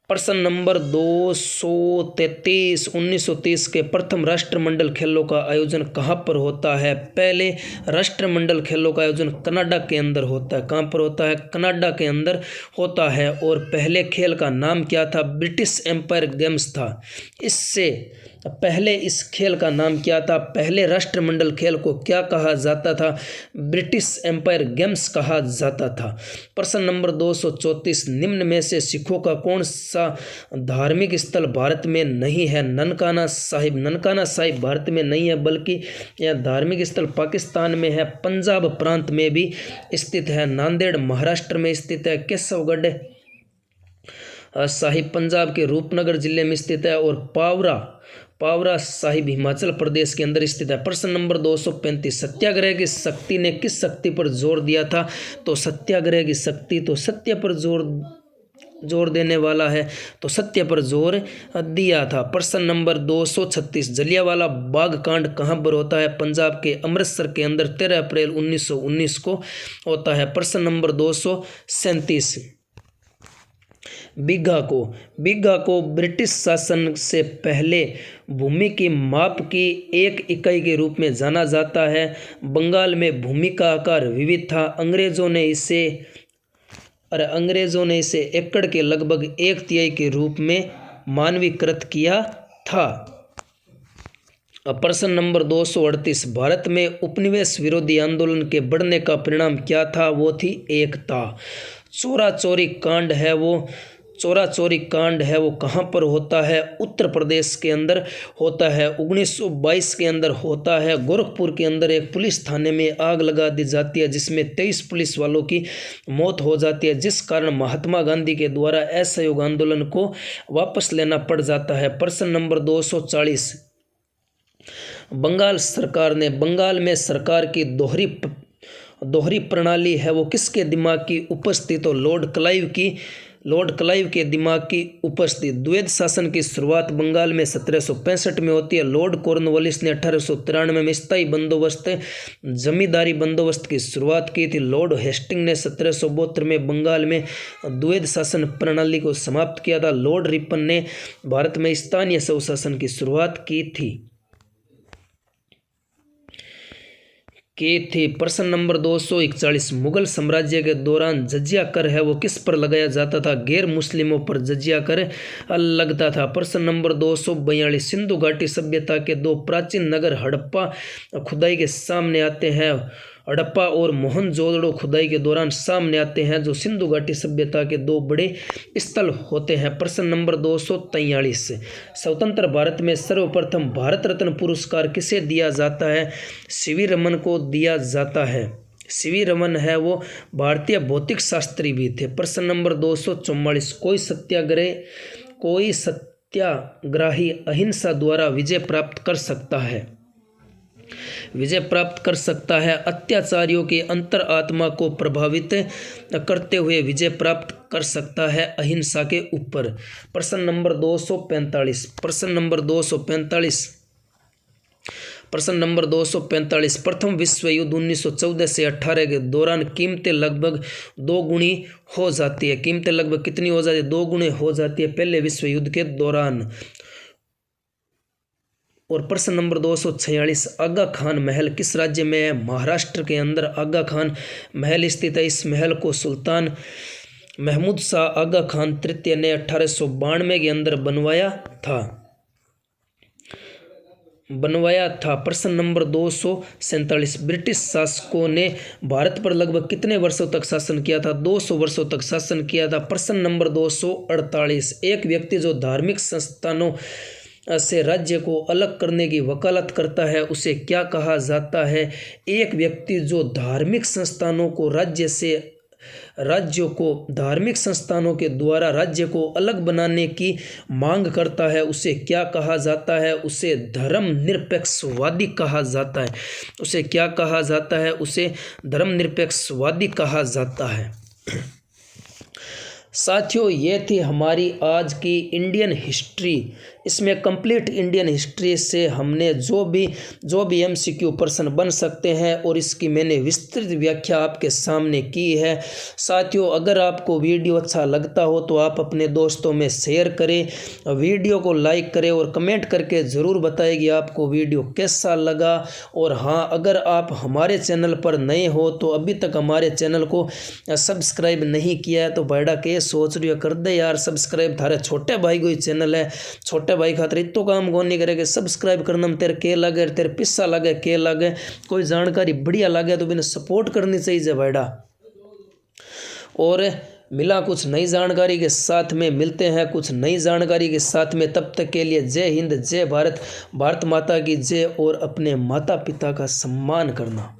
प्रश्न नंबर 233, 1930 के प्रथम राष्ट्रमंडल खेलों का आयोजन कहाँ पर होता है? पहले राष्ट्रमंडल खेलों का आयोजन कनाडा के अंदर होता है। कहाँ पर होता है? कनाडा के अंदर होता है। और पहले खेल का नाम क्या था? ब्रिटिश एम्पायर गेम्स था। इससे पहले इस खेल का नाम क्या था? पहले राष्ट्रमंडल खेल को क्या कहा जाता था? ब्रिटिश एम्पायर गेम्स कहा जाता था। प्रश्न नंबर 234, निम्न में से सिखों का कौन सा धार्मिक स्थल भारत में नहीं है? ननकाना साहिब। ननकाना साहिब भारत में नहीं है, बल्कि यह धार्मिक स्थल पाकिस्तान में है, पंजाब प्रांत में भी स्थित है, नांदेड़ महाराष्ट्र में स्थित है, केशवगढ़ साहिब पंजाब के रूपनगर जिले में स्थित है और पावरा साहिब हिमाचल प्रदेश के अंदर स्थित है। प्रश्न नंबर 235, सत्याग्रह की शक्ति ने किस शक्ति पर जोर दिया था? तो सत्याग्रह की शक्ति तो सत्य पर जोर देने वाला है, तो सत्य पर जोर दिया था। प्रश्न नंबर 236, जलियांवाला बाग कांड कहाँ पर होता है? पंजाब के अमृतसर के अंदर 13 अप्रैल 1919 को होता है। प्रश्न नंबर 237, बीघा को ब्रिटिश शासन से पहले भूमि की माप की एक इकाई के रूप में जाना जाता है। बंगाल में भूमि का आकार विविध था। अंग्रेजों ने इसे एकड़ के लगभग 1/3 के रूप में मानवीकृत किया था। प्रश्न नंबर 238, भारत में उपनिवेश विरोधी आंदोलन के बढ़ने का परिणाम क्या था? वो थी एकता। चोरा चोरी कांड है वो कहाँ पर होता है? उत्तर प्रदेश के अंदर होता है। 1922 के अंदर होता है। गोरखपुर के अंदर एक पुलिस थाने में आग लगा दी जाती है, जिसमें 23 पुलिस वालों की मौत हो जाती है, जिस कारण महात्मा गांधी के द्वारा असहयोग आंदोलन को वापस लेना पड़ जाता है। प्रश्न नंबर 240, बंगाल में सरकार की दोहरी प्रणाली है वो किसके दिमाग की उपस्थिति? तो लॉर्ड क्लाइव के दिमाग की उपस्थिति। द्वैध शासन की शुरुआत बंगाल में 1765 में होती है। लॉर्ड कॉर्नवालिस ने 1893 में स्थायी बंदोबस्त जमींदारी बंदोबस्त की शुरुआत की थी। लॉर्ड हेस्टिंग ने 1772 में बंगाल में द्वैध शासन प्रणाली को समाप्त किया था। लॉर्ड रिपन ने भारत में स्थानीय स्वशासन की शुरुआत की थी। प्रश्न नंबर 241, मुगल साम्राज्य के दौरान जजिया कर है वो किस पर लगाया जाता था? गैर मुस्लिमों पर जजिया कर लगता था। प्रश्न नंबर 242, सिंधु घाटी सभ्यता के 2 प्राचीन नगर हड़प्पा खुदाई के सामने आते हैं। हड़प्पा और मोहनजोदड़ो खुदाई के दौरान सामने आते हैं, जो सिंधु घाटी सभ्यता के 2 बड़े स्थल होते हैं। प्रश्न नंबर 243, स्वतंत्र भारत में सर्वप्रथम भारत रत्न पुरस्कार किसे दिया जाता है? सीवी रमन को दिया जाता है। सीवी रमन है वो भारतीय भौतिक शास्त्री भी थे। प्रश्न नंबर 244, कोई सत्याग्रही अहिंसा द्वारा विजय प्राप्त कर सकता है? विजय प्राप्त कर सकता है? अत्याचारियों की अंतरात्मा को प्रभावित करते हुए विजय प्राप्त कर सकता है अहिंसा के ऊपर। प्रश्न नंबर 245। प्रश्न नंबर 245। प्रथम विश्व युद्ध 1914 से 18 के दौरान कीमतें लगभग 2 गुनी हो जाती है। कीमतें लगभग कितनी हो जाती है? 2 गुने हो जाती है पहले विश्व युद्ध के दौरान। और प्रश्न नंबर 246। आगा खान महल किस राज्य में है? महाराष्ट्र के अंदर आगा खान महल स्थित है। इस महल को सुल्तान महमूद शाह आगा खान तृतीय ने 1892 के अंदर बनवाया था। प्रश्न नंबर 247। ब्रिटिश शासकों ने भारत पर लगभग कितने वर्षों तक शासन किया था? 200 वर्षों तक शासन किया था। प्रश्न नंबर 248। एक व्यक्ति जो धार्मिक संस्थानों से राज्य को अलग करने की वकालत करता है उसे क्या कहा जाता है? एक व्यक्ति जो धार्मिक संस्थानों को धार्मिक संस्थानों के द्वारा राज्य को अलग बनाने की मांग करता है उसे क्या कहा जाता है? उसे धर्मनिरपेक्षवादी कहा जाता है। उसे क्या कहा जाता है? उसे धर्मनिरपेक्षवादी कहा जाता है। साथियों, ये थी हमारी आज की इंडियन हिस्ट्री। इसमें कंप्लीट इंडियन हिस्ट्री से हमने जो भी एमसीक्यू प्रश्न बन सकते हैं और इसकी मैंने विस्तृत व्याख्या आपके सामने की है। साथियों, अगर आपको वीडियो अच्छा लगता हो तो आप अपने दोस्तों में शेयर करें, वीडियो को लाइक करें और कमेंट करके ज़रूर बताएं कि आपको वीडियो कैसा लगा। और हाँ, अगर आप हमारे चैनल पर नए हो तो अभी तक हमारे चैनल को सब्सक्राइब नहीं किया है तो भाईडा के सोच रही हो कर दे यार सब्सक्राइब। थारे छोटे भाई को ही चैनल है, छोटे भाई खातर इतो काम कौन नहीं करेगा। सब्सक्राइब करना में तेरे के लगे, तेरे पिस्सा लगे, के लगे, कोई जानकारी बढ़िया लगे तो बिना सपोर्ट करनी चाहिए भाईडा। और मिला कुछ नई जानकारी के साथ में, मिलते हैं कुछ नई जानकारी के साथ में। तब तक के लिए जय हिंद, जय भारत, भारत माता की जय और अपने माता पिता का सम्मान करना।